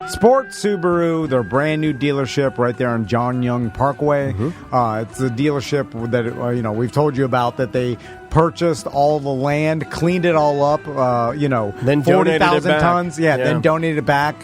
Sports Subaru, their brand new dealership right there on John Young Parkway. It's a dealership that we've told you about, that they purchased all the land, cleaned it all up, then 40,000 tons. Then donated it back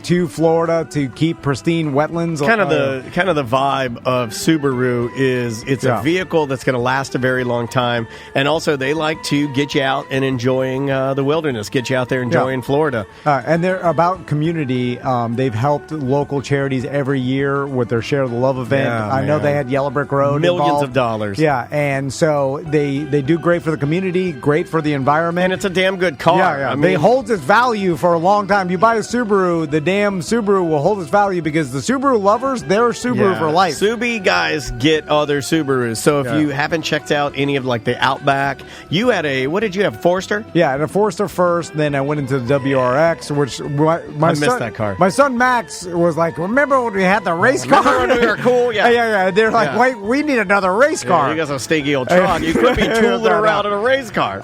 to Florida to keep pristine wetlands. Kind of the vibe of Subaru is it's a vehicle that's going to last a very long time, and also they like to get you out and enjoying the wilderness, get you out there enjoying Florida. And they're about community. They've helped local charities every year with their Share the Love event. I know they had Yellow Brick Road millions of dollars. Yeah, and so they do great for the community, great for the environment. And it's a damn good car. Yeah. It holds its value for a long time. You buy a Subaru, the damn Subaru will hold its value because the Subaru lovers, they're Subaru for life. Subi guys get other Subarus. So if you haven't checked out any of like the Outback, you had what did you have, Forester? Yeah, I had a Forester first, then I went into the WRX, which I missed that car. My son Max was like, remember when we had the race car? Remember when we were cool? Yeah. They're like, wait, we need another race car. You got some stinky old truck. You could be tooling around in a race car.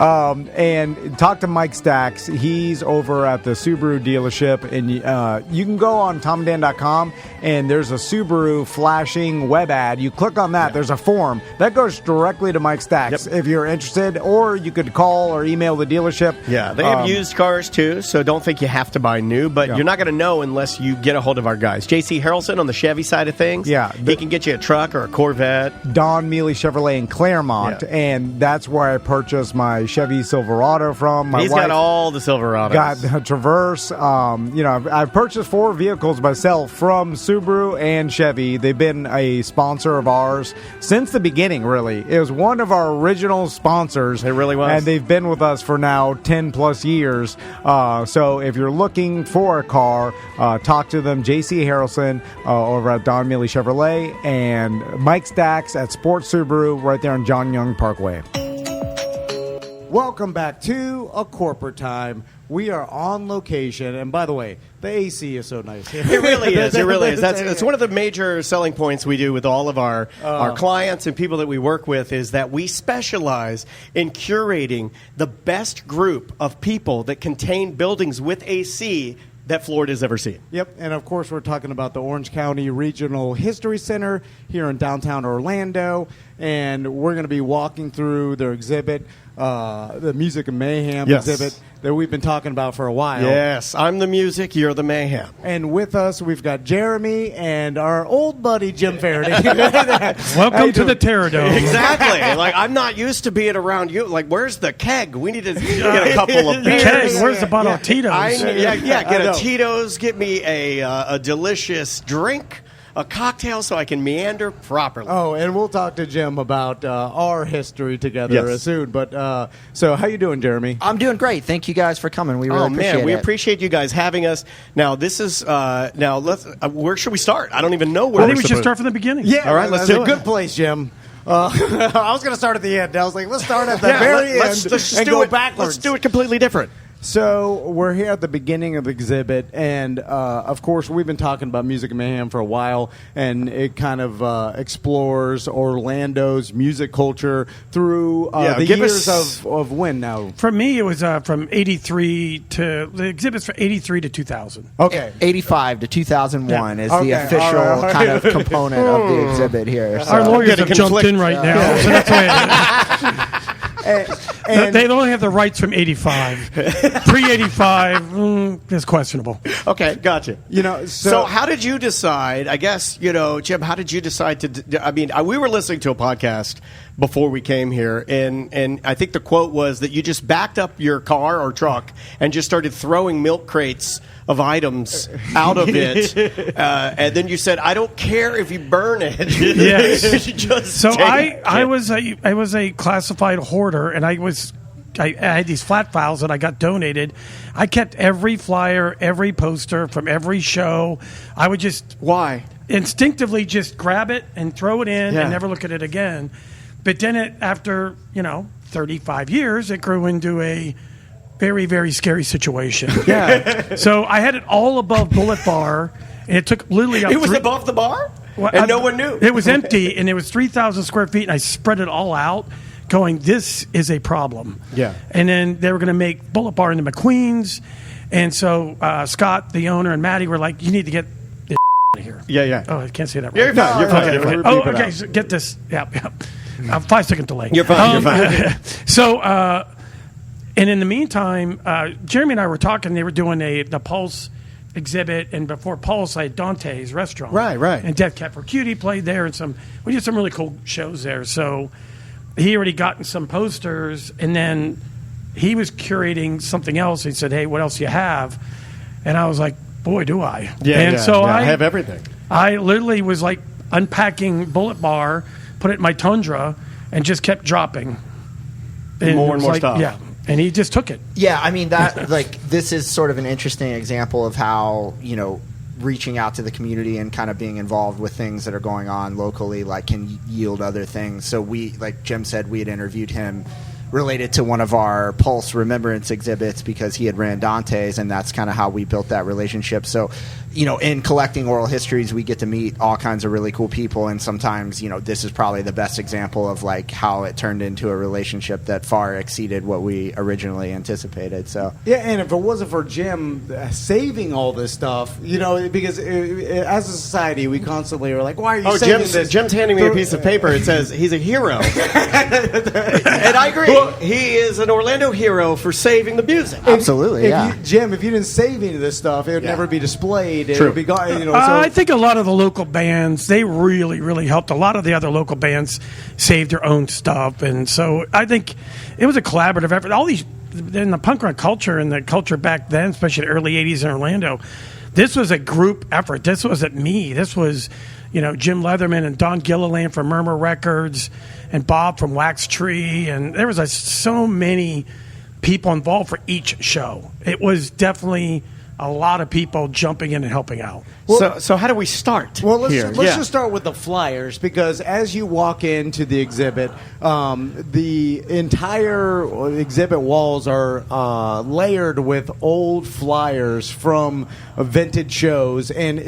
And talk to Mike Stacks. He's over at the Subaru dealership, and you can go on TomandDan.com, and there's a Subaru flashing web ad. You click on that. There's a form that goes directly to Mike Stacks if you're interested, or you could call or email the dealership. Yeah, they have used cars too, so don't think you have to buy new, but you're not going to know unless you get a hold of our guys. J.C. Harrelson on the Chevy side of things. Yeah. He can get you a truck or a Corvette. Don Mealy Chevrolet in Claremont, and that's where I purchased my Chevy Silverado from. He's got all the Silverados. Got the Traverse. I've purchased 4 vehicles myself from Subaru and Chevy. They've been a sponsor of ours since the beginning, really. It was one of our original sponsors. It really was. And they've been with us for now 10 plus years. So if you're looking for a car, talk to them. J.C. Harrelson over at Don Mealy Chevrolet, and Mike Stacks at Sports Subaru right there on John Young Parkway. Welcome back to A Corporate Time. We are on location, and by the way, the AC is so nice. It really is. It really is. That's one of the major selling points we do with all of our clients and people that we work with, is that we specialize in curating the best group of people that contain buildings with AC that Florida's ever seen. Yep, and of course we're talking about the Orange County Regional History Center here in downtown Orlando, and we're going to be walking through their exhibit, the Music and Mayhem exhibit that we've been talking about for a while. Yes, I'm the music, you're the mayhem. And with us, we've got Jeremy and our old buddy Jim Faraday. Welcome to the Terradome. Exactly. Like, I'm not used to being around you. Like, where's the keg? We need to get a couple of beers. Keg? Where's the bottle of Tito's? Get a Tito's. Get me a delicious drink. A cocktail so I can meander properly. Oh, and we'll talk to Jim about our history together soon. But so how you doing, Jeremy? I'm doing great. Thank you guys for coming. We really appreciate it. We appreciate you guys having us. Now, this is let's. Where should we start? I don't even know where. I think we should start from the beginning. Yeah, all right. Let's do it. Good place, Jim. I was going to start at the end. I was like, let's start at the very end and go backwards. Let's do it completely different. So we're here at the beginning of the exhibit, and of course we've been talking about Music and Mayhem for a while, and it kind of explores Orlando's music culture through the years of when now? For me, it was from 83 to, the exhibit's from 83 to 2000. Okay. 85 to 2001 is the official kind of component of the exhibit here. So. Our lawyers have jumped in right now, so that's why and they only have the rights from 85. Pre-85 is questionable. Okay, gotcha. So how did you decide? I guess Jim. How did you decide to? I mean, we were listening to a podcast before we came here, and I think the quote was that you just backed up your car or truck and just started throwing milk crates of items out of it, and then you said, "I don't care if you burn it." Yes. So I was a classified hoarder, and I had these flat files that I got donated. I kept every flyer, every poster from every show. I would just instinctively just grab it and throw it in and never look at it again. But then after 35 years, it grew into a very, very scary situation. Yeah. So I had it all above Bullet Bar, and it took literally It was above the bar? Well, no one knew. It was empty, and it was 3,000 square feet, and I spread it all out, going, this is a problem. Yeah. And then they were going to make Bullet Bar into McQueen's, And so Scott, the owner, and Maddie were like, "You need to get this out of here." Yeah. Oh, I can't say that. You're Right. fine. You're fine. You're fine. Oh, okay. So get this. Yeah. 5-second delay. You're fine. You're fine. So, and in the meantime, Jeremy and I were talking. They were doing the Pulse exhibit, and before Pulse, I had Dante's Restaurant. Right. And Death Cab for Cutie played there, and we did some really cool shows there. So he already gotten some posters, and then he was curating something else. He said, "Hey, what else do you have?" And I was like, "Boy, do I!" I have everything. I literally was like unpacking Bullet Bar, put it in my Tundra, and just kept dropping. And more and more stuff. Yeah. And he just took it. Yeah, I mean, that this is sort of an interesting example of how, reaching out to the community and kind of being involved with things that are going on locally, can yield other things. So we, like Jim said, we had interviewed him related to one of our Pulse Remembrance exhibits because he had ran Dante's, and that's kind of how we built that relationship. So, in collecting oral histories, we get to meet all kinds of really cool people, and sometimes, this is probably the best example of how it turned into a relationship that far exceeded what we originally anticipated. So yeah, and if it wasn't for Jim saving all this stuff, because as a society, we constantly are like, "Why are you saving this?" Jim's handing me a piece of paper. It says he's a hero, and I agree. He is an Orlando hero for saving the music. Absolutely, yeah. Jim, if you didn't save any of this stuff, it would never be displayed. It would be gone. I think a lot of the local bands, they really, really helped. A lot of the other local bands saved their own stuff, and so I think it was a collaborative effort. All these in the punk rock culture and the culture back then, especially the early '80s in Orlando, this was a group effort. This wasn't me. This was, Jim Leatherman and Don Gilliland from Murmur Records, and Bob from Wax Tree, and there was so many people involved for each show. It was definitely a lot of people jumping in and helping out. Well, so how do we start? Well, let's just start with the flyers, because as you walk into the exhibit, the entire exhibit walls are layered with old flyers from vintage shows. And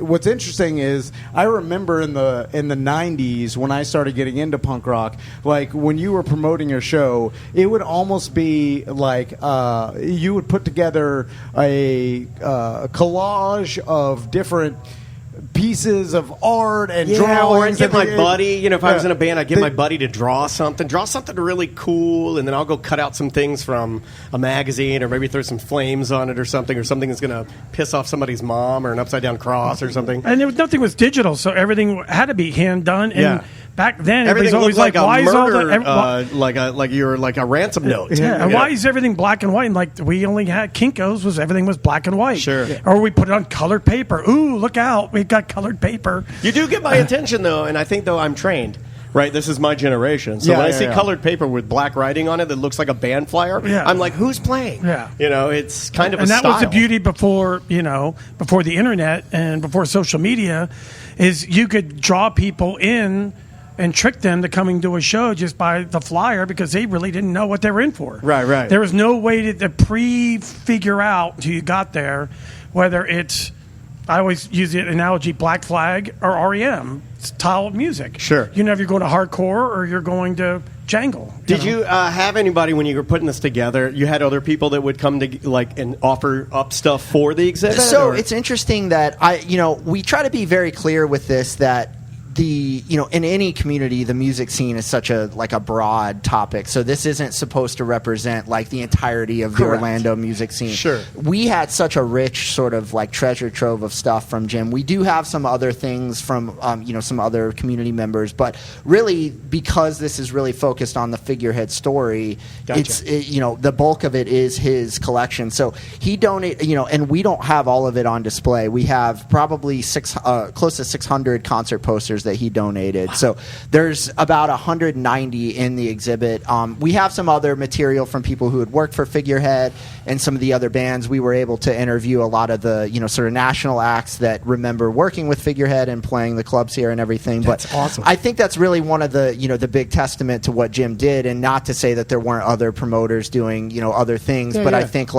what's interesting is I remember in the 90s when I started getting into punk rock, when you were promoting your show, it would almost be like you would put together a collage of different pieces of art and drawings. Or I'd get my buddy, if I was in a band, I'd get my buddy to draw something really cool, and then I'll go cut out some things from a magazine, or maybe throw some flames on it or something that's going to piss off somebody's mom, or an upside-down cross or something. And nothing was digital, so everything had to be hand-done. And back then, everybody's always like why is all the... like you're like a ransom note. Yeah, and why is everything black and white? And we only had Kinko's, everything was black and white. Sure. Or we put it on colored paper. Ooh, look out, we've got colored paper. You do get my attention, though, and I think, I'm trained. Right, this is my generation. So when I see colored paper with black writing on it that looks like a band flyer, I'm like, who's playing? Yeah. It's kind of a style. And that was the beauty before the internet and before social media, is you could draw people in and trick them to coming to a show just by the flyer, because they really didn't know what they were in for. Right. There was no way to pre-figure out until you got there whether it's, I always use the analogy, Black Flag or REM style of music. Sure. You know, if you're going to hardcore or you're going to jangle. Did you have anybody, when you were putting this together, you had other people that would come to and offer up stuff for the exhibit? So it's interesting that we try to be very clear with this, that in any community, the music scene is such a broad topic. So this isn't supposed to represent the entirety of the Orlando music scene. Sure. We had such a rich sort of treasure trove of stuff from Jim. We do have some other things from some other community members, but really, because this is really focused on the Figurehead story, gotcha. The bulk of it is his collection. So he donated, and we don't have all of it on display. We have probably close to 600 concert posters that he donated. Wow. So there's about 190 in the exhibit. We have some other material from people who had worked for Figurehead and some of the other bands. We were able to interview a lot of the sort of national acts that remember working with Figurehead and playing the clubs here and everything. That's awesome. I think that's really one of the the big testament to what Jim did, and not to say that there weren't other promoters doing other things, but I think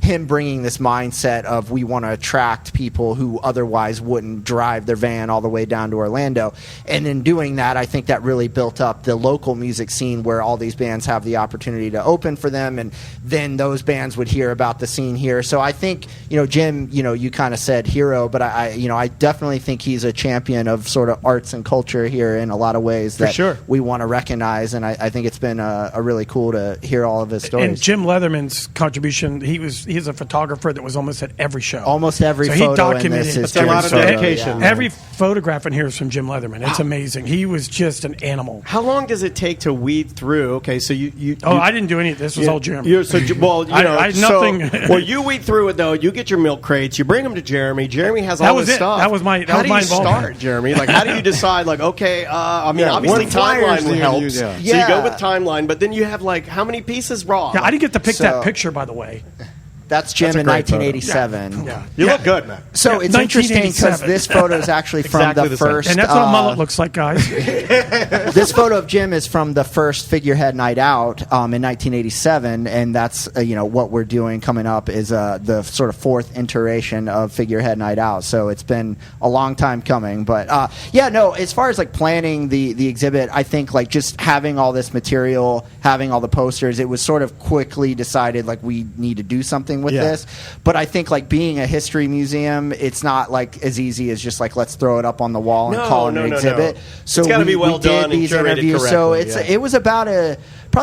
him bringing this mindset of we want to attract people who otherwise wouldn't drive their van all the way down to Orlando. Toledo. And in doing that, I think that really built up the local music scene where all these bands have the opportunity to open for them, and then those bands would hear about the scene here. So I think, Jim, you kind of said hero, but I definitely think he's a champion of sort of arts and culture here in a lot of ways that we want to recognize, and I think it's been a really cool to hear all of his stories. And Jim Leatherman's contribution, he's a photographer that was almost at every show. Almost every photo he documented in this is a lot of dedication. Yeah. Every photograph in here is from Jim Leatherman. It's amazing. He was just an animal. How long does it take to weed through? Okay, so I didn't do any of this. This was all Jim. I nothing. Well, you weed through it though. You get your milk crates. You bring them to Jeremy. Jeremy has all this stuff. That was my. How do you start, Jeremy? Like, how do you decide? Like, okay, obviously Timeline helps. So you go with Timeline, but then you have like how many pieces raw? Yeah, I didn't get to pick that picture, by the way. That's Jim in 1987. Yeah. You look good, man. So it's interesting because this photo is actually from the first. And that's what a mullet looks like, guys. This photo of Jim is from the first Figurehead Night Out in 1987, and that's what we're doing coming up is the sort of fourth iteration of Figurehead Night Out. So it's been a long time coming, but as far as like planning the exhibit, I think like just having all this material, having all the posters, it was sort of quickly decided like we need to do something with this. But I think like being a history museum, it's not like as easy as just like let's throw it up on the wall and call it an exhibit. So it's got to be well done and curated correctly. So it was probably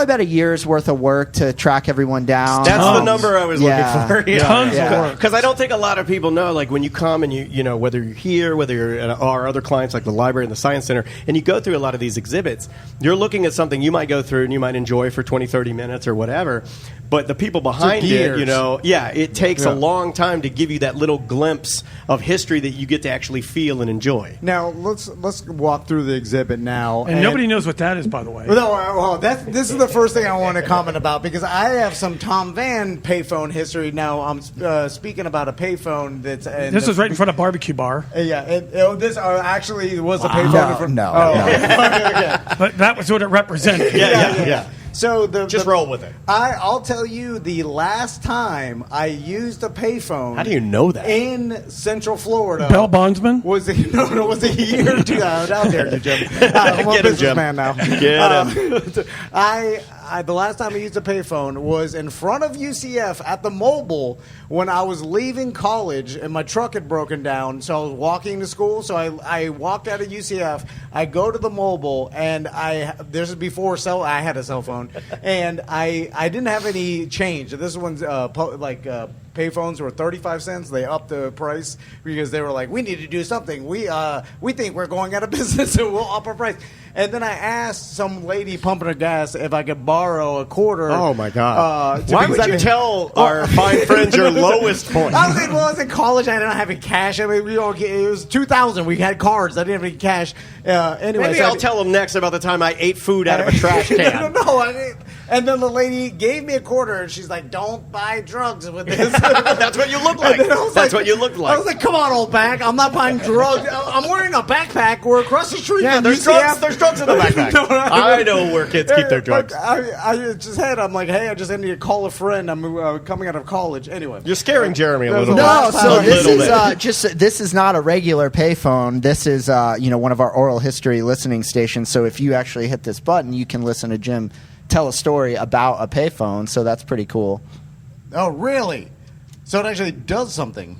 about a year's worth of work to track everyone down. That's the number I was looking for. Tons of work. Because I don't think a lot of people know, like when you come and you whether you're here, whether you're at our other clients like the library and the Science Center, and you go through a lot of these exhibits, you're looking at something you might go through and you might enjoy for 20, 30 minutes or whatever. But the people behind it, it takes a long time to give you that little glimpse of history that you get to actually feel and enjoy. Now let's walk through the exhibit now. And nobody knows what that is, by the way. No, this is the first thing I want to comment about because I have some Tom Van payphone history. Now I'm speaking about a payphone that's. This was right in front of Barbecue Bar. This actually was a payphone. No. Okay. But that was what it represented. Yeah. So just roll with it. I'll tell you the last time I used a payphone. How do you know that? In Central Florida. Bell Bondsman? Was a year or two out there, Jim. I'm a businessman now. Get him. The last time I used a payphone was in front of UCF at the Mobile when I was leaving college and my truck had broken down. So I was walking to school. So I walked out of UCF. I go to the Mobile, and this is before I had a cell phone, and I didn't have any change. This one's payphones were 35 cents. They upped the price because they were like, we need to do something. We think we're going out of business, and we'll up our price. And then I asked some lady pumping her gas if I could borrow a quarter. Oh, my God. Why would you tell our fine friends your lowest point? I was in college. I didn't have any cash. I mean, it was 2000. We had cards. I didn't have any cash. Anyway, Maybe I'll tell them next about the time I ate food out of a trash can. And then the lady gave me a quarter, and she's like, don't buy drugs with this. That's what you look like. That's what you look like. I was like, come on, old back. I'm not buying drugs. I'm wearing a backpack. We're across the street from there's UCF. There's drugs in the backpack. I know where kids keep their drugs. I'm like, hey, I just need to call a friend. I'm coming out of college. Anyway. You're scaring Jeremy a little bit. No, so this is not a regular payphone. This is one of our oral history listening stations. So if you actually hit this button, you can listen to Jim tell a story about a payphone. So that's pretty cool. Oh, really? So it actually does something.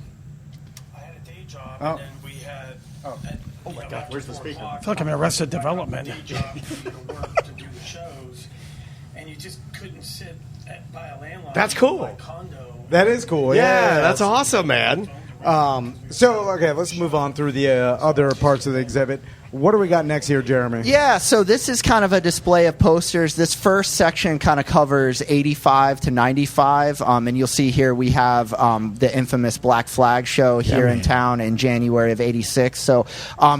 I had a day job, and then we had. Oh my God! Where's the speaker? I feel like I'm in Arrested Development. Day job to work to do the shows, and you just couldn't sit by a landline. That's cool. By a condo. That is cool. Yeah, that's awesome, man. Let's move on through the other parts of the exhibit. What do we got next here, Jeremy? Yeah, so this is kind of a display of posters. This first section kind of covers 85 to 95, and you'll see here we have the infamous Black Flag show here in town in January of 86. So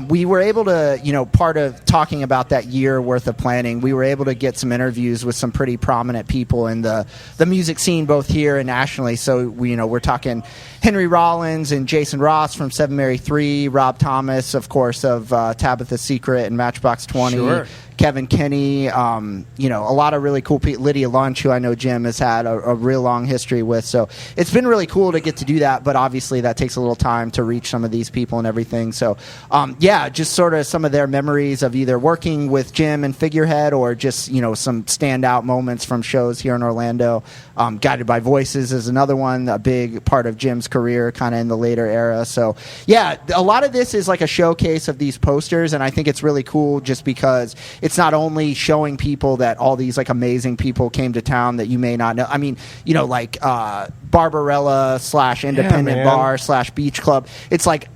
we were able to, part of talking about that year worth of planning, we were able to get some interviews with some pretty prominent people in the music scene, both here and nationally. So we're talking Henry Rollins Jones and Jason Ross from Seven Mary 3, Rob Thomas, of course, of Tabitha's Secret and Matchbox 20. Sure. Kevin Kinney, a lot of really cool people. Lydia Lunch, who I know Jim has had a real long history with. So it's been really cool to get to do that, but obviously that takes a little time to reach some of these people and everything. So, just sort of some of their memories of either working with Jim and Figurehead or just, some standout moments from shows here in Orlando. Guided by Voices is another one, a big part of Jim's career kind of in the later era. So, yeah, a lot of this is like a showcase of these posters, and I think it's really cool just because it's not only showing people that all these like amazing people came to town that you may not know. I mean, Barbarella / Independent Bar / Beach Club. It's like,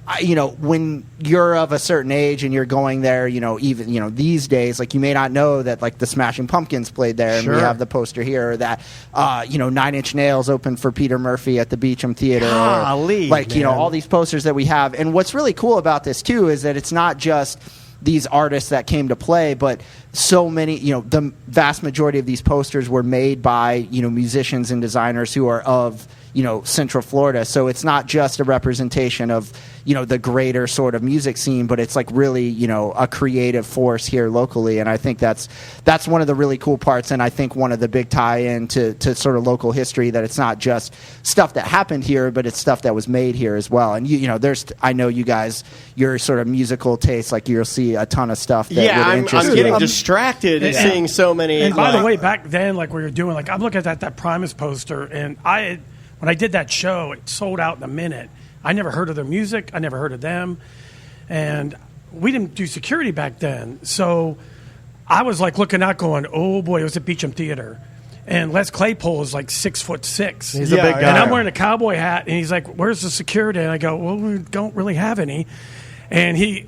when you're of a certain age and you're going there, even, these days, like you may not know that like the Smashing Pumpkins played there and we have the poster here, or that, 9 Inch Nails opened for Peter Murphy at the Beecham Theater. All these posters that we have. And what's really cool about this too is that it's not just these artists that came to play, but so many, the vast majority of these posters were made by, musicians and designers who are of, Central Florida. So it's not just a representation of, the greater sort of music scene, but it's like really, a creative force here locally. And I think that's one of the really cool parts. And I think one of the big tie-in to sort of local history, that it's not just stuff that happened here, but it's stuff that was made here as well. And I know you guys, your sort of musical taste, like you'll see a ton of stuff that would interest you. I'm getting distracted seeing so many. And by the way, back then, like we were doing, like I'm looking at that Primus poster, and when I did that show, it sold out in a minute. I never heard of their music. I never heard of them. And we didn't do security back then. So I was like looking out going, oh boy, it was at Beecham Theater. And Les Claypool is like 6'6". He's a big guy. And I'm wearing a cowboy hat, and he's like, where's the security? And I go, well, we don't really have any. And he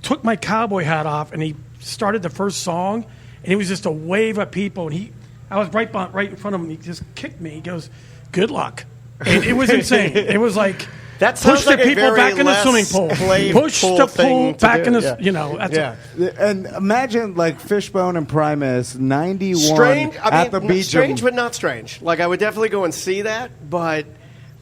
took my cowboy hat off, and he started the first song, and it was just a wave of people. And I was right in front of him. He just kicked me. He goes, good luck. And it was insane. It was like, that push like the people back in the swimming pool. Push the pool back in the, And imagine like Fishbone and Primus, 91 strange, at the beach. Strange, but not strange. Like I would definitely go and see that, but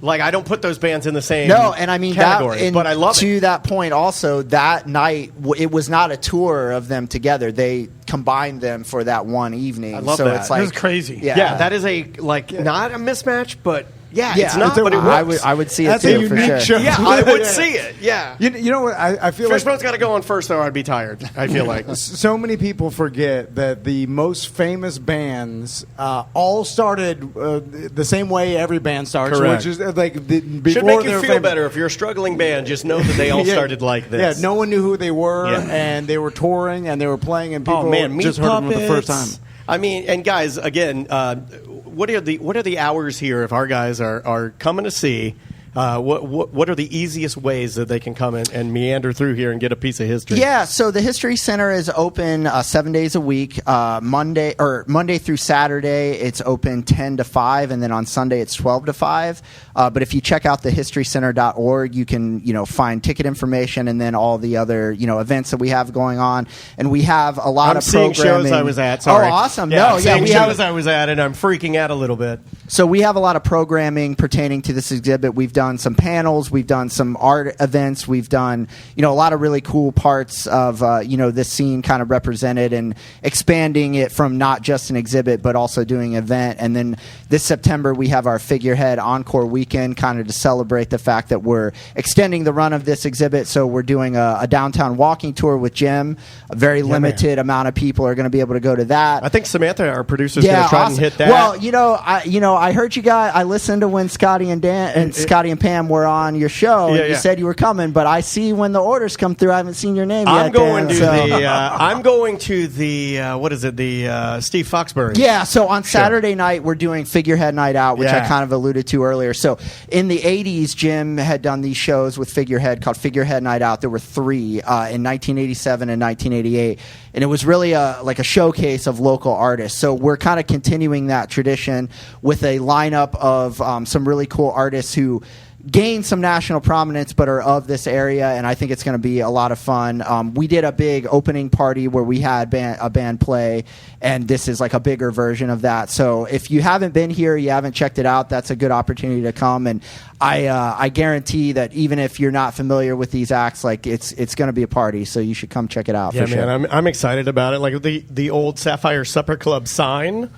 like I don't put those bands in the same category. But I love it. To that point, also that night, it was not a tour of them together. They combined them for that one evening. I love that. It's like, it was crazy. Yeah, that is not a mismatch, but. Yeah, it's not, but it works. I would see it That's too, a for unique sure. show. Yeah, I would see it. Yeah. You know what? I feel like Fishbone's got to go on first, or I'd be tired. I feel like so many people forget that the most famous bands all started the same way every band starts, correct. Which is like before should make you feel famous. better if you're a struggling band. Just know that they all started like this. Yeah, no one knew who they were, and they were touring and they were playing, and people just heard them for the first time. I mean, and guys, again, what are the hours here if our guys are coming to see? What are the easiest ways that they can come and meander through here and get a piece of history? Yeah, so the History Center is open 7 days a week. Monday through Saturday, it's open 10 to 5, and then on Sunday it's 12 to 5. But if you check out thehistorycenter.org, you can find ticket information and then all the other events that we have going on. And we have a lot of programming. Shows I was at. Sorry. Oh, awesome! Shows I was at, and I'm freaking out a little bit. So we have a lot of programming pertaining to this exhibit. We've done some panels, we've done some art events, we've done a lot of really cool parts of this scene kind of represented, and expanding it from not just an exhibit but also doing an event. And then this September we have our Figurehead Encore Weekend, kind of to celebrate the fact that we're extending the run of this exhibit. So we're doing a downtown walking tour with Jim. A very limited amount of people are going to be able to go to that. I think Samantha, our producer, is going to try and hit that. Well, I heard you guys. I listened to when Scotty and Pam were on your show. And you said you were coming, but I see when the orders come through, I haven't seen your name yet. I'm going to the what is it? The Steve Foxbury. Yeah. So on Saturday night we're doing Figurehead Night Out, which I kind of alluded to earlier. So in the 80s, Jim had done these shows with Figurehead called Figurehead Night Out. There were 3 in 1987 and 1988, and it was really like a showcase of local artists. So we're kind of continuing that tradition with a lineup of some really cool artists who gained some national prominence but are of this area, and I think it's going to be a lot of fun. We did a big opening party where we had a band play, and this is like a bigger version of that. So if you haven't been here, you haven't checked it out, that's a good opportunity to come. And I guarantee that even if you're not familiar with these acts, like it's going to be a party, so you should come check it out. Yeah, for man, sure. I'm excited about it. Like the old Sapphire Supper Club sign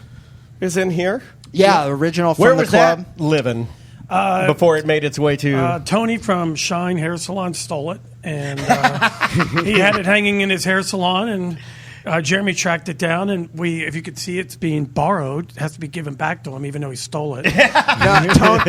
is in here. Yeah, original from Where the was club. that living before it made its way to? Tony from Shine Hair Salon stole it, and he had it hanging in his hair salon, and Jeremy tracked it down, and if you could see it's being borrowed, it has to be given back to him, even though he stole it.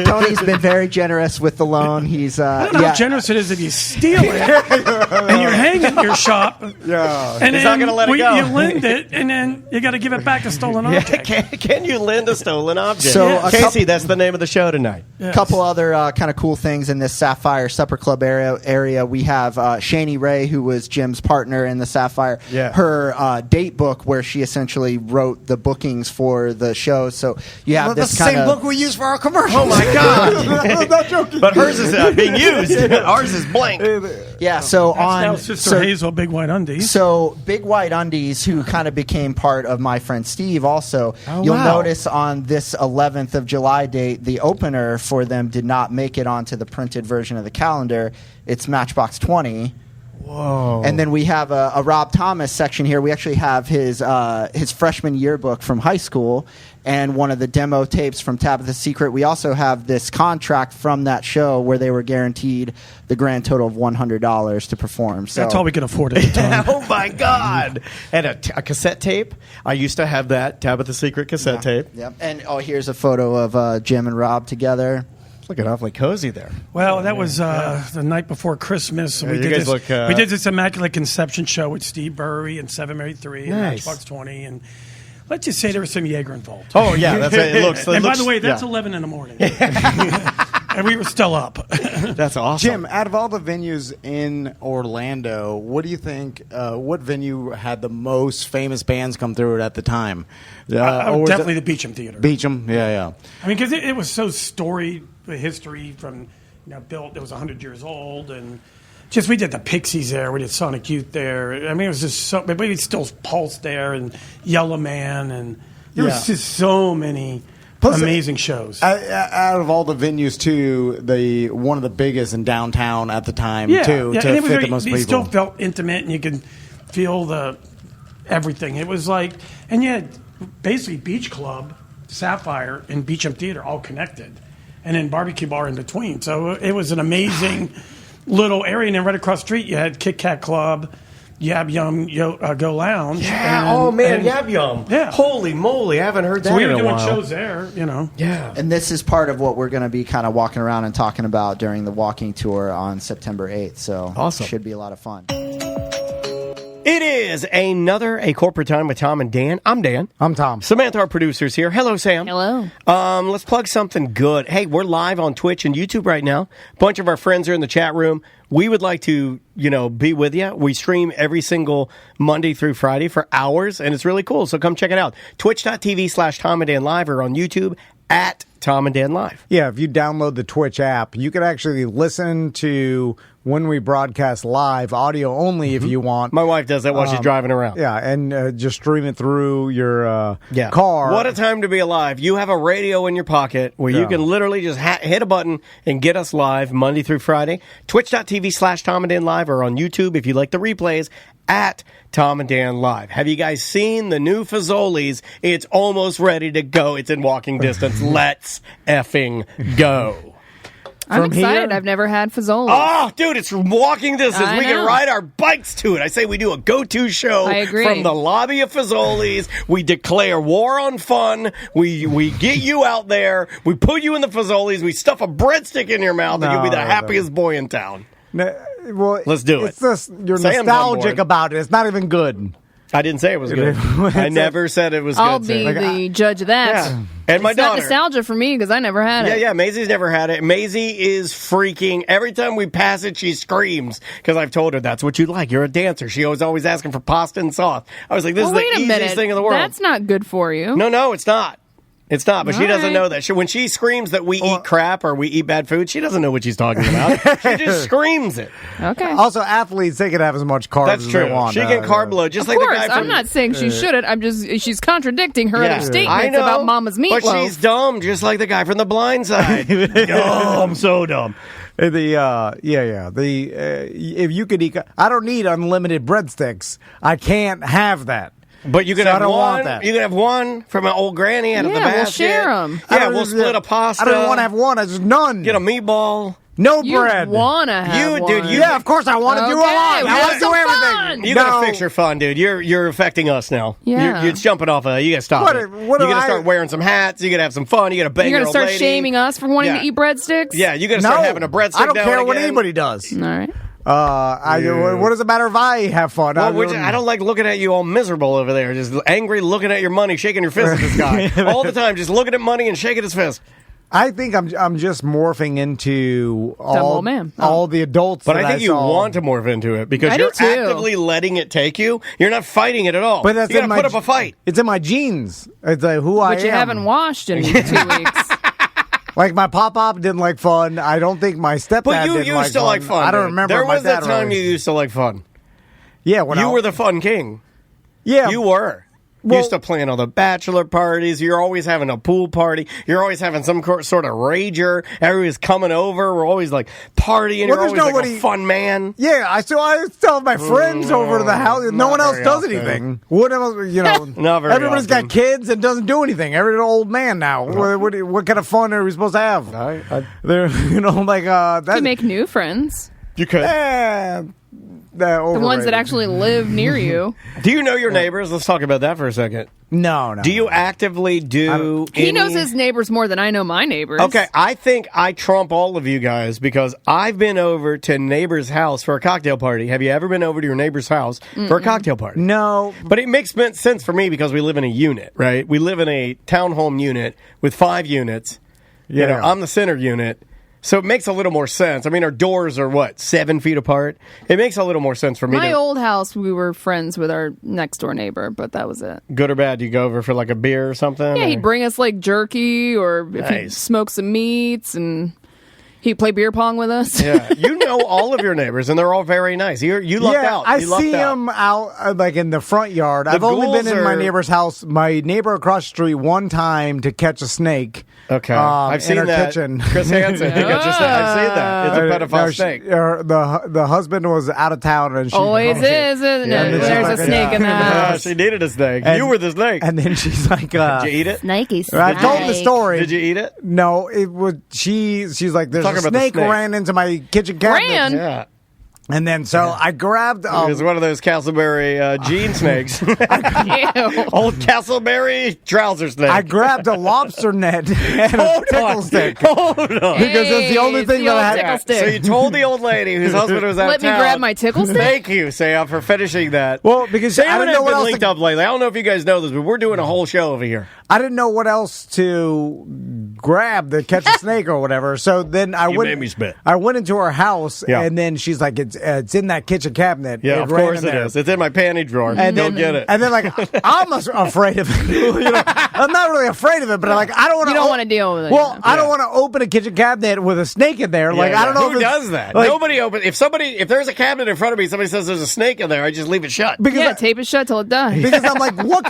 Tony's been very generous with the loan. He's I don't know how generous it is if you steal it and you're hanging in your shop. Yeah. And He's then not gonna let it go. you lend it, and then you got to give it back a stolen object. Can you lend a stolen object? So, a Casey, that's the name of the show tonight. A couple other kind of cool things in this Sapphire Supper Club area. We have Shani Ray, who was Jim's partner in the Sapphire. Yeah. Her date book, where she essentially wrote the bookings for the show. So you have this kind of same book we use for our commercials. Oh my God! I'm not joking. But hers is being used. Ours is blank. yeah. So Now on Sister Hazel, Big White Undies. So Big White Undies, who kind of became part of my friend Steve also, you'll wow. notice on this 11th of July date, the opener for them did not make it onto the printed version of the calendar. It's Matchbox 20. Whoa. And then we have a Rob Thomas section here. We actually have his freshman yearbook from high school and one of the demo tapes from Tabitha's Secret. We also have this contract from that show where they were guaranteed the grand total of $100 to perform. So That's all we could afford at the time. Oh my God! And a cassette tape. I used to have that Tabitha's Secret cassette tape. Yep. And here's a photo of Jim and Rob together. It's looking awfully cozy there. Well, that was the night before Christmas. Yeah, you guys look, we did this Immaculate Conception show with Steve Burry and Seven Mary 3 and Nice. Matchbox 20. And let's just say there was some Jaeger involved. Oh yeah, that's it. Looks. And by the way, that's 11 in the morning. And we were still up. That's awesome. Jim, out of all the venues in Orlando, what do you think? What venue had the most famous bands come through it at the time? Or was Definitely it- the Beecham Theater. Beecham. Yeah. I mean, because it was so storied, the history from, built, it was 100 years old, and just we did the Pixies there, we did Sonic Youth there. I mean, it was just so, but we still Pulse there, and Yellow Man, and there was just so many amazing shows. Out of all the venues, too, one of the biggest in downtown at the time, too, to and it was fit the most it people. still felt intimate, and you could feel everything. It was like, and you had basically Beach Club, Sapphire, and Beecham Theater all connected, and then Barbecue Bar in between. So it was an amazing little area. And then right across the street, you had Kit Kat Club, Yab Yum Go Lounge. Yeah. Yab Yum. Yeah. Holy moly, I haven't heard that So we in were a doing while. shows there, Yeah. And this is part of what we're going to be kind of walking around and talking about during the walking tour on September 8th. So Awesome. Should be a lot of fun. It is a corporate time with Tom and Dan. I'm Dan. I'm Tom. Samantha, our producer's here. Hello, Sam. Hello. Let's plug something good. Hey, we're live on Twitch and YouTube right now. A bunch of our friends are in the chat room. We would like to, be with you. We stream every single Monday through Friday for hours, and it's really cool. So come check it out. Twitch.tv/Tom and Dan Live or on YouTube at Tom and Dan Live. Yeah, if you download the Twitch app, you can actually listen to when we broadcast live, audio only if you want. My wife does that while she's driving around. Yeah, and just stream it through your car. What a time to be alive. You have a radio in your pocket where you can literally just hit a button and get us live Monday through Friday. Twitch.tv/Tom and Dan Live or on YouTube if you like the replays at Tom and Dan Live. Have you guys seen the new Fazoli's? It's almost ready to go. It's in walking distance. Let's effing go. I'm From excited. here? I've never had Fazoli. Oh, dude, it's walking distance. I We can know. ride our bikes to it. I say we do a go-to show I agree. from the lobby of Fazoli's. We declare war on fun. We get you out there. We put you in the Fazoli's. We stuff a breadstick in your mouth, and you'll be the No, happiest boy in town. Well, Let's do it. It's just, you're Sam's on nostalgic board. about it. It's not even good. I didn't say it was good. I never said it was I'll good. be Sam. the judge of that. Yeah. And my It's not daughter. nostalgia for me because I never had it. Yeah, Maisie's never had it. Maisie is freaking. Every time we pass it, she screams because I've told her that's what you like. You're a dancer. She was always asking for pasta and sauce. I was like, this Well, is wait the a easiest minute. thing in the world. That's not good for you. No, it's not. It's not, but she doesn't right. know that. When she screams that we eat crap or we eat bad food, she doesn't know what she's talking about. She just screams it. Okay. Also, athletes, they can have as much carbs That's as true. they want. She can carb load, just Of like course, the guy from... I'm not saying she shouldn't. I'm just she's contradicting her Yeah. other I statements know, about Mama's meatloaf. But she's dumb, just like the guy from The Blind Side. Dumb, so dumb. If you could eat, I don't need unlimited breadsticks. I can't have that. But you can So I have don't one. want that. You can have one from an old granny out of the Yeah, we'll basket. share 'em. Yeah, we'll split a pasta. I don't want to have one. I just none. Get a meatball. no You bread. wanna have You- dude, one. you- Yeah, of course I want to do a lot. Okay, I well, want to do so everything. fun. You No. gotta fix your fun, dude. You're affecting us now. Yeah. You're jumping off of. You gotta stop What- it. what You do gotta I- start wearing some hats. You gotta have some fun. You gotta bang You're your gonna old start lady. shaming us for wanting Yeah. to eat breadsticks? Yeah, you gotta No, start having a breadstick. I don't now care and what again. anybody does. All right. What does it matter if I have fun? Well, I don't like looking at you all miserable over there, just angry, looking at your money, shaking your fist at this guy all the time, just looking at money and shaking his fist. I think I'm just morphing into old man. all the adults. But that I think you saw. want to morph into it because I do you're too. actively letting it take you. You're not fighting it at all. But that's you gotta in my put up a fight. It's in my genes. It's like who I am. But you haven't washed in 2 weeks. Like my pop didn't like fun. I don't think my stepdad But you didn't used like to fun. like fun. I don't dude. remember. There my was that dad time really. you used to like fun. Yeah, when You were the fun king. yeah. You were. You Well- used to plan all the bachelor parties. You're always having a pool party. You're always having some sort of rager. Everybody's coming over. We're always like partying. Well, You're there's always like nobody- a fun man. Yeah, I still have my friends over to the house. No not one else very does often. anything. What else? Not very Everybody's often. got kids and doesn't do anything. Every old man now. What kind of fun are we supposed to have? They're that's You make new friends. You could. The ones that actually live near you. Do you know your neighbors? Let's talk about that for a second. No. Do you actively do? He knows any- his neighbors more than I know my neighbors. Okay, I think I trump all of you guys because I've been over to neighbor's house for a cocktail party. Have you ever been over to your neighbor's house for a cocktail party? No. But it makes sense for me because we live in a unit, right? We live in a townhome unit with 5 units. You know, Yeah. I'm the center unit. So it makes a little more sense. I mean, our doors are, 7 feet apart? It makes a little more sense for me My to, old house, we were friends with our next door neighbor, but that was it. good or bad, do you go over for like a beer or something? Yeah, or- he'd bring us like jerky or if he'd Nice. smoke some meats and he'd play beer pong with us. Yeah, you know all of your neighbors, and they're all very nice. You lucked out. I You lucked see out. them out like in the front yard. I've only ghouls been in my are- neighbor's house. My neighbor across the street one time to catch a snake. Okay, I've seen in her that. kitchen. Chris Hansen, he got just I've seen that. It's a pedophile No, snake. the husband was out of town and she Always is, isn't Yeah, it? and then There's she's a like, snake in the Yeah, house. she needed a snake. And- You were the snake. And then she's like, Did you eat it? Snaky I told the story. Did you eat it? No, it was she's like, there's Talking a about the snake snake. ran into my kitchen cabinet. Ran? Yeah. And then so I grabbed It was one of those Castleberry jean snakes. Ew. Old Castleberry trouser snake. I grabbed a lobster net and a Hold tickle on. stick. Hold on. Because that's the only Hey, thing it's the that I old had. tickle stick. So you told the old lady whose husband was out Let of me town. grab my tickle stick? Thank you, Sam, for finishing that. Well, because Sam I and didn't I know have what been else linked to, up lately. I don't know if you guys know this, but we're doing a whole show over here. I didn't know what else to grab to catch a snake or whatever. So then I You made me spit. I went into her house, Yeah. and then she's like, "It's in that kitchen cabinet." Yeah, It of ran course in it there. is. It's in my panty drawer. And Go then, get it. And then, like, I'm afraid of it. I'm not really afraid of it, but like, I don't want to. You don't wanna deal with it, Well, yeah. I don't want to open a kitchen cabinet with a snake in there. Like, Yeah, I don't know who if it's- does that. like, Nobody opens. If there's a cabinet in front of me, somebody says there's a snake in there, I just leave it shut. because Yeah, I- tape it shut till it dies. because I'm like, what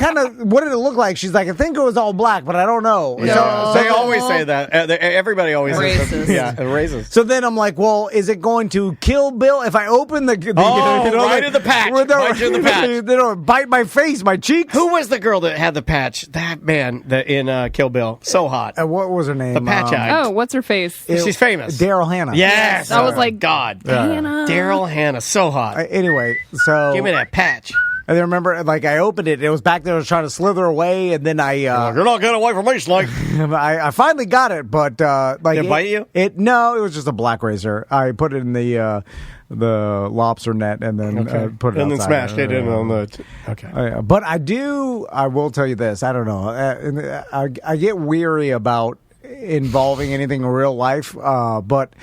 did it look like? She's like, I think it was all black, but I don't know. No. They always say that. Everybody always says that. Racist. Yeah, racist. So then I'm like, well, is it going to kill Bill if I open the right in the patch. with the- Bite you in the patch. They don't bite my face, my cheeks. Who was the girl that had the patch? That man in Kill Bill. So hot. What was her name? The patch eye. Oh, what's her face? She's famous. Daryl Hannah. Yes. I was like, God. Hannah. Daryl Hannah. So hot. Anyway, so Give me that patch. I remember, like, I opened it. It was back there. I was trying to slither away, and then You're not getting away from me, Snake. I finally got it. But like, Did it bite you? No, it was just a black razor. I put it in the lobster net, and then put it and then outside. smashed it in on the. Okay. But I will tell you this. I don't know. I get weary about involving anything in real life. But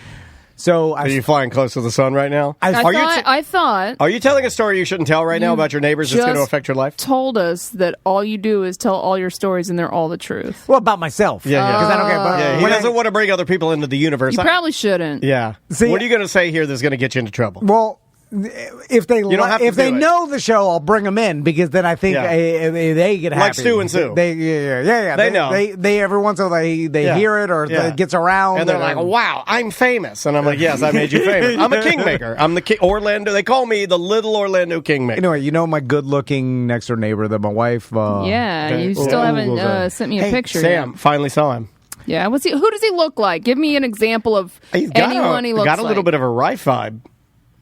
So Are you flying close to the sun right now? I thought. Are you telling a story you shouldn't tell right now about your neighbors that's going to affect your life? Told us that all you do is tell all your stories and they're all the truth. Well, about myself. Yeah. Because I don't care about. He doesn't want to bring other people into the universe. You probably shouldn't. Yeah. See, what are you going to say here that's going to get you into trouble? Well, if they know the show, I'll bring them in because then I think they get happy. Like Stu and Sue. They know. They every once in a while they hear it or it gets around and they're like, "Wow, I'm famous," and I'm like, "Yes, I made you famous. I'm a kingmaker. I'm the Orlando. They call me the Little Orlando Kingmaker." Anyway, you know my good-looking next door neighbor that my wife. You still haven't sent me a picture. Sam, finally saw him. Yeah, who does he look like? Give me an example of anyone he looks like. Got a little bit of a Rife vibe.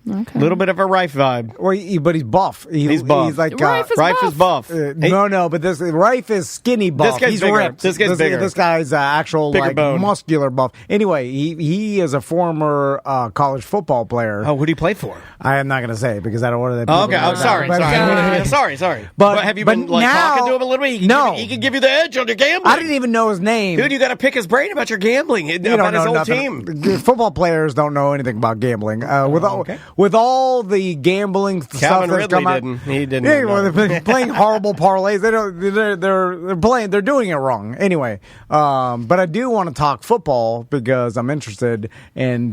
Okay. A little bit of a Rife vibe. Well, but he's buff. He's buff. He's like Rife is buff. No, but Rife is skinny buff. This guy's he's bigger. ripped. This guy's bigger. This guy's actual bigger bone. muscular buff. Anyway, he is a former college football player. Oh, who do you play for? I am not going to say because I don't want to. Okay, I'm sorry. Sorry. But have you been talking to him a little bit? He can give you the edge on your gambling. I didn't even know his name. Dude, you got to pick his brain about your gambling, about his whole team. Football players don't know anything about gambling. With all the gambling stuff Calvin that's Ridley come out. didn't. He didn't. Yeah, well, they're playing horrible parlays. They're doing it wrong. Anyway, but I do want to talk football because I'm interested in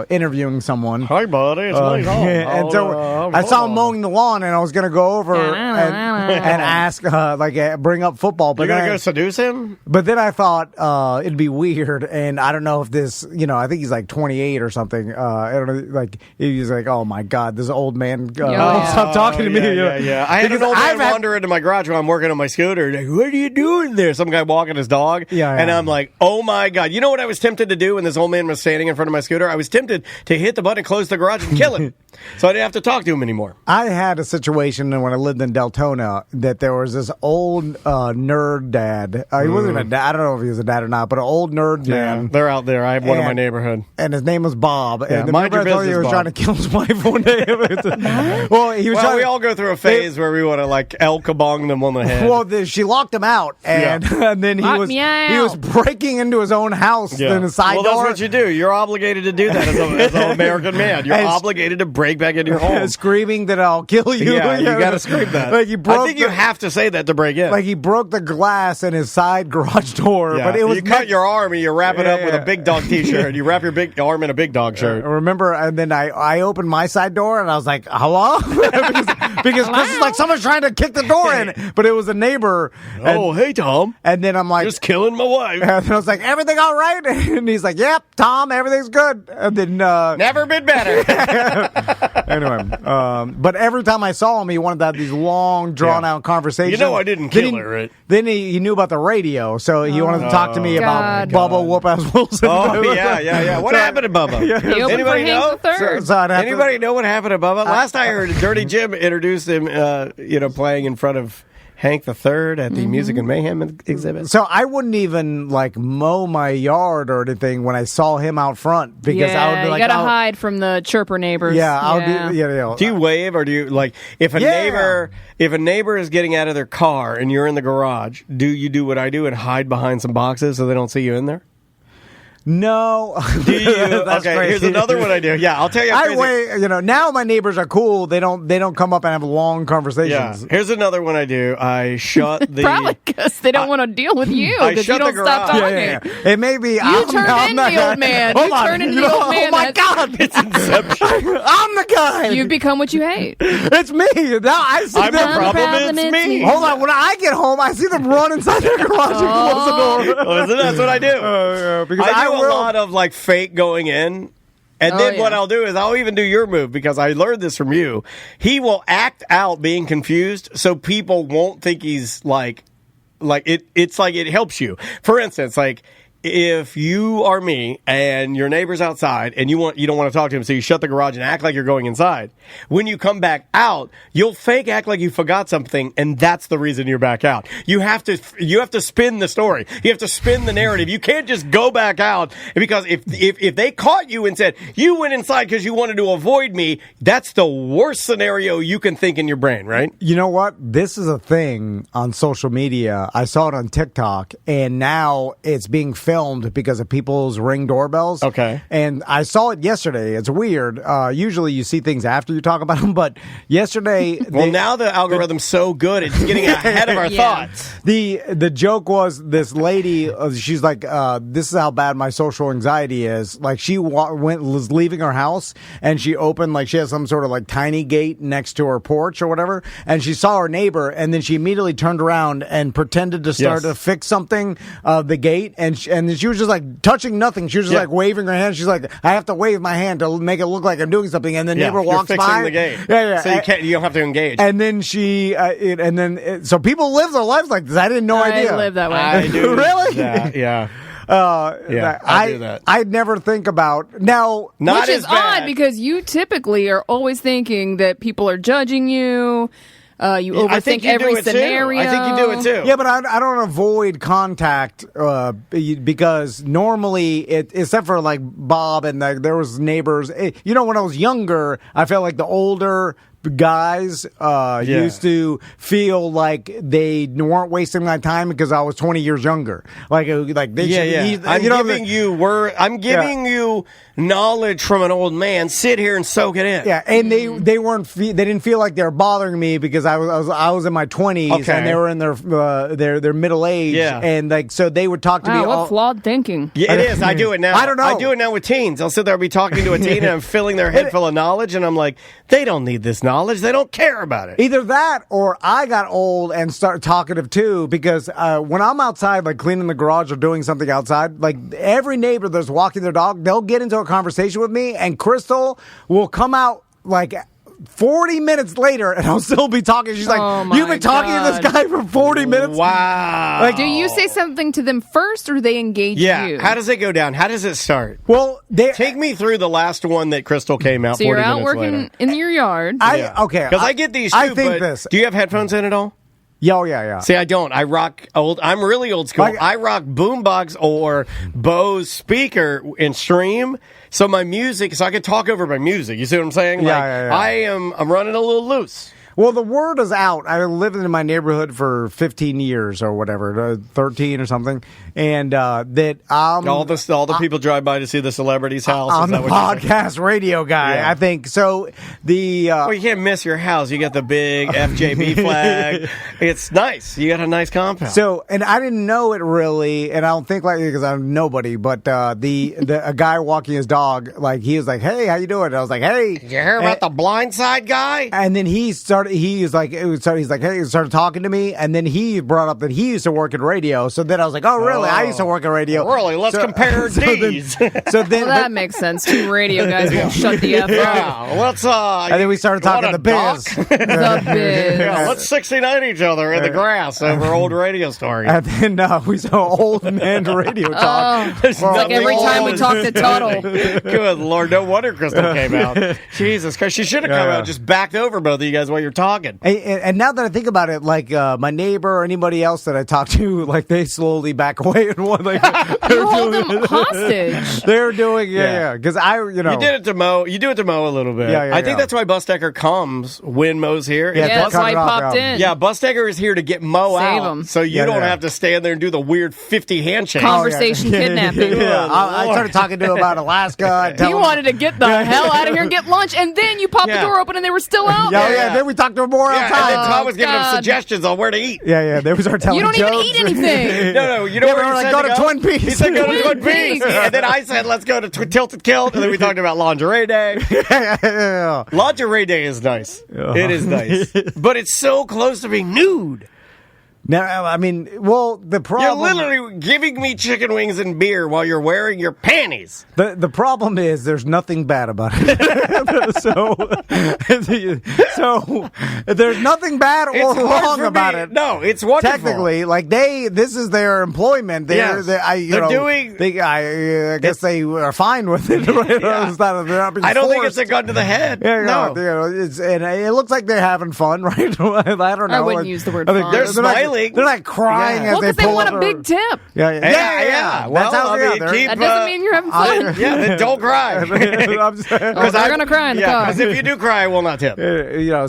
interviewing someone. Hi, buddy. It's me. And so I saw him mowing the lawn, and I was going to go over and ask, bring up football. But you're going to go seduce him? But then I thought it'd be weird, and I don't know if this, I think he's like 28 or something. I don't know, he's like, oh my God, this old man, stop talking to me. Yeah. I had an old man wander into my garage while I'm working on my scooter. Like, what are you doing there? Some guy walking his dog. And I'm like, oh my God. You know what I was tempted to do when this old man was standing in front of my scooter? I was tempted to hit the button and close the garage and kill him. So I didn't have to talk to him anymore. I had a situation when I lived in Deltona that there was this old nerd dad. He wasn't even a dad. I don't know if he was a dad or not, but an old nerd man. They're out there. I have one in my neighborhood. And his name was Bob. Yeah, and mind your business, he was Bob. trying to kill his wife one day. We all go through a phase where we want to El Kabong them on the head. Well, she locked him out, and then he was breaking into his own house in the side door. Well, that's what you do. You're obligated to do that as an American man. You're obligated to break back into your home, screaming that I'll kill you. Yeah, you got to scream that. I think you have to say that to break in. Like he broke the glass in his side garage door, but it was you cut your arm and you wrap it up with a Big Dog T-shirt. You wrap your big arm in a Big Dog shirt. Remember, and then I opened my side door and I was like, hello? because Chris is like, someone's trying to kick the door in. But it was a neighbor. Hey, Tom. And then I'm like, just killing my wife. And I was like, everything all right? And he's like, yep, Tom, everything's good. And then never been better. Anyway, but every time I saw him, he wanted to have these long, drawn-out conversations. I didn't kill her, right? Then he knew about the radio, so he wanted to talk to me about Bubba Whoop-Ass Wilson. Oh, yeah. What happened to Bubba? Anybody know? Anybody know what happened to Bubba? Last I heard, Dirty Jim introduced him, playing in front of Hank III at the Music and Mayhem exhibit. So I wouldn't even mow my yard or anything when I saw him out front because I would be like, you gotta hide from the chirper neighbors. Yeah, I'll do. Do you wave or do you if a neighbor is getting out of their car and you're in the garage? Do you do what I do and hide behind some boxes so they don't see you in there? No. Do you? Okay, crazy. Here's another one I do. Yeah, I'll tell you. Now my neighbors are cool. They don't come up and have long conversations. Yeah. Here's another one I do. I shut the probably because they don't want to deal with you because you don't stop talking. Yeah. It may be you turn into the old man. You turn into the old man. Oh my God! It's Inception. I'm the guy. You've become what you hate. It's me. Now I see I'm the problem. It's me. Hold on. When I get home, I see them run inside their garage and close the door. Well, that's what I do. Because I do a lot of fake going in. And then what I'll do is I'll even do your move because I learned this from you. He will act out being confused so people won't think he's it's like it helps you. For instance, if you are me and your neighbor's outside and you don't want to talk to him, so you shut the garage and act like you're going inside. When you come back out, you'll fake act like you forgot something, and that's the reason you're back out. You have to spin the story. You have to spin the narrative. You can't just go back out because if they caught you and said you went inside because you wanted to avoid me, that's the worst scenario you can think in your brain, right? You know what? This is a thing on social media. I saw it on TikTok, and now it's being filmed filmed because of people's Ring doorbells. Okay. And I saw it yesterday. It's weird. Usually you see things after you talk about them, but yesterday... Well, now the algorithm's so good, it's getting ahead of our thoughts. The joke was this lady, she's like, this is how bad my social anxiety is. Like, she was leaving her house, and she opened, like, she has some sort of, like, tiny gate next to her porch or whatever, and she saw her neighbor, and then she immediately turned around and pretended to start to fix something, the gate, and then she was just, like, touching nothing. She was just, like, waving her hand. She's like, I have to wave my hand to make it look like I'm doing something, and the neighbor walks fixing by. The gate. Yeah. So you don't have to engage. And then so people live their lives like this. I didn't know idea. I live that way. I do. Really? Yeah. I do that. I'd never think about now. Which is odd because you typically are always thinking that people are judging you. You overthink every scenario. I think you do it too. Yeah, but I don't avoid contact because normally, except for like Bob and there was neighbors. When I was younger, I felt like the older guys used to feel like they weren't wasting my time because I was 20 years younger. Like they should. I'm giving you knowledge from an old man. Sit here and soak it in. Yeah, and they weren't. They didn't feel like they were bothering me because I was in my 20s and they were in their middle age. Yeah. And like so they would talk to me. What flawed thinking? Yeah, it is. I do it now. I don't know. I do it now with teens. I'll sit there and be talking to a teen and I'm filling their head full of knowledge and I'm like, they don't need this knowledge. They don't care about it. Either that or I got old and started talkative too because when I'm outside, like cleaning the garage or doing something outside, like every neighbor that's walking their dog, they'll get into a conversation with me and Crystal will come out like 40 minutes later and I'll still be talking. She's like, you've been talking to this guy for 40 minutes? Wow. Like, do you say something to them first or do they engage you? How does it go down? How does it start? Well, take me through the last one that Crystal came out 40 minutes later. So you're out working in your yard. Okay. Because I get these too, do you have headphones in at all? Yeah. See, I don't. I rock old. I'm really old school. I rock boombox or Bose speaker and stream. So my music, so I can talk over my music. You see what I'm saying? Yeah. I'm running a little loose. Well, the word is out. I lived in my neighborhood for 15 years or whatever, 13 or something, and that all the people drive by to see the celebrity's house. I'm the podcast radio guy. Yeah. I think so. Well, you can't miss your house. You got the big FJB flag. It's nice. You got a nice compound. So, and I didn't know it really, and I don't think like because I'm nobody, but a guy walking his dog, like he was like, "Hey, how you doing?" And I was like, "Hey." Did you hear about the Blind Side guy? And then he started. He's like, hey, he started talking to me, and then he brought up that he used to work in radio. So then I was like, oh, really? I used to work in radio. Really? Let's compare these. That makes sense. Two radio guys won't shut the F up. Yeah, let's. And then we started talking the biz. The biz. Yeah, let's 69 each other in the grass over old radio stories. And then we saw old man radio talk. It's like every time we talk to Tuttle. Good Lord, no wonder Crystal came out. Jesus Christ, she should have come out, just backed over both of you guys while you're talking. And now that I think about it, like my neighbor or anybody else that I talk to, like they slowly back away and one like you hold them hostage. They're doing because you did it to Mo. You do it to Mo a little bit. I think that's why Busdecker comes when Mo's here. Yeah, that's why he popped in. Yeah, Busdecker is here to get Mo Save out, him. so you don't have to stand there and do the weird 50 handshakes. Conversation kidnapping. I started talking to him about Alaska. He wanted to get the hell out of here and get lunch, and then you popped the door open and they were still out there. Yeah, then we talked to him more outside. And then Tom was giving him suggestions on where to eat. Yeah, they was our telling jokes. You don't even eat anything. No, you know where he said go to Twin Peaks. He said go to Twin Peaks. And then I said let's go to Tilted Kilt, and then we talked about Lingerie Day. Lingerie Day is nice. It is nice. But it's so close to being nude. Now, I mean, well, the problem... You're literally giving me chicken wings and beer while you're wearing your panties. The problem is there's nothing bad about it. so there's nothing bad or wrong about it. No, it's wonderful. Technically, like this is their employment. I guess they are fine with it. Right? Yeah. I don't think it's a gun to the head. No, and it looks like they're having fun, right? I don't know. I wouldn't use the word fun. They're smiling. smiling. They're like crying Well, as they because they pull want up a big tip. Yeah. Well, That's how I mean, keep, That doesn't mean you're having fun. yeah, then don't cry. They're going to cry in the car. Because if you do cry, I will not tip.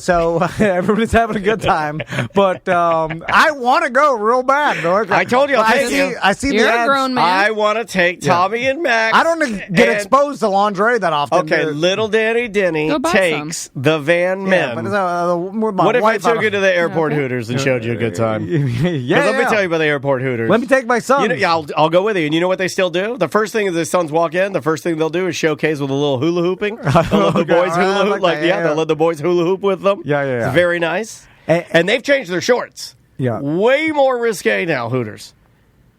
So everybody's having a good time, but I want to go real bad. I told you I'll take you. I see You're the a ads. grown man. I want to take Tommy and Max. I don't get exposed to lingerie that often. Okay, little Danny Denny Go buy takes the Van Men. What if I took you to the airport Hooters and showed you a good time? Yeah, Let me tell you about the airport Hooters. Let me take my son. I'll go with you. And you know what they still do? The first thing is the sons walk in, the first thing they'll do is showcase with a little hula hooping. They'll let the boys hula hoop. They'll let the boys hula hoop with them. Yeah. It's very nice. And they've changed their shorts. Yeah. Way more risque now, Hooters.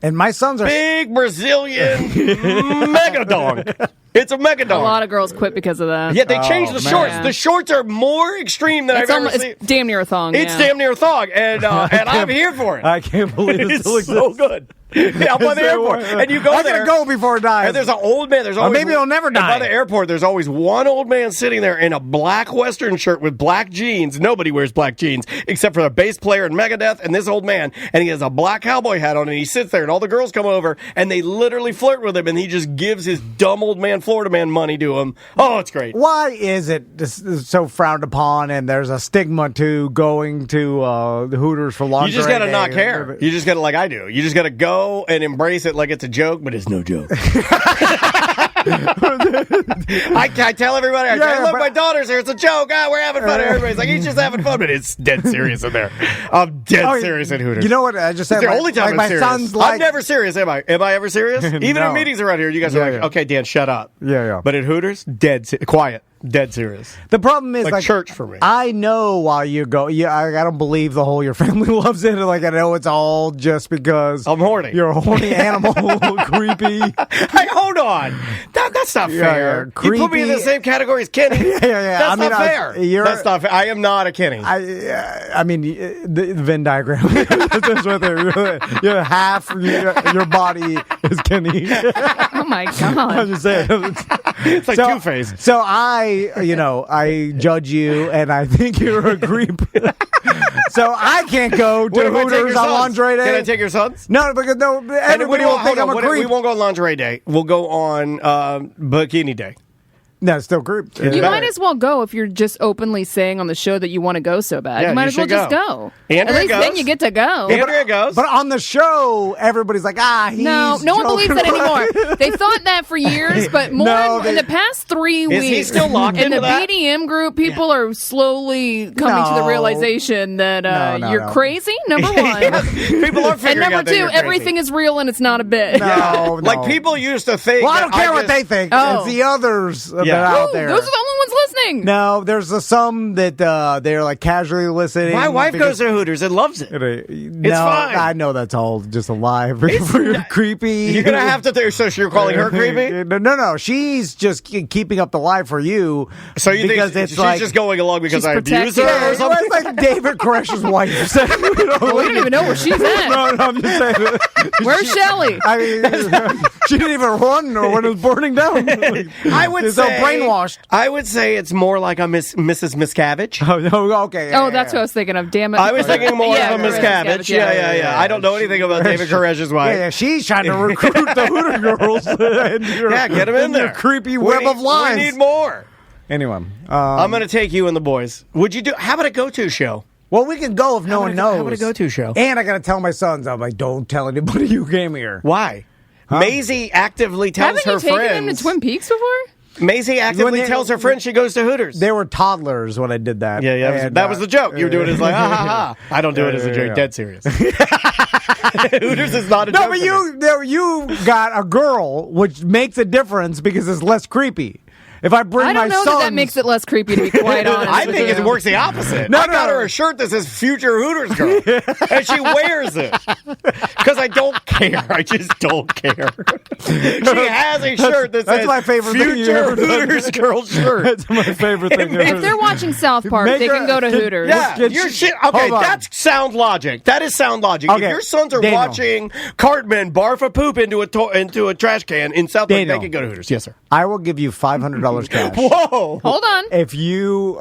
And my sons are Big Brazilian megadong. It's a megadong. A lot of girls quit because of that. Yeah, they changed the shorts. man. The shorts are more extreme than I've ever seen. It's damn near a thong. It's damn near a thong, and I'm here for it. I can't believe it It's still so exists. good. Out by the airport, and you go I there. gotta go before it dies. And there's an old man. There's always maybe he'll never and by die. the airport, there's always one old man sitting there in a black Western shirt with black jeans. Nobody wears black jeans except for the bass player in Megadeth and this old man. And he has a black cowboy hat on, and he sits there, and all the girls come over, and they literally flirt with him, and he just gives his dumb old man Florida man money to him. Oh, it's great. Why is it so frowned upon, and there's a stigma to going to the Hooters for lingerie? You just got to day? not care. You just got to, like I do. You just got to go and embrace it like it's a joke, but it's no joke. I tell everybody, look, my daughter's here. It's a joke. We're having fun. Everybody's like, he's just having fun, but it's dead serious in there. I'm dead serious at Hooters. You know what? I just said it's the only time I'm serious. Son's I'm never serious, am I? Am I ever serious? Even No. in meetings around here, you guys are like, okay, Dan, shut up. Yeah. But at Hooters, quiet. Dead serious. The problem is, like church for me. I know why you go. I don't believe the whole your family loves it. Like, I know it's all just because I'm horny. You're a horny animal, creepy. Hey, hold on. That's not fair. Yeah, you put me in the same category as Kenny. Yeah. That's not fair. That's not fair. I am not a Kenny. I mean, the Venn diagram. That's what they're half your body is Kenny. Oh my god! I'm just saying. It's like Two-Face. So I judge you, and I think you're a creep. So I can't go to Hooters on lingerie day. Can I take your sons? No, because everybody will think I'm a creep. We won't go on lingerie day. We'll go on bikini day. No, it's still creep. You might as well go if you're just openly saying on the show that you want to go so bad. Yeah, you might you as well should just go. go. Andrea At least goes. then you get to go. Andrea goes. But on the show, everybody's like, he's No one believes that anymore. They thought that for years, but more in the past 3 weeks. Is he still locked in into the that? BDM group, people are slowly coming to the No. realization that you're no. crazy, number one. People are And figuring number out that two, you're crazy. everything is real and it's not a bit. No, Like people used to think. Well, I that don't care what just- they think. Oh. It's the others that Yeah. are out Ooh, there. those are the only ones listening. No, there's some that they're like casually listening. My wife because- goes to Hooters and loves it. No, fine. I know that's all just a lie. You're creepy. You're gonna have to. So you're calling her creepy? No. She's just keeping up the lie for you. So you because think it's she's like just going along because She's I abuse her protecting or her. something? it's like David Koresh's wife. said, We don't even know where she's at. No, I'm just saying. Where's Shelly? I mean, she didn't even run or when it was burning down. I would She's say so brainwashed. I would say it's more like a Mrs. Miscavige. Oh, okay. Oh, that's what I was thinking of. Damn it. I was thinking more Yeah, of a Miscavige, Miscavige. Yeah. I don't know anything about David Koresh's wife. Yeah, she's trying to recruit the Hooter girls. Yeah, get them in there. Creepy web of lies. We need more. Anyway, I'm going to take you and the boys. Would you do? How about a go-to show? well, we can go if no one knows. How about a go-to show? And I got to tell my sons, I'm like, don't tell anybody you came here. Why? Maisie actively tells Haven't you her taken friends. him to Twin Peaks before? Maisie actively When they- tells her friends she goes to Hooters. They were toddlers when I did that. Yeah. And, That was the joke. You were doing it as like, ha ha ha. I don't do it as a joke. yeah. Dead serious. Hooters is not a joke. No, but you got a girl, which makes a difference because it's less creepy. If I bring I don't my know sons, that makes it less creepy, to be quite honest. I with think you. it works the opposite. No, I got no. her a shirt that says "Future Hooters Girl," and she wears it because I don't care. I just don't care. She has a shirt that that's says my favorite thing you've "Future ever done. Hooters Girl" shirt. That's my favorite thing. If they're watching South Park, Make they her- can go to Hooters. Yeah, Get your sh- shit. Okay, hold on. that's sound logic. That is sound logic. Okay, If your sons are Daniel. watching Cartman barf a poop into a trash can in South Park, Daniel. they can go to Hooters. Yes, sir. I will give you $500 $500 cash. Whoa! Hold on. If you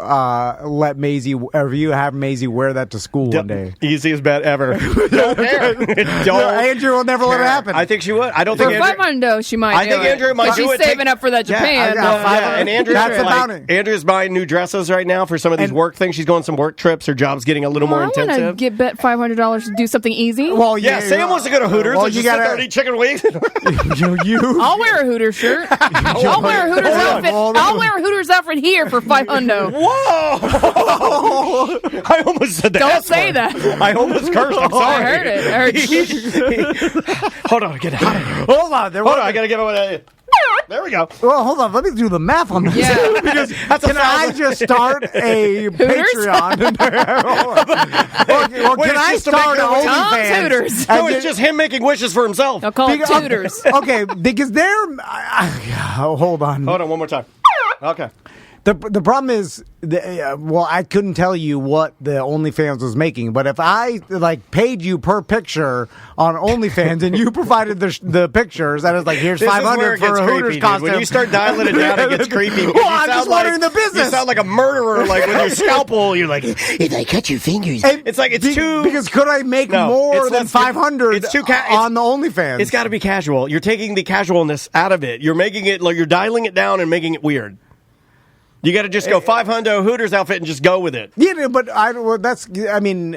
let Maisie, or if you have Maisie wear that to school one day. Easiest bet ever. Don't care. Andrew will never let it happen. I think she would. I don't For think Andrew... $500, she might. I think Andrew might do it. She's saving up for that Japan. And Andrew, That's the bounty. Andrew's buying new dresses right now for some of these work things. She's going some work trips. Her job's getting a little more I intensive. want to get bet $500 to do something easy. Well, Yeah, Sam wants to go to Hooters and just sit there and eat chicken wings. I'll wear a Hooters shirt. I'll wear a Hooters outfit. I'll wear a Hooters outfit here for $500. Whoa! I almost said that. Don't say that. I almost cursed. I'm sorry. I heard it. I heard Hold on, get out of here. Hold on. I gotta give it one. There we go. Well, hold on. Let me do the math on this. Yeah. Because can I just start a Patreon? Well, can I start an Tom's OnlyFans? Hooters. No, it's just him making wishes for himself. I'll call it Tutors. Okay, because they're... hold on. Hold on, one more time. Okay. The problem is, I couldn't tell you what the OnlyFans was making, but if I paid you per picture on OnlyFans and you provided the pictures, and it's like, here's $500 for a Hooters costume. When you start dialing it down, it gets creepy. Well, I'm just wondering the business. You sound like a murderer, with your scalpel. You're like, if I cut your fingers, it's like it's too. Because could I make more than $500? It's too on the OnlyFans. It's got to be casual. You're taking the casualness out of it. You're making it you're dialing it down and making it weird. You got to just go 500 Hooters outfit and just go with it. Yeah, but I understand.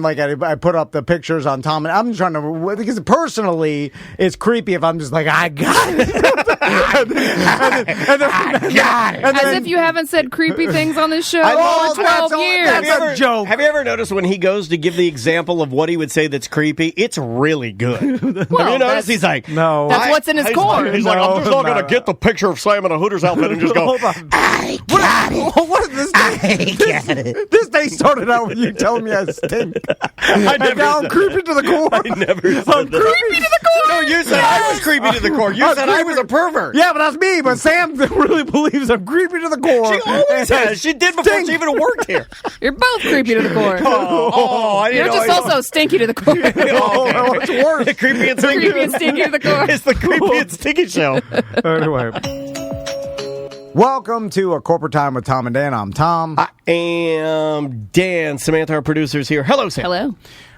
I put up the pictures on Tom, and I'm trying to, because personally, it's creepy if I'm just like, I got it. As if you haven't said creepy things on this show for 12 years. That's a joke. Have you ever noticed when he goes to give the example of what he would say that's creepy, it's really good. Have you noticed? He's like, no. That's what's in his core. He's like, I'm just not going to get the picture of Sam in a Hooters outfit and just go, Hold on. I got it. What is this day? I got it. This day started out with you telling me I stink. I'm creepy to the core. I never said that. Creepy to the core. No, you said I was creepy to the core. You said I was a pervert. Yeah, but that's me. But Sam really believes I'm creepy to the core. She always has. She did before she even worked here. You're both creepy to the core. You're just also stinky to the core. What's worse? Creepy and stinky. Creepy and stinky to the core. It's the creepy and stinky show. Anyway. Welcome to A Corporate Time with Tom and Dan. I'm Tom. I am Dan. Samantha, our producer's here. Hello, Sam. Hello.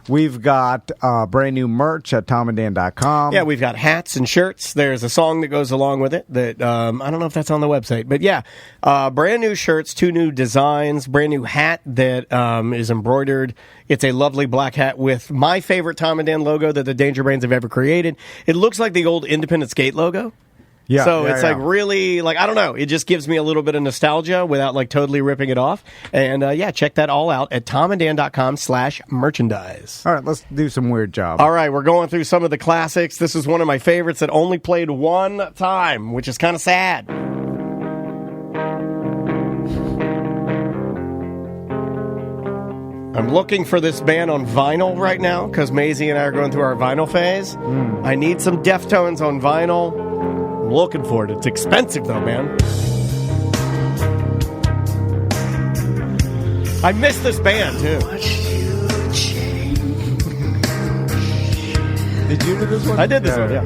We've got brand new merch at tomanddan.com. Yeah, we've got hats and shirts. There's a song that goes along with it that I don't know if that's on the website. But yeah, brand new shirts, 2 new designs, brand new hat that is embroidered. It's a lovely black hat with my favorite Tom and Dan logo that the Danger Brains have ever created. It looks like the old Independent Skate logo. Yeah, so it's really, I don't know. It just gives me a little bit of nostalgia without totally ripping it off. And check that all out at tomanddan.com/merchandise. All right, let's do some weird job. All right, we're going through some of the classics. This is one of my favorites that only played one time, which is kind of sad. I'm looking for this band on vinyl right now because Maisie and I are going through our vinyl phase. I need some Deftones on vinyl. I'm looking for it. It's expensive, though, man. I miss this band, too. Did you do this one? I did this one, yeah.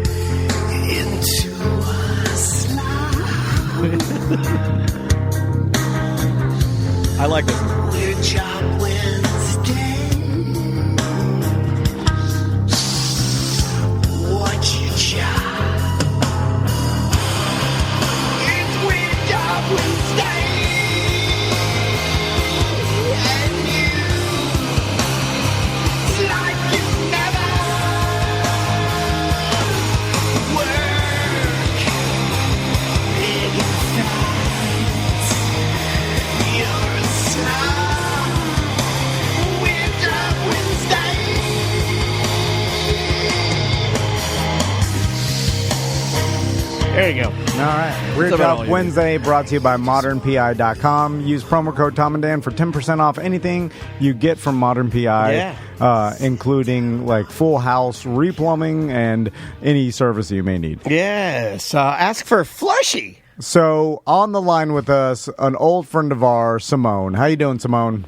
I like this one. There you go. All right. Weird Job Wednesday brought to you by ModernPI.com. Use promo code Tom and Dan for 10% off anything you get from Modern PI, including full house replumbing and any service you may need. Yes. Ask for Flushy. So on the line with us, an old friend of ours, Simone. How you doing, Simone?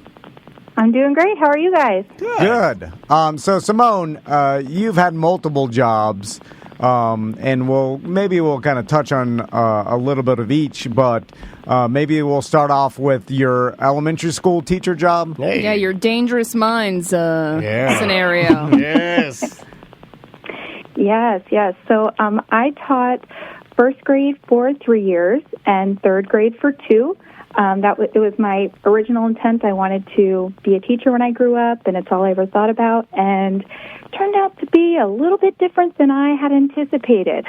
I'm doing great. How are you guys? Good. So Simone, you've had multiple jobs. and we'll kind of touch on a little bit of each, but maybe we'll start off with your elementary school teacher job. Hey. Yeah, your Dangerous Minds scenario. Yes. Yes. So I taught first grade for 3 years and third grade for 2. It was my original intent. I wanted to be a teacher when I grew up, and it's all I ever thought about. And it turned out to be a little bit different than I had anticipated.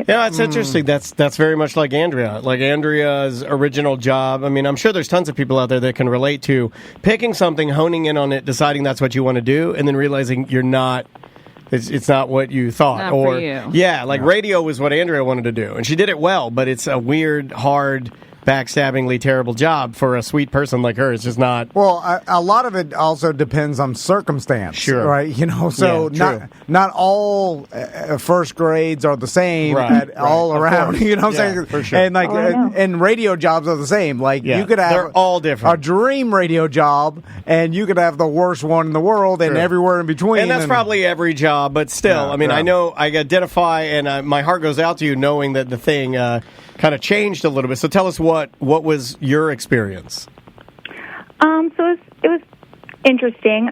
Yeah, it's interesting. That's very much like Andrea. Like Andrea's original job. I mean, I'm sure there's tons of people out there that can relate to picking something, honing in on it, deciding that's what you want to do, and then realizing you're not. It's not what you thought. Not for you. Yeah, like radio was what Andrea wanted to do, and she did it well, but it's a weird, hard, backstabbingly terrible job for a sweet person like her. It's just not. Well, a lot of it also depends on circumstance, sure, right? You know, so not all first grades are the same all around. You know what I'm saying? For sure. And like, and radio jobs are the same. Like you could have they're all different. A dream radio job, and you could have the worst one in the world, and everywhere in between. And that's probably every job, but still, I mean, I know I identify, and my heart goes out to you knowing that the thing kind of changed a little bit. So tell us what was your experience? So it was interesting.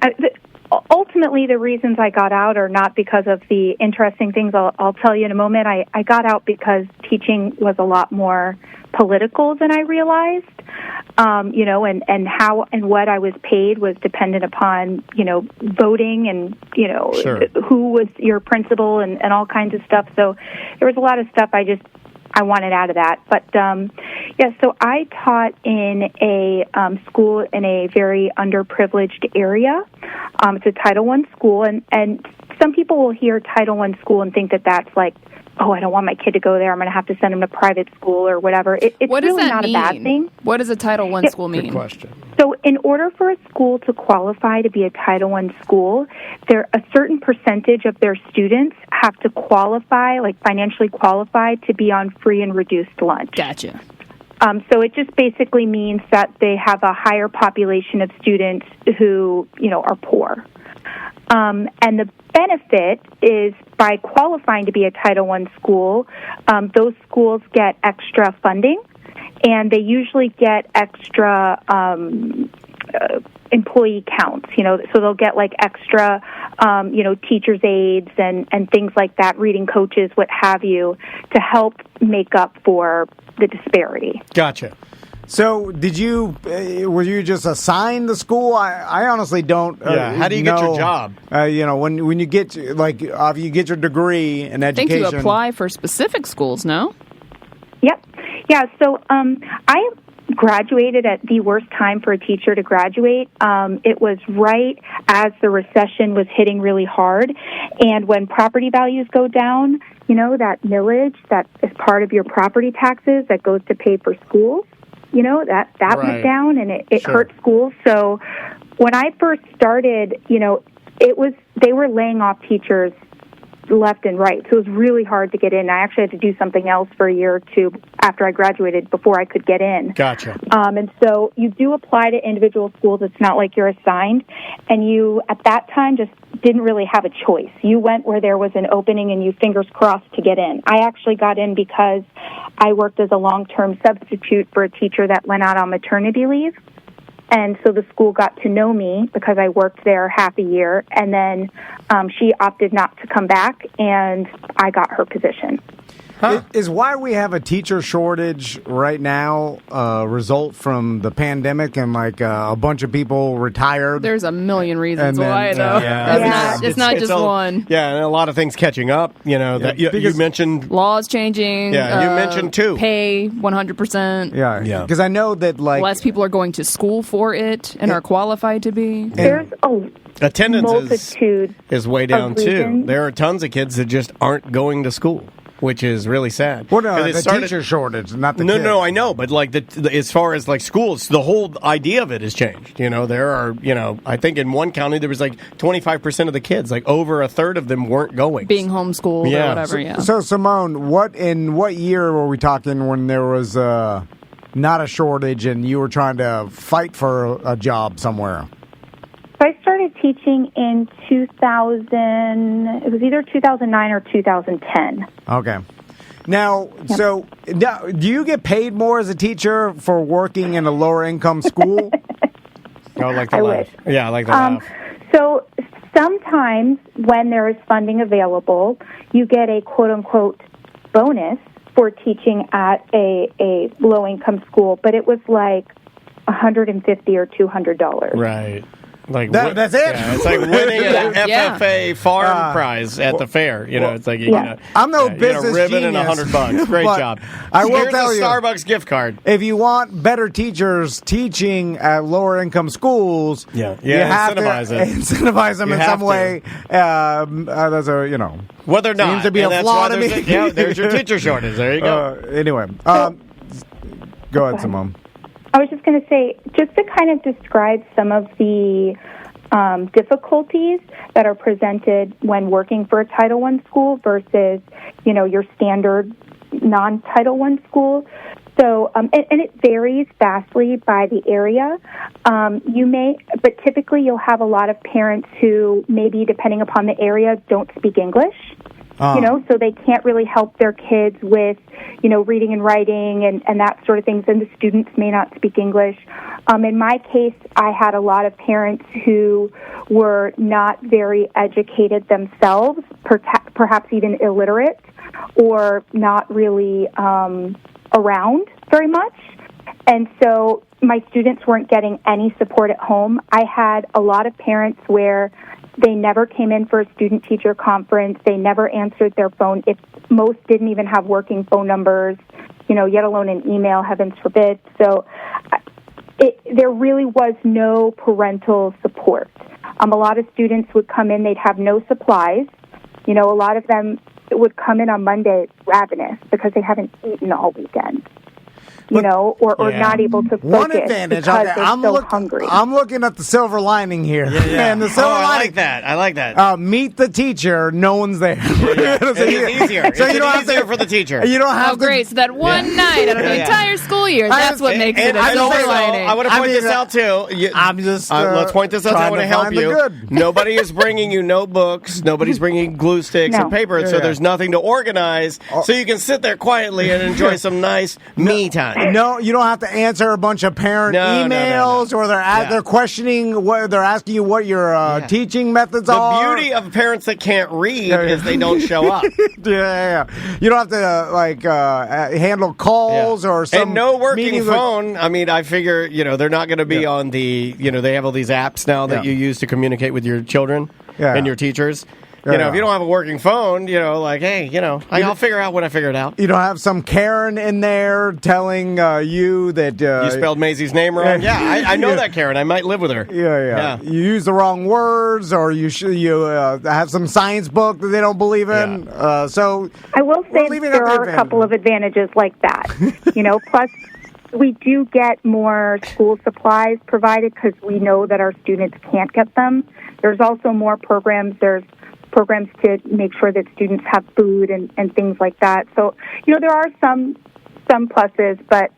Ultimately, the reasons I got out are not because of the interesting things I'll tell you in a moment. I got out because teaching was a lot more political than I realized. And how and what I was paid was dependent upon, voting and, who was your principal and all kinds of stuff. So there was a lot of stuff I wanted out of that. But, so I taught in a school in a very underprivileged area. It's a Title I school, and some people will hear Title I school and think that that's like, oh, I don't want my kid to go there. I'm going to have to send him to private school or whatever. It's really not a bad thing. What does a Title I school mean? Good question. So in order for a school to qualify to be a Title I school, a certain percentage of their students have to qualify, like financially qualify, to be on free and reduced lunch. Gotcha. So it just basically means that they have a higher population of students who, are poor. And the benefit is by qualifying to be a Title I school, those schools get extra funding, and they usually get extra employee counts, so they'll get like extra, teachers' aides and things like that, reading coaches, what have you, to help make up for the disparity. Gotcha. So, were you just assigned the school? I honestly don't. How do you get your job? When you get after you get your degree in education. I think you apply for specific schools, no? Yep. Yeah. So, I graduated at the worst time for a teacher to graduate. It was right as the recession was hitting really hard, and when property values go down, that millage that is part of your property taxes that goes to pay for schools. That went down, and it hurt schools. So when I first started, they were laying off teachers left and right. So it was really hard to get in. I actually had to do something else for a year or two after I graduated before I could get in. Gotcha. And so you do apply to individual schools. It's not like you're assigned. And you, at that time, just didn't really have a choice. You went where there was an opening and you fingers crossed to get in. I actually got in because I worked as a long-term substitute for a teacher that went out on maternity leave. And so the school got to know me because I worked there half a year, and then she opted not to come back, and I got her position. Is why we have a teacher shortage right now a result from the pandemic and a bunch of people retired? There's a million reasons why, though. It's not just one. Yeah, and a lot of things catching up. That you mentioned laws changing. Yeah, you mentioned too. Pay 100%. Yeah, because I know that less people are going to school for it and are qualified to be. There's a attendance is way down too. There are tons of kids that just aren't going to school, which is really sad. Well, no, the teacher shortage, not the kids. No, I know, but as far as schools, the whole idea of it has changed. There are, I think in one county there was 25% of the kids, over a third of them weren't going, being homeschooled or whatever. So Simone, what year were we talking when there was not a shortage and you were trying to fight for a job somewhere? So I started teaching in 2000. It was either 2009 or 2010. Okay. Now, so now, do you get paid more as a teacher for working in a lower income school? I like the laugh. Wish. Yeah, I like the laugh. So sometimes when there is funding available, you get a quote-unquote bonus for teaching at a low-income school, but it was like $150 or $200. Right. Like that's it. Yeah, it's like winning an FFA farm prize at the fair. You know, it's like you get I'm no you business get a ribbon genius, and $100. Great job. I will Here's tell a you, Starbucks gift card. if you want better teachers teaching at lower income schools, you have incentivize to it. incentivize them You in have some to. way. That's a Well, they're not. seems to be and a that's flaw why to me. there's your teacher shortage. There you go. Anyway, go ahead, Simone. I was just going to say, just to kind of describe some of the difficulties that are presented when working for a Title I school versus, your standard non-Title I school. So, and it varies vastly by the area. But typically you'll have a lot of parents who maybe, depending upon the area, don't speak English. So they can't really help their kids with, reading and writing and that sort of things, and the students may not speak English. In my case, I had a lot of parents who were not very educated themselves, perhaps even illiterate, or not really around very much. And so my students weren't getting any support at home. I had a lot of parents where they never came in for a student-teacher conference. They never answered their phone. Most didn't even have working phone numbers, yet alone an email, heavens forbid. So there really was no parental support. A lot of students would come in, they'd have no supplies. A lot of them would come in on Monday ravenous because they haven't eaten all weekend. Or not able to focus One advantage, because they're so hungry. I'm looking at the silver lining here. And the silver lining, I like that. Meet the teacher, no one's there. It's easier. So it's you don't easier for the teacher. You don't have to. Great. So that one night out of the entire school year, that's what makes it a silver lining. I want to point this out, too. I'm just let's point this out. I want to help you. Nobody is bringing you notebooks. Nobody's bringing glue sticks and paper, so there's nothing to organize. So you can sit there quietly and enjoy some nice me time. No, you don't have to answer a bunch of parent emails, or they're questioning what they're asking you what your teaching methods are. The beauty of parents that can't read is they don't show up. You don't have to handle calls or some and no working phone. I mean, I figure they're not going to be on the they have all these apps now that you use to communicate with your children and your teachers. If you don't have a working phone, I'll figure out when I figure it out. You don't have some Karen in there telling you that... you spelled Maisie's name wrong? I know that Karen. I might live with her. Yeah. You use the wrong words, or you have some science book that they don't believe in. So I will say there are a couple of advantages like that. Plus... we do get more school supplies provided because we know that our students can't get them. There's also more programs. There's programs to make sure that students have food and things like that. So, there are some pluses, but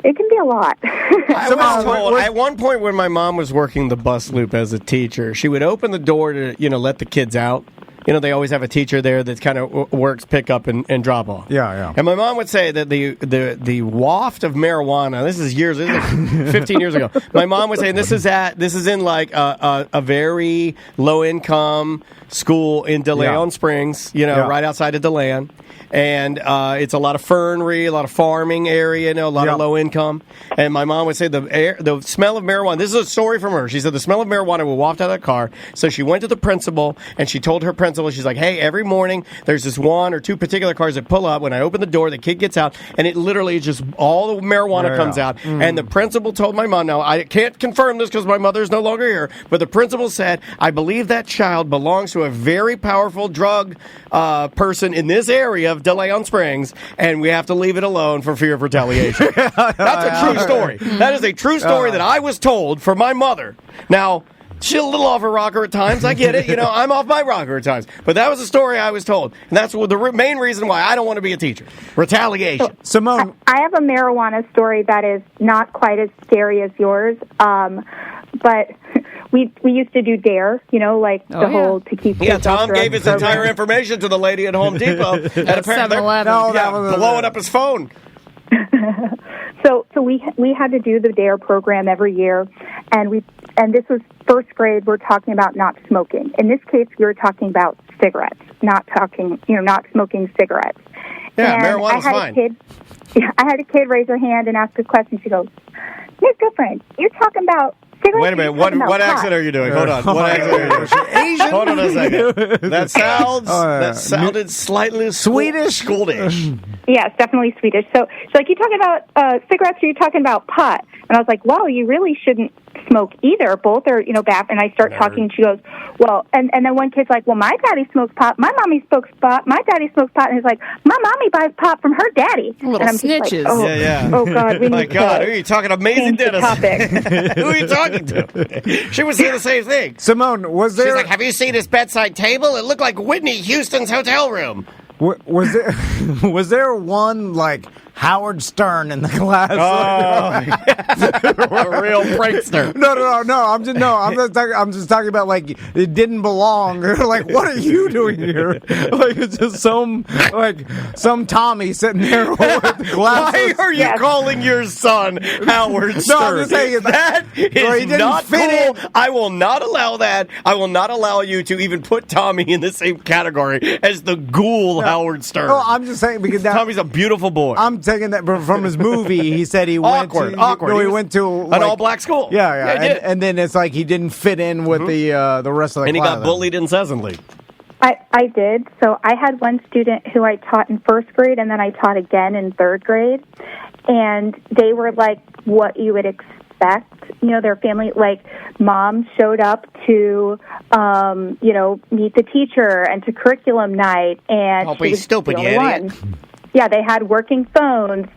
it can be a lot. At one point when my mom was working the bus loop as a teacher, she would open the door to, let the kids out. They always have a teacher there that kind of works pick up and drop off. Yeah. And my mom would say that the waft of marijuana. This is 15 years ago. My mom would say this is in like a very low income school in DeLeon Springs. Right outside of DeLeon. And it's a lot of fernery, a lot of farming area, a lot of low income. And my mom would say the smell of marijuana. This is a story from her. She said the smell of marijuana would waft out of the car. So she went to the principal and she told her principal, she's like, hey, every morning there's this one or two particular cars that pull up. When I open the door, the kid gets out, and it literally just all the marijuana comes out. And the principal told my mom, now I can't confirm this because my mother is no longer here, but the principal said, I believe that child belongs to a very powerful drug person in this area of DeLeon Springs, and we have to leave it alone for fear of retaliation. That's a true story. That is a true story that I was told from my mother. Now, she's a little off her rocker at times. I get it. I'm off my rocker at times. But that was a story I was told. And that's the main reason why I don't want to be a teacher. Retaliation. Simone. I have a marijuana story that is not quite as scary as yours. But we used to do DARE, like the whole to keep kids off Tom drugs gave his program. entire information to the lady at Home Depot. And apparently, 7-Eleven. No, that was blowing up his phone. So we had to do the DARE program every year, and this was first grade. We're talking about not smoking. In this case, we were talking about cigarettes, not smoking cigarettes. Yeah, and marijuana's fine. I had a kid raise her hand and ask a question. She goes, "Miss Girlfriend, you're talking about cigarettes?" Wait a minute. What accent are you doing? Hold on. What accent are you doing? Asian? Hold on a second. That sounded slightly Swedish? Schoolish. Yeah, it's definitely Swedish. So she's like, "You talking about cigarettes or you talking about pot?" And I was like, "Well, you really shouldn't smoke either. Both are, bad." And I start talking. She goes, "Well," and then one kid's like, "Well, my daddy smokes pot. My mommy smokes pot. My daddy smokes pot." And he's like, "My mommy buys pot from her daddy." Little and I'm just snitches. Like, Yeah. Oh God, we My need God, to who are you talking? Amazing change the Dennis. topic. Who are you talking to? She was saying the same thing. Simone, was She's there like, "Have you seen his bedside table? It looked like Whitney Houston's hotel room." was there one like Howard Stern in the class? A real prankster. No. I'm just talking about like it didn't belong. Like, what are you doing here? Like, it's just some Tommy sitting there with the glasses. Why are you calling your son Howard Stern? No, I'm just saying that he is didn't not fit cool. I will not allow that. I will not allow you to even put Tommy in the same category as the ghoul Howard Stern. No, I'm just saying because Tommy's a beautiful boy. I'm taking that from his movie. He said he awkward. No, he went to an all-black school. Yeah. he did. And then it's like he didn't fit in with the rest of the and class. he got bullied incessantly. I did. So I had one student who I taught in first grade, and then I taught again in third grade. And they were like what you would expect. Their family, like mom showed up to, meet the teacher and to curriculum night. And Don't she be was stupid, the you only idiot. one. Yeah, they had working phones.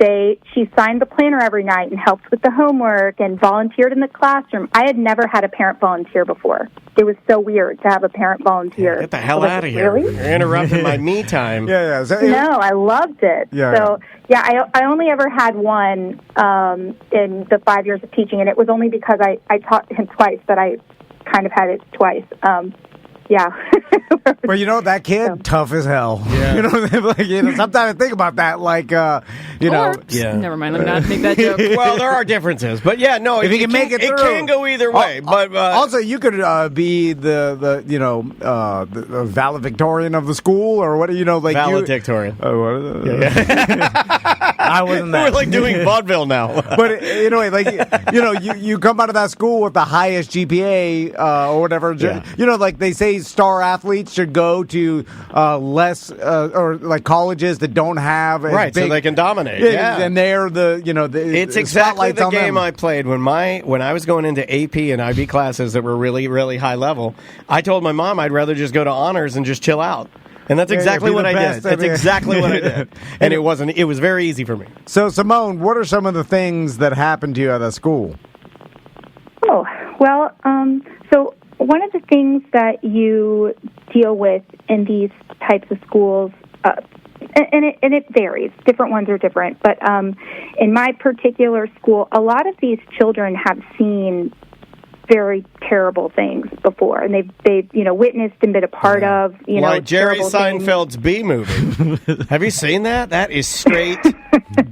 She signed the planner every night and helped with the homework and volunteered in the classroom. I had never had a parent volunteer before. It was so weird to have a parent volunteer. Get the hell out of here. Really? You're interrupting my me time. Yeah. No, I loved it. I only ever had one in the 5 years of teaching, and it was only because I taught him twice that I kind of had it twice. But that kid, tough as hell. Yeah. Sometimes I think about that, Never mind, I'm not make that joke. Well, there are differures, but if you can make it through, can go either way. But also, you could be the valedictorian of the school, or what valedictorian. I wasn't that. We're like doing vaudeville now. But you come out of that school with the highest GPA or whatever. Yeah. Like they say, star athletes should go to less or like colleges that don't have right, big, so they can dominate. And they're it's exactly the game I played when I was going into AP and IB classes that were really, really high level. I told my mom I'd rather just go to honors and just chill out. And that's exactly what I did. That's exactly what I did. And it was very easy for me. So, Simone, what are some of the things that happened to you at that school? Oh, well, so one of the things that you deal with in these types of schools, and it varies. Different ones are different. But in my particular school, a lot of these children have seen very terrible things before, and they've witnessed and been a part of like Jerry Seinfeld's things. B movie. Have you seen that? That is straight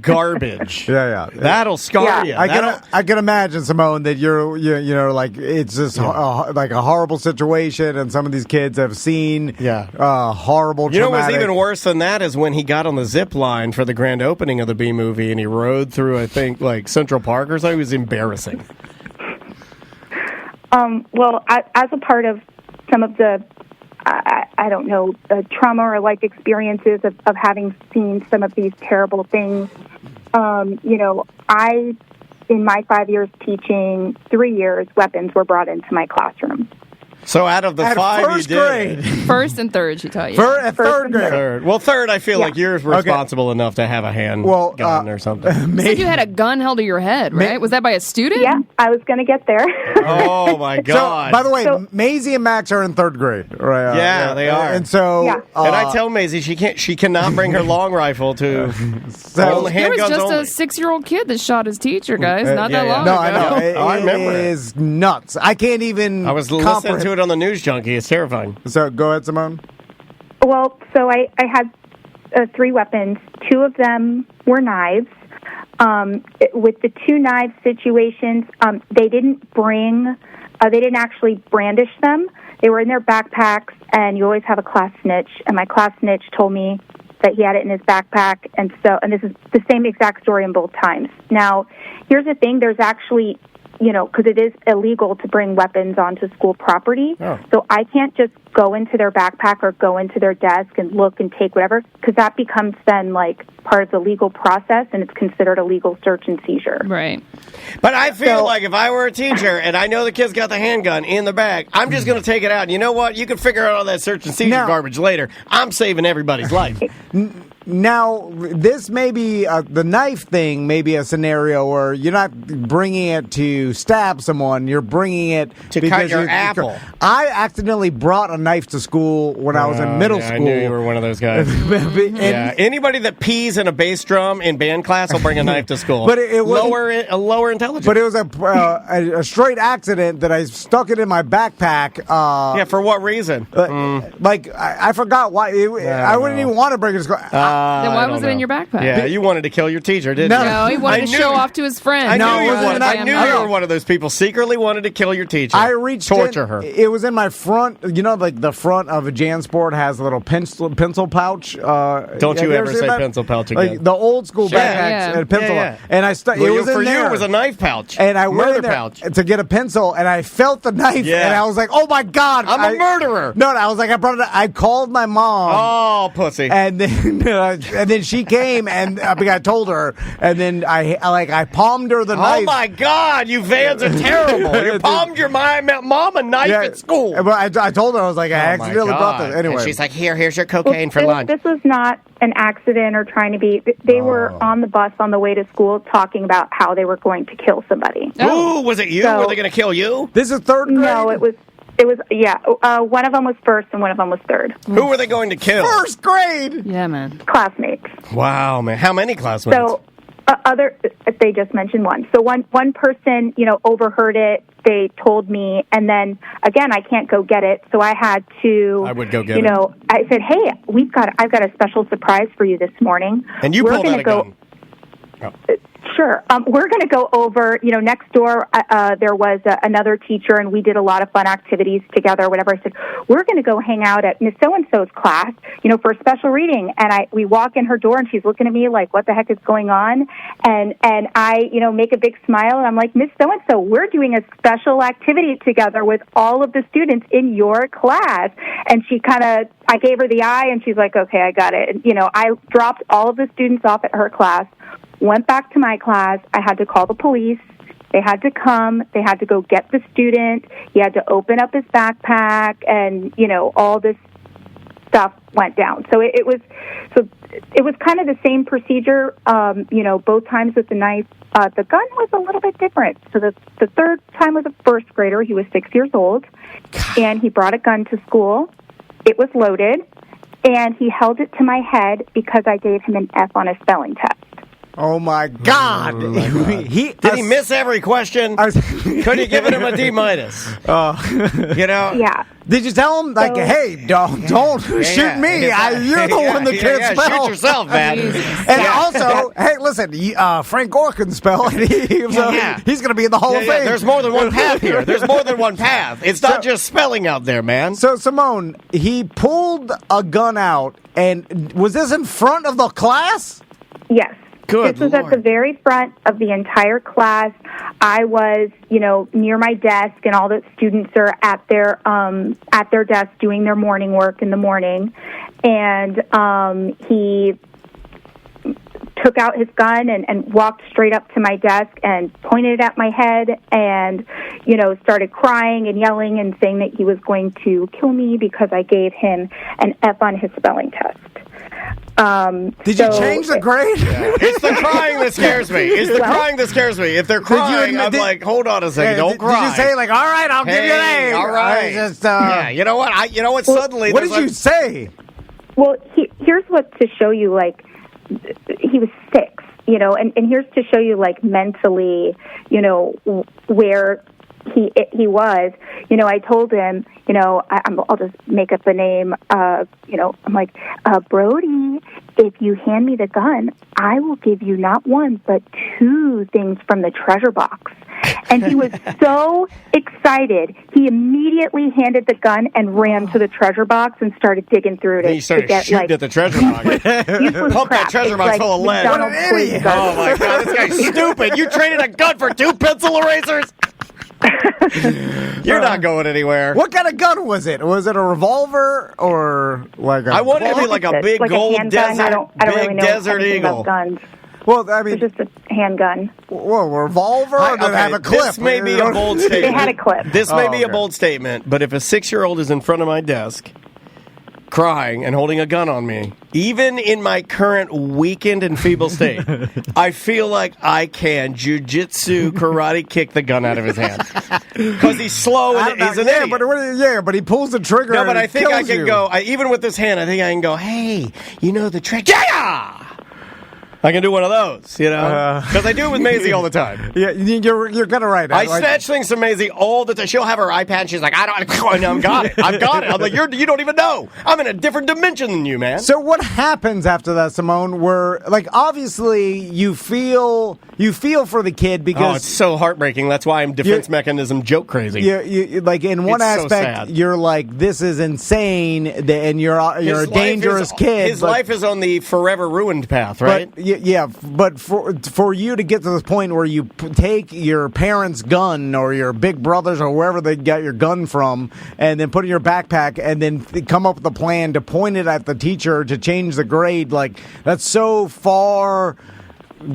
garbage. Yeah. That'll scar you. I can imagine, Simone, that you're like it's just like a horrible situation, and some of these kids have seen horrible. You know what was even worse than that is when he got on the zip line for the grand opening of the B movie, and he rode through, I think, like Central Park or something. It was embarrassing. Well, as a part of some of the, I don't know, trauma or life experiences of having seen some of these terrible things, in my 5 years teaching, 3 years, weapons were brought into my classroom. So out of the five, first you did grade. First and third, she taught you. Third grade. Third. Well, third, I feel like you're responsible enough to have a gun or something. You said you had a gun held to your head, right? Was that by a student? Yeah, I was going to get there. Oh, my God. So, by the way, Maisie and Max are in third grade, right? Yeah, they are. And so, Yeah. And I tell Maisie she cannot bring her long rifle to so only There was handguns just only. a 6-year-old kid that shot his teacher, guys, not that long No, ago. I know. I remember It it. is nuts. I can't even. I was listening to it on the News Junkie. It's terrifying. So go ahead, Simone. Well, so I had 3 weapons. 2 of them were knives. With the 2 knife situations, they didn't actually brandish them. They were in their backpacks, and you always have a class snitch. And my class snitch told me that he had it in his backpack, and this is the same exact story in both times. Now, here's the thing: there's actually, because it is illegal to bring weapons onto school property, so I can't just go into their backpack or go into their desk and look and take whatever, because that becomes then like part of the legal process, and it's considered a legal search and seizure. Right. But I feel like if I were a teacher and I know the kid's got the handgun in the bag, I'm just going to take it out. And you know what? You can figure out all that search and seizure garbage later. I'm saving everybody's life. Now, this may be the knife thing. May be a scenario where you're not bringing it to stab someone. You're bringing it to cut your apple. I accidentally brought a knife to school when I was in middle school. I knew you were one of those guys. Anybody that pees in a bass drum in band class will bring a knife to school. But it was lower intelligence. But it was a straight accident that I stuck it in my backpack. For what reason? Like I forgot why. I wouldn't even want to bring it to school. Then why was it in your backpack? Yeah, you wanted to kill your teacher, didn't you? No, he wanted to show off to his friends. I knew you were one of those people secretly wanted to kill your teacher. I reached torture her. It was in my front. Like the front of a JanSport has a little pencil pouch. Don't you ever say pencil pouch again? Like the old school backpacks and pencil. And I it was in there. You, it was a knife pouch. And I went in there pouch to get a pencil, and I felt the knife, and I was like, "Oh my God, I'm a murderer!" No, I was like, I brought it. I called my mom. Oh, pussy! And then she came, and I told her, and then I palmed her the knife. Oh my God, you vans are terrible! You palmed your mom a knife at school. But I told her, I was like, I accidentally brought this. Anyway, and she's like, here's your cocaine for lunch. This was not an accident or trying to be. They were on the bus on the way to school talking about how they were going to kill somebody. Ooh, was it you? Were they going to kill you? This is third grade? No, it was. One of them was first and one of them was third. Who were they going to kill? First grade. Yeah, man. Classmates. Wow, man. How many classmates? So they just mentioned one. So one person, overheard it. They told me, and then again, I can't go get it. So I had to. I would go get it. I said, "Hey, I've got a special surprise for you this morning." And you pulled out a gun. Sure. We're going to go over, next door there was another teacher, and we did a lot of fun activities together, whatever. I said, we're going to go hang out at Miss So-and-so's class, for a special reading. And we walk in her door, and she's looking at me like, what the heck is going on? And I, make a big smile, and I'm like, Miss So-and-so, we're doing a special activity together with all of the students in your class. And she I gave her the eye, and she's like, okay, I got it. And, I dropped all of the students off at her class, went back to my class. I had to call the police. They had to come. They had to go get the student. He had to open up his backpack, and all this stuff went down. So it was kind of the same procedure. Both times with the knife. The gun was a little bit different. So the third time was a first grader. He was 6 years old, and he brought a gun to school. It was loaded, and he held it to my head because I gave him an F on a spelling test. Oh my God! Did he miss every question? Could you give him a D-? Yeah. Did you tell him hey, don't shoot me? You're the one that can't spell. Shoot yourself, man. And also, hey, listen, Frank Gore can spell, and he's going to be in the Hall of Fame. There's more than one path here. There's more than one path. It's not just spelling out there, man. So Simone, he pulled a gun out, and was this in front of the class? Yes. Good This was Lord. at the very front of the entire class. I was, near my desk, and all the students are at their desk doing their morning work in the morning. And he took out his gun and walked straight up to my desk and pointed it at my head. And, started crying and yelling and saying that he was going to kill me because I gave him an F on his spelling test. Did you change the grade? Yeah. It's the crying that scares me. If they're crying, I'm like, hold on a second, don't cry. Did you say, like, all right, I'll give you an A? All right. Yeah, you know what? Suddenly... What did you say? Well, here's what to show you, like, he was 6, and here's to show you, like, mentally, where he was. I told him, I'll just make up a name, I'm like, Brody, if you hand me the gun, I will give you not 1, but 2 things from the treasure box. And he was so excited. He immediately handed the gun and ran to the treasure box and started digging through it. And he started shooting at the treasure box. Pump that treasure box full of lead. What an idiot. Oh, my God, this guy's stupid. You traded a gun for 2 pencil erasers? You're not going anywhere. What kind of gun was it? Was it a revolver or like a... I wanted to be like a big gold desert, I don't really know Desert Eagle. About guns. Well, I mean... It's just a handgun. Well, a revolver or did it have a clip? This may be a bold statement. They had a clip. This may be a bold statement, but if a 6-year-old is in front of my desk crying and holding a gun on me, even in my current weakened and feeble state, I feel like I can jujitsu karate kick the gun out of his hand. Because he's slow and he's an idiot. But he pulls the trigger. No, but I think I can can go, even with this hand, I think I can go, hey, you know the trick? Yeah! I can do one of those, because I do it with Maisie all the time. Yeah, you're kind of right. I snatch things from Maisie all the time. She'll have her iPad, and she's like, I've got it. I'm like, you don't even know. I'm in a different dimension than you, man. So what happens after that, Simone, where, like, obviously you feel for the kid because... it's so heartbreaking. That's why I'm defense mechanism joke crazy. You like, in one aspect, you're like, this is insane, and you're a dangerous kid. His life is on the forever ruined path, right? But for you to get to this point where you take your parents' gun or your big brother's or wherever they got your gun from and then put it in your backpack and then come up with a plan to point it at the teacher to change the grade, like, that's so far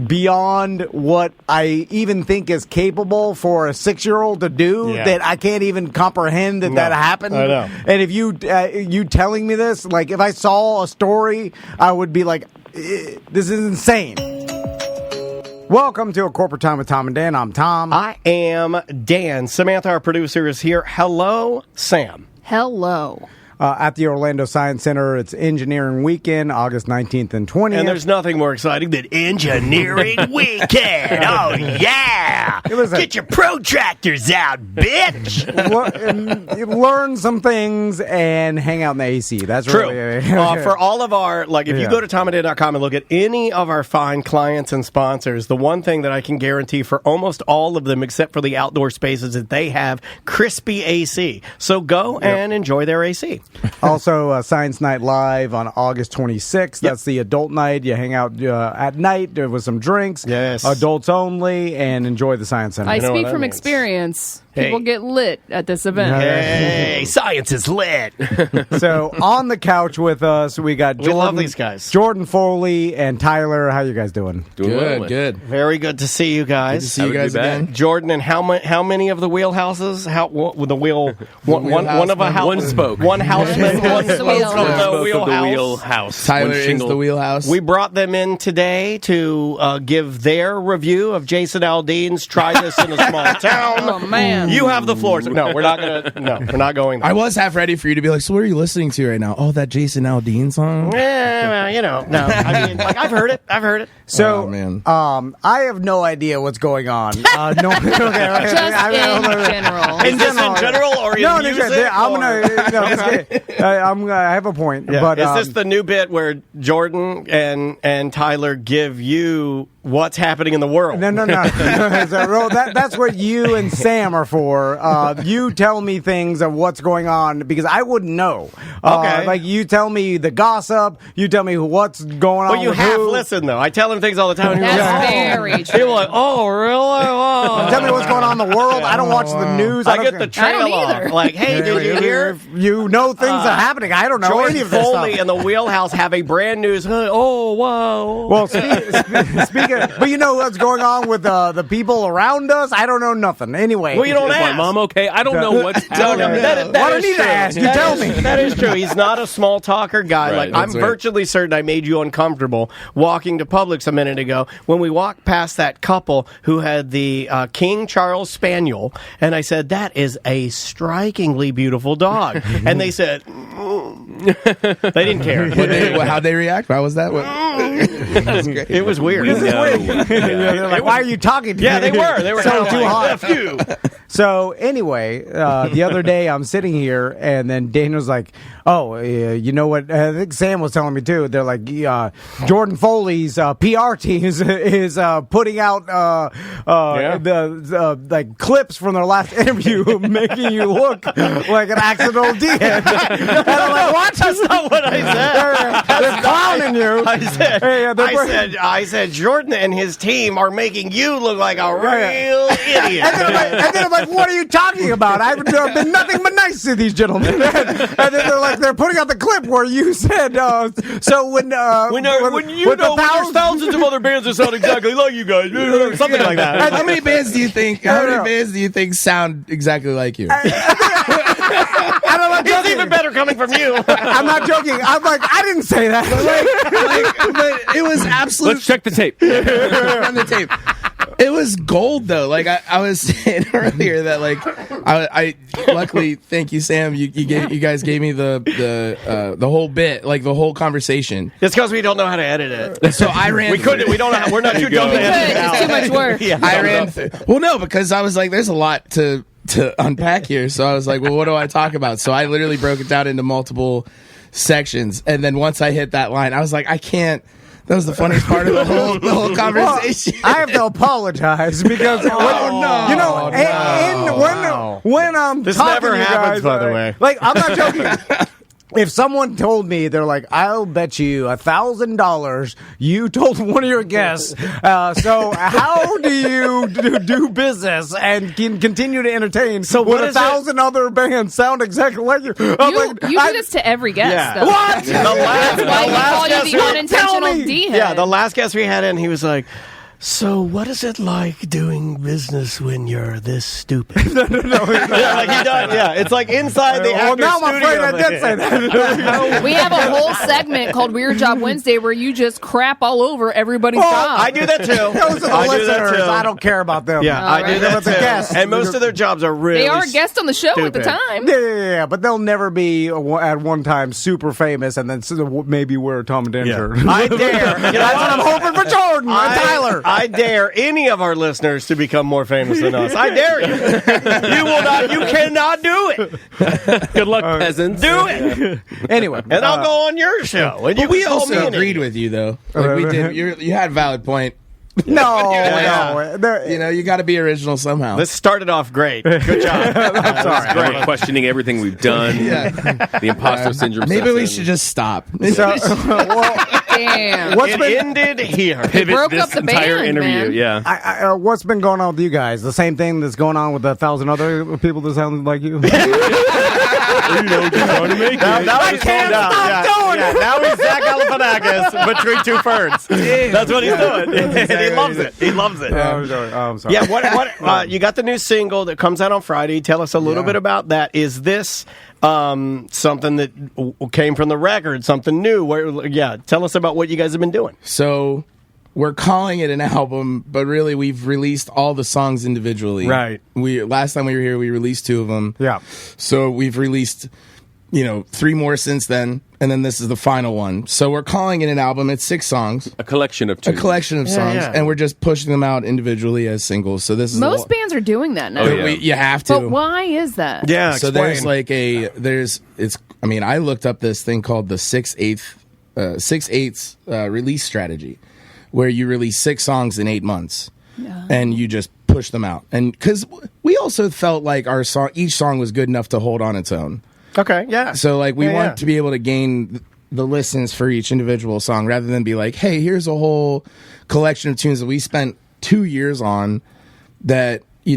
beyond what I even think is capable for a 6-year-old to do that I can't even comprehend that happened. I know. And if you telling me this, like, if I saw a story, I would be like, this is insane. Welcome to A Corporate Time with Tom and Dan. I'm Tom. I am Dan. Samantha, our producer, is here. Hello, Sam. Hello. At the Orlando Science Center, it's Engineering Weekend, August 19th and 20th. And there's nothing more exciting than Engineering Weekend. Oh, yeah. Get your protractors out, bitch. Learn some things and hang out in the AC. That's true. Really, for all of our, like, if you go to TomandDan.com and look at any of our fine clients and sponsors, the one thing that I can guarantee for almost all of them, except for the outdoor spaces, that they have crispy AC. So go and enjoy their AC. Also, Science Night Live on August 26th. That's the adult night. You hang out at night with some drinks. Yes. Adults only, and enjoy the Science Center. I speak from experience. People get lit at this event. Hey, science is lit. So, on the couch with us, we got Jordan. We love these guys. Jordan Foley and Tyler. How you guys doing? Good. Very good to see you guys. Good to see you guys again. Jordan, and how many of the wheelhouses? With the wheel? One of a house. One spoke. One houseman. One the spoke of the wheelhouse. Tyler is the wheelhouse. We brought them in today to give their review of Jason Aldean's "Try This in a Small Town." Oh man. You have the floor. No, we're not gonna. No, we're not going there. I was half ready for you to be like, so what are you listening to right now? Oh, that Jason Aldean song? Yeah, well, no. I mean, like, I've heard it. So, man. I have no idea what's going on. Just in general. In general, or in music? I have a point. Yeah. But is this the new bit where Jordan and Tyler give you what's happening in the world? No. That's what you and Sam are for. You tell me things of what's going on because I wouldn't know. Okay. Like, you tell me the gossip. You tell me what's going on. Well, you half listen, though. I tell him things all the time. That's very true. People are like, oh, really? Oh. Tell me what's going on in the world. I don't watch the news. I get the trail off. Like, hey, did you hear? You know things are happening. I don't know any Jordan of this Foley stuff. and the Wheelhouse have a brand new. Oh, whoa. Well, speaking but you know what's going on with the people around us? I don't know nothing. Anyway. Well, you don't Is my ask. mom okay? I don't know what's happening. Why don't you ask? You tell me. That is true. He's not a small talker guy. Right, Like I'm that's right. virtually certain I made you uncomfortable walking to Publix a minute ago when we walked past that couple who had the King Charles Spaniel, and I said, that is a strikingly beautiful dog. And they said, they didn't care. How'd they react? How was that? That was great. It was weird. They're like, why are you talking to me? Yeah, they were. They were so kinda too like, hot. F you. So anyway, the other day I'm sitting here, and then Daniel's like, "Oh, you know what?" I think Sam was telling me too. They're like, Jordan Foley's PR team is putting out the like clips from their last interview, making you look like an accidental DM. And I'm like, "What? That's not what I said. They're clowning you." I said, Jordan and his team are making you look like a real idiot. And then I'm like, what are you talking about? I've been nothing but nice to these gentlemen. And then they're putting out the clip where you said, so when you know there's thousands of other bands that sound exactly like you guys, something like that. How many bands do you think? Sound exactly like you? It's even better coming from you. I'm not joking. I'm like, I didn't say that. But it was absolute. Let's check the tape. On the tape. It was gold though. Like I was saying earlier that like I luckily, thank you, Sam. You guys gave me the whole bit, like the whole conversation. It's because we don't know how to edit it. So I ran. We couldn't. We don't know. We're not too dumb to edit it out. It's too much work. Yeah, I ran. Well, no, because I was like, there's a lot to unpack here. So I was like, well, what do I talk about? So I literally broke it down into multiple sections, and then once I hit that line, I was like, I can't. That was the funniest part of the whole conversation. Well, I have to apologize because when I'm This talking never to you happens, guys, by the way. Like I'm not joking. If someone told me, they're like, I'll bet you $1,000 you told one of your guests. So how do you do business and can continue to entertain when 1,000 other bands sound exactly like you? You do this to every guest, Yeah. though. What? That's why we call you the guest- unintentional D-head. Yeah, the last guest we had in, he was like, so what is it like doing business when you're this stupid? Yeah, like he does. Yeah, it's like inside the Well, actor's now I'm studio. afraid I did say that. We have a whole segment called Weird Job Wednesday where you just crap all over everybody's Well, job. I do that too. Those are I the do that listeners. too. I don't care about them. Yeah, I do right. that But the too. guests- And most of their jobs are really They are guests on the show at the stupid. time. Yeah, but they'll never be at one time super famous and then maybe wear a Tom and Dan shirt. I dare. That's what I'm hoping for Jordan and Tyler. I dare any of our listeners to become more famous than us. I dare you. You will not. You cannot do it. Good luck, peasants. Do it, Anyway, and I'll go on your show. And you But we can call me also an agreed idiot. with you though. Like we did. You had a valid point. no. You got to be original somehow. This started off great. Good job. I'm sorry. We're questioning everything we've done. The imposter syndrome. Maybe sets we in. should just stop. Damn. It ended here. pivot broke this up the entire band, interview. man. Yeah. What's been going on with you guys? The same thing that's going on with 1,000 other people that sound like you. Now he's calmed down. Now he's Zach Galifianakis between two ferns. That's what he's doing. And he loves it. He loves it. I'm sorry. Yeah, what you got the new single that comes out on Friday. Tell us a little bit about that. Is this something that came from the record, something new? Tell us about what you guys have been doing. So we're calling it an album, but really we've released all the songs individually. Right. Last time we were here, we released 2 of them. Yeah. So we've released, 3 more since then, and then this is the final one. So we're calling it an album. It's 6 songs. A collection of A tunes. collection of songs, yeah. and we're just pushing them out individually as singles. So this is Most bands are doing that now. Oh, yeah. you have to. But why is that? Yeah, So there's like I looked up this thing called the 6/8 release strategy, where you release 6 songs in 8 months, and you just push them out. And because we also felt like each song was good enough to hold on its own. Okay, yeah. So like we want to be able to gain the listens for each individual song, rather than be like, hey, here's a whole collection of tunes that we spent 2 years on that we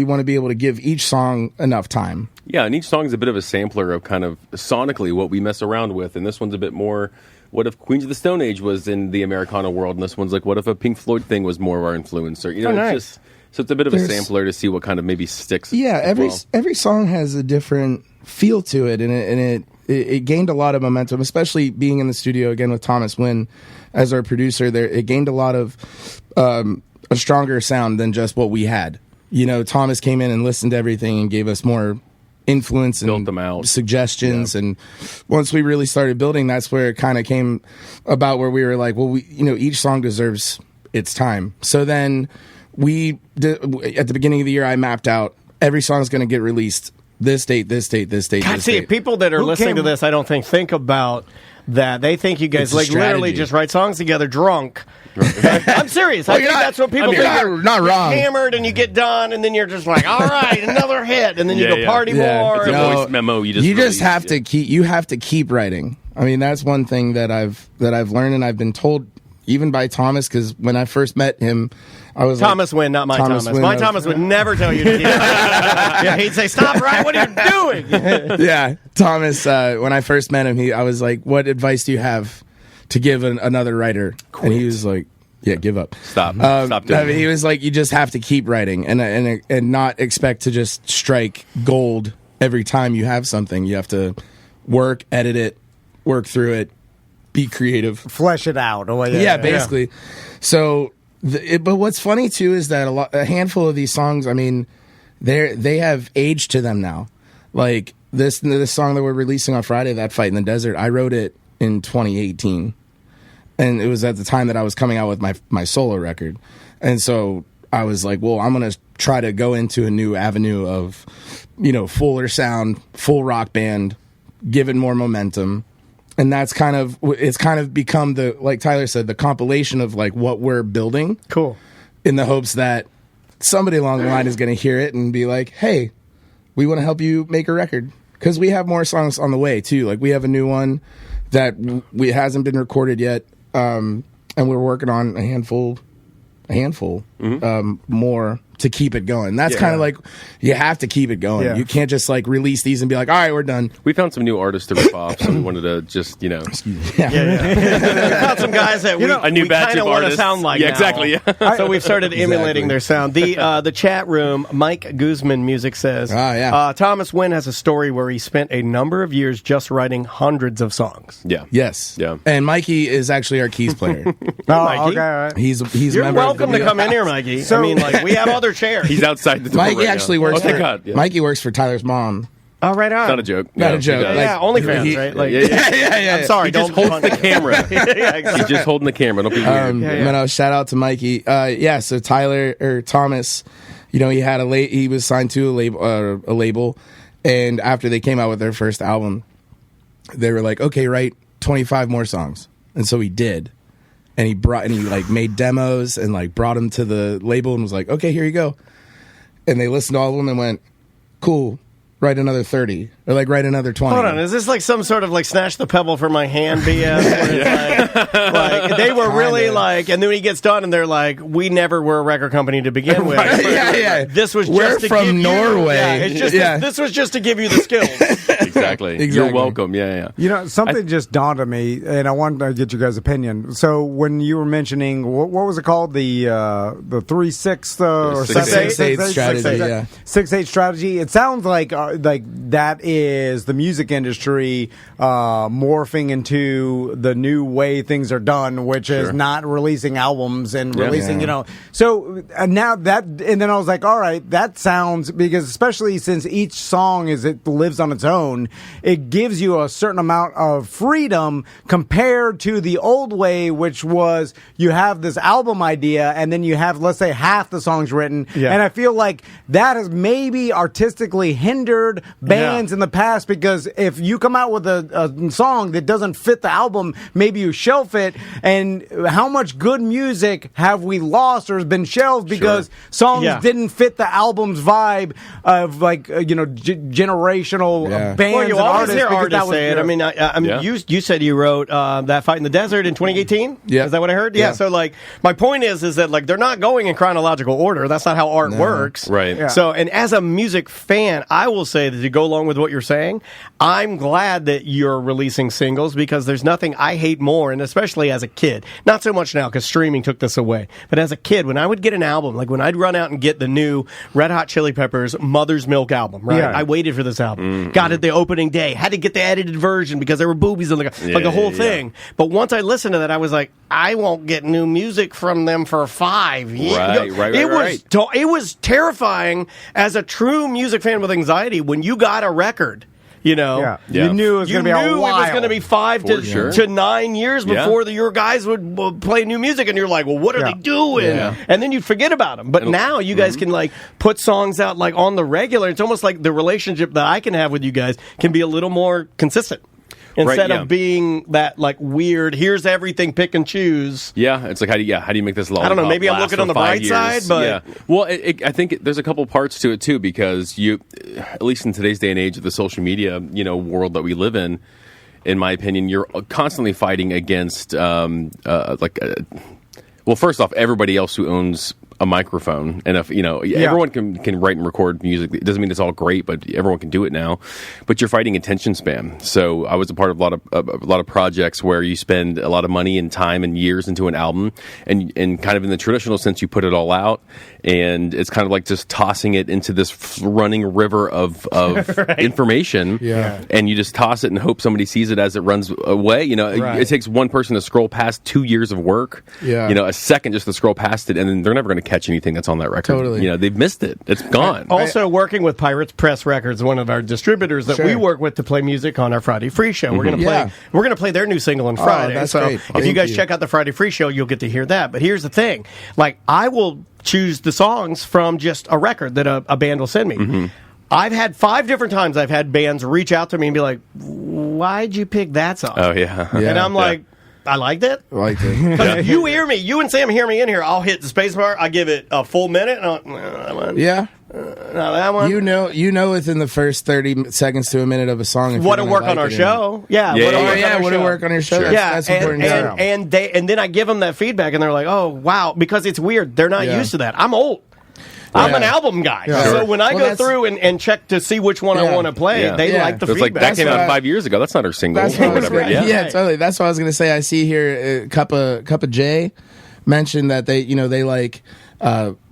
want to be able to give each song enough time. Yeah, and each song is a bit of a sampler of kind of sonically what we mess around with, and this one's a bit more what if Queens of the Stone Age was in the Americana world, and this one's like, what if a Pink Floyd thing was more of our influence? Or it's just so it's a bit of a sampler to see what kind of maybe sticks. Yeah, every song has a different feel to it, and it gained a lot of momentum, especially being in the studio again with Thomas Wynn as our producer. There, it gained a lot of a stronger sound than just what we had. Thomas came in and listened to everything and gave us more influence and built them out. Suggestions. And once we really started building, that's where it kind of came about, where we were like, well, each song deserves its time. So then we did, at the beginning of the year, I mapped out every song's going to get released this date, this date, this date. God, this see, date. people that are listening to this, I don't think about that. They think you guys literally just write songs together drunk. I'm serious. I think that's what people think. You're not wrong. You're hammered and you get done, and then you're just like, all right, another hit, and then you go party more. It's a voice memo. You just have to keep. You have to keep writing. I mean, that's one thing that I've learned, and I've been told even by Thomas, because when I first met him, I was Thomas Wynn, not my Thomas. My Thomas would never tell you to keep. He'd say, "Stop! Right? What are you doing?" Yeah, Thomas. When I first met him, I was like, "What advice do you have to give another writer?" Quit. And he was like, "Yeah, give up. Stop doing it." He was like, "You just have to keep writing and not expect to just strike gold every time you have something. You have to work, edit it, work through it, be creative, flesh it out." Basically. So, but what's funny too is that a handful of these songs, I mean, they have age to them now. Like this song that we're releasing on Friday, That Fight in the Desert, I wrote it in 2018. And it was at the time that I was coming out with my solo record. And so I was like, well, I'm going to try to go into a new avenue of, fuller sound, full rock band, give it more momentum. And it's kind of become like Tyler said, the compilation of like what we're building. Cool. In the hopes that somebody along the line is going to hear it and be like, hey, we want to help you make a record. Because we have more songs on the way too. Like we have a new one that hasn't been recorded yet. And we're working on a handful more to keep it going. That's kind of like, you have to keep it going. Yeah. You can't just like release these and be like, all right, we're done. We found some new artists to rip off, so we wanted to just, Excuse me. We found some guys that a new batch of want to artists. sound like Yeah, now. exactly. Yeah. So we've started emulating their sound. The chat room, Mike Guzman Music says, Thomas Wynn has a story where he spent a number of years just writing hundreds of songs. Yeah. Yes. Yeah. And Mikey is actually our keys player. Mikey? Okay, all right. He's You're welcome to come in here, Mikey. I mean, like, we have other chairs. He's outside the door. Mikey actually works. Thank God. Yeah. Mikey works for Tyler's mom. Oh, right on. Not a joke. Not a joke. Yeah, OnlyFans, right? Like, yeah. I'm sorry, He just holds the camera. He's just holding the camera. Don't be weird. Shout out to Mikey. So Tyler or Thomas, he had he was signed to a label, and after they came out with their first album, they were like, okay, write 25 more songs, and so he did. And he made demos and like brought them to the label and was like, okay, here you go. And they listened to all of them and went, cool, write another 30 or like write another 20. Hold on, is this like some sort of like snatch the pebble from my hand BS? like they were really like, and then he gets done and they're like, we never were a record company to begin with. Yeah. This was We're just to from give Norway. This was just to give you the skills. Exactly. You're welcome. Yeah. Something just dawned on me, and I wanted to get your guys' opinion. So when you were mentioning what was it called, the 3-6 or 6-8 strategy, 6-8 strategy. It sounds like that is the music industry morphing into the new way things are done, which is not releasing albums and releasing, So now that, and then I was like, all right, that sounds, because especially since each song it lives on its own, it gives you a certain amount of freedom compared to the old way, which was you have this album idea and then you have, let's say, half the songs written. Yeah. And I feel like that has maybe artistically hindered bands in the past, because if you come out with a song that doesn't fit the album, maybe you shelf it. And how much good music have we lost or has been shelved because songs didn't fit the album's vibe of generational bands. Well, you and always artists, hear artists say it. I mean, you said you wrote That Fight in the Desert in 2018. Yeah, is that what I heard? Yeah. So like, my point is that like they're not going in chronological order. That's not how art works. Right. Yeah. So, and as a music fan, I will say that to go along with what you're saying. I'm glad that you're releasing singles because there's nothing I hate more, and especially as a kid. Not so much now because streaming took this away. But as a kid, when I would get an album, like when I'd run out and get the new Red Hot Chili Peppers Mother's Milk album, right? I waited for this album. Got it the opening day. Had to get the edited version because there were boobies in the whole thing. But once I listened to that, I was like, I won't get new music from them for 5 years. It was terrifying as a true music fan with anxiety when you got a record. You know, you knew it was going to be a while. You knew it was going to be 5 to 9 years before your guys would play new music, and you're like, well, what are they doing? Yeah. And then you'd forget about them. But now you guys can like put songs out like on the regular. It's almost like the relationship that I can have with you guys can be a little more consistent. Instead of being that like weird, here's everything, pick and choose. Yeah, it's like how do you make this lollipop? I don't know. Maybe I'm looking on the bright side, but well, I think there's a couple parts to it too because at least in today's day and age of the social media, world that we live in my opinion, you're constantly fighting against well, first off, everybody else who owns a microphone, and if everyone can write and record music. It doesn't mean it's all great, but everyone can do it now. But you're fighting attention span. So I was a part of a lot of projects where you spend a lot of money and time and years into an album, and kind of in the traditional sense, you put it all out, and it's kind of like just tossing it into this running river of information, and you just toss it and hope somebody sees it as it runs away. It takes one person to scroll past 2 years of work, a second just to scroll past it, and then they're never going to catch anything that's on that record. Totally. They've missed it. It's gone. Also, working with Pirates Press Records, one of our distributors that we work with to play music on our Friday Free Show. We're going to play their new single on Friday. That's so great. If you guys check out the Friday Free Show, you'll get to hear that. But here's the thing. Like, I will choose the songs from just a record that a band will send me. I've had 5 different times I've had bands reach out to me and be like, why'd you pick that song? Oh, yeah. And I'm like, I liked it. I liked it. You hear me. You and Sam hear me in here. I'll hit the space bar. I give it a full minute. That one. Yeah. That one. You know within the first 30 seconds to a minute of a song. If what to work on our show. What to work on your show. Sure. That's important. And then I give them that feedback, and they're like, oh, wow. Because it's weird. They're not used to that. I'm old. I'm an album guy. Yeah. So when I go through and check to see which one I want to play, they like the feedback. Like, that came out 5 years ago. That's not our single. That's or whatever. Totally. That's what I was going to say. I see here Cup of J mentioned that they like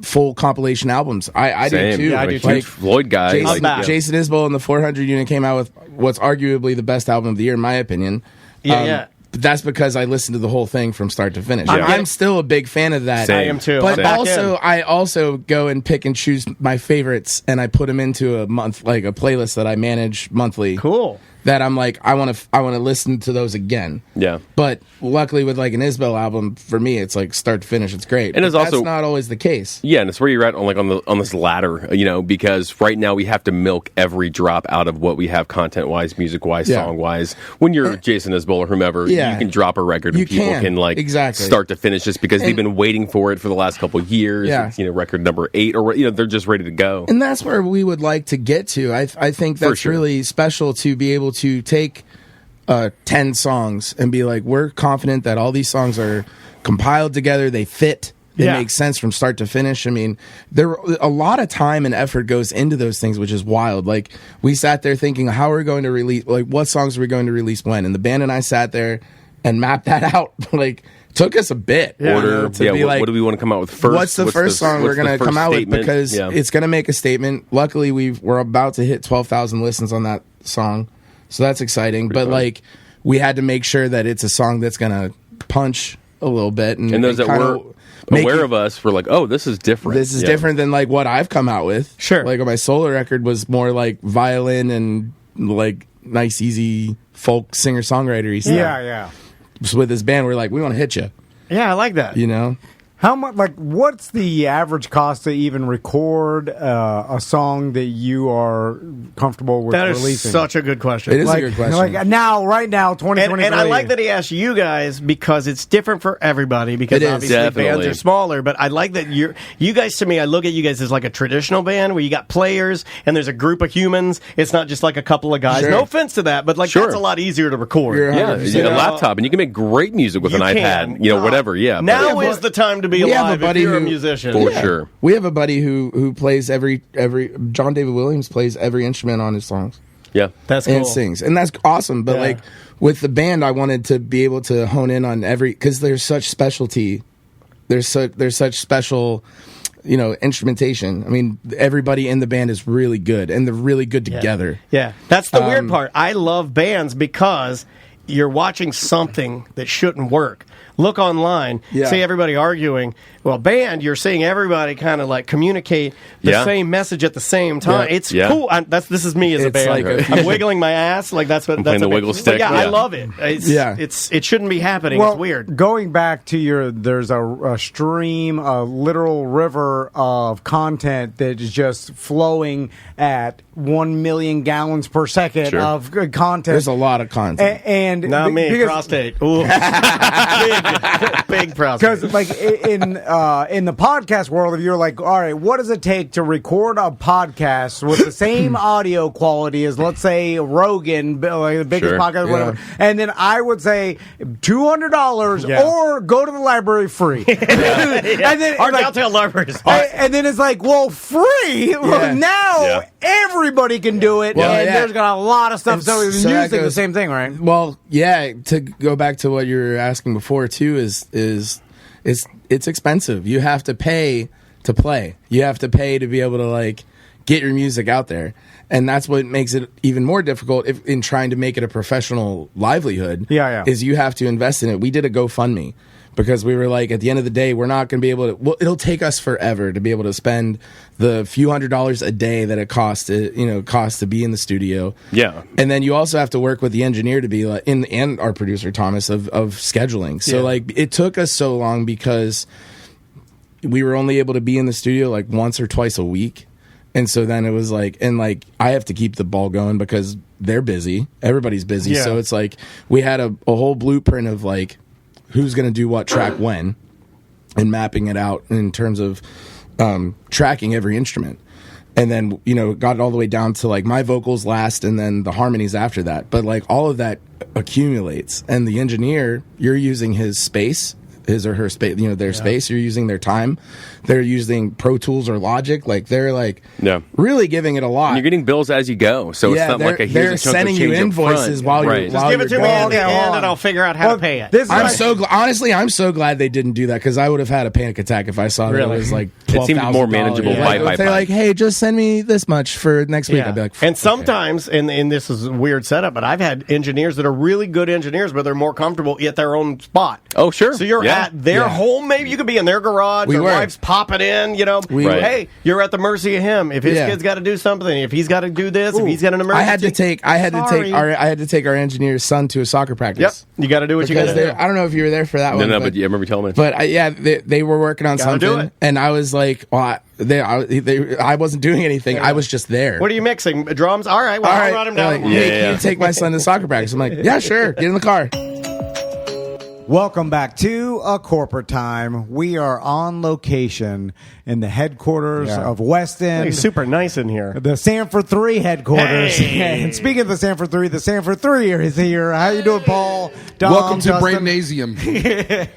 full compilation albums. I do too. Yeah, I do too. Huge Floyd guy. Jason Isbell and the 400 Unit came out with what's arguably the best album of the year, in my opinion. But that's because I listened to the whole thing from start to finish. Yeah. I'm still a big fan of that. I am too. But I also go and pick and choose my favorites, and I put them into a playlist that I manage monthly. Cool. That I'm like, I want to listen to those again. Yeah. But luckily with like an Isbell album, for me, it's like start to finish, it's great. And that's not always the case. Yeah, and it's where you're at on this ladder, because right now we have to milk every drop out of what we have content wise, music wise, song wise. When you're Jason Isbell or whomever, you can drop a record and people can start to finish just because they've been waiting for it for the last couple of years. Yeah. It's, record number 8 or they're just ready to go. And that's where we would like to get to. I think that's really special to be able to take 10 songs and be like, we're confident that all these songs are compiled together, they fit, they make sense from start to finish. I mean, there a lot of time and effort goes into those things, which is wild. Like, we sat there thinking, how are we going to release, like, what songs are we going to release when? And the band and I sat there and mapped that out. Like, took us a bit. Order. What do we want to come out with first? What's the first song we're going to come out with? Because it's going to make a statement. Luckily, we're about to hit 12,000 listens on that song. So that's exciting. But like, we had to make sure that it's a song that's going to punch a little bit. And those that were aware of us were like, oh, this is different. This is different than like what I've come out with. Sure. Like, my solo record was more like violin and like nice, easy folk singer-songwriter-y stuff. Yeah. So with this band, we're like, we want to hit you. Yeah, I like that. How much? Like, what's the average cost to even record a song that you are comfortable with releasing? That is such a good question. It is a good question. Like right now, 2023. And I like that he asked you guys because it's different for everybody. Because obviously bands are smaller. But I like that you guys. To me, I look at you guys as like a traditional band where you got players and there's a group of humans. It's not just like a couple of guys. Sure. No offense to that, but like that's a lot easier to record. Yeah, you got a laptop and you can make great music with an iPad. Whatever. Yeah. Now is the time to be alive if you're a musician. For sure. We have a buddy who plays every John David Williams plays every instrument on his songs. Yeah, that's cool. And sings, and that's awesome. But like with the band, I wanted to be able to hone in on because there's such specialty. There's such special, instrumentation. I mean, everybody in the band is really good, and they're really good together. Yeah, that's the weird part. I love bands because you're watching something that shouldn't work. Look online, see everybody arguing. Well, band, you're seeing everybody kind of like communicate the same message at the same time. It's cool. This is me as a band. I'm wiggling my ass like that's what. That's the wiggle stick. I love it. It shouldn't be happening. Well, it's weird. Going back to there's a stream, a literal river of content that is just flowing at 1 million gallons per second of content. There's a lot of content, and not me. Prostate. Ooh. Big prostate. Because like in the podcast world, if you're like, all right, what does it take to record a podcast with the same audio quality as, let's say, Rogan, like the biggest podcast, whatever, and then I would say $200 or go to the library free. And then our downtown libraries. And then it's like, well, free. Well, now everybody can do it, and there's got a lot of stuff. So we're using the same thing, right? Well, to go back to what you were asking before too, is it's expensive. You have to pay to play. You have to pay to be able to like get your music out there, and that's what makes it even more difficult in trying to make it a professional livelihood. Is you have to invest in it. We did a GoFundMe because we were like, at the end of the day, we're not going to be able to. Well, it'll take us forever to be able to spend the few $100s a day that it costs to be in the studio. Yeah, and then you also have to work with the engineer to be like, and our producer Thomas of scheduling. So like, it took us so long because we were only able to be in the studio like once or twice a week. And so then it was like, I have to keep the ball going because they're busy. Everybody's busy. So it's like, we had a whole blueprint of like, who's going to do what track when, and mapping it out in terms of tracking every instrument. And then, got it all the way down to like my vocals last and then the harmonies after that. But like all of that accumulates. And the engineer, you're using his space, his or her space, their space. You're using their time. They're using Pro Tools or Logic. Like they're like really giving it a lot. And you're getting bills as you go, so it's not like they're sending you invoices while you're just give it to me at the end, and I'll figure out how to pay it. I'm so glad they didn't do that because I would have had a panic attack if I saw that it was like $12,000. It seemed more manageable. They're like, hey, just send me this much for next week. I'd be like, and sometimes, and this is a weird setup, but I've had engineers that are really good engineers, but they're more comfortable at their own spot. Oh, sure. So you're at their home. Maybe you could be in their garage. Their wife's popping in. Hey, you're at the mercy of him. If his kid's got to do something, if he's got to do this, if he's got an emergency. I had to take our engineer's son to a soccer practice. Yep, you got to do what you got to do. I don't know if you were there for that one. No, but I remember telling me. But they were working on something, and I was like, well, I wasn't doing anything. I was just there. What are you mixing? Drums? All right, well, I'll run him down. Like, can you take my son to soccer practice? I'm like, yeah, sure. Get in the car. Welcome back to A Corporate Time. We are on location in the headquarters of West End. It's super nice in here. The Sanford 3 headquarters. Hey. And speaking of the Sanford 3 is here. How you doing, Paul? Dom, welcome to Brainasium.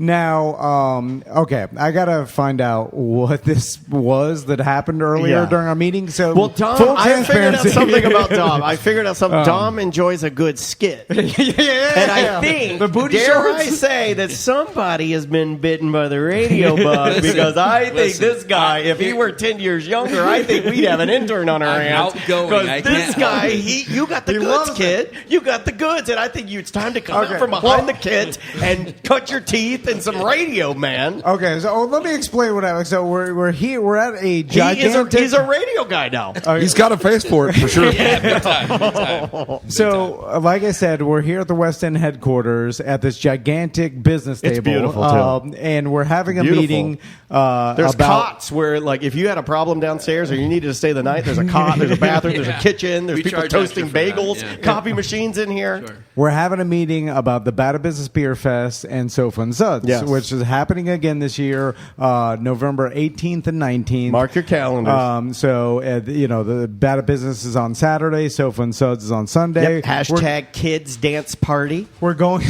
Now, okay, I gotta find out what this was that happened earlier during our meeting. So, Dom, I figured out something about Dom. Dom enjoys a good skit, and I think, I say that somebody has been bitten by the radio bug because I think this guy, if he were 10 years younger, I think we'd have an intern on our hands. Because this guy, you got the goods, kid. You got the goods, and I think it's time to come out from behind the kit and cut your teeth. And some radio, man. Okay, so let me explain what happened. So we're here. We're at a gigantic. He's a radio guy now. He's got a face for it for sure. Big time. So, like I said, we're here at the West End headquarters at this gigantic business table. It's beautiful too. And we're having a meeting. There's cots where, like, if you had a problem downstairs or you needed to stay the night, there's a cot, there's a bathroom, there's a kitchen, there's people toasting bagels, copy machines in here. Sure. We're having a meeting about the Bad Business Beer Fest and Sofa and Zuz. Suds, Yes. which is happening again this year, November 18th and 19th. Mark your calendars. The Bad Business is on Saturday. Sofa and Suds is on Sunday. Yep. Hashtag kids dance party. We're going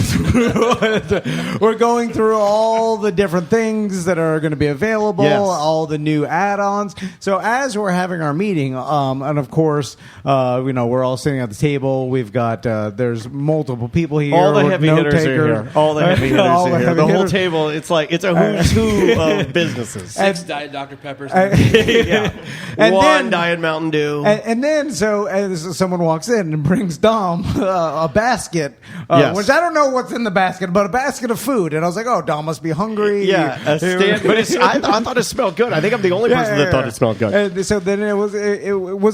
through all the different things that are going to be available, Yes. all the new add-ons. So as we're having our meeting, and of course, we're all sitting at the table. We've got there's multiple people here. All the heavy note hitters takers. are here. All the heavy hitters All are the here. heavy The whole hitters. table, it's a who's who of businesses. 6 Diet Dr. Peppers. Yeah. And One then- Diet Mountain Dew. And then, as someone walks in and brings Dom a basket, Yes. which I don't know what's in the basket, but a basket of food. And I was like, oh, Dom must be hungry. Yeah, but I thought it smelled good. I think I'm the only person that thought it smelled good. And so then was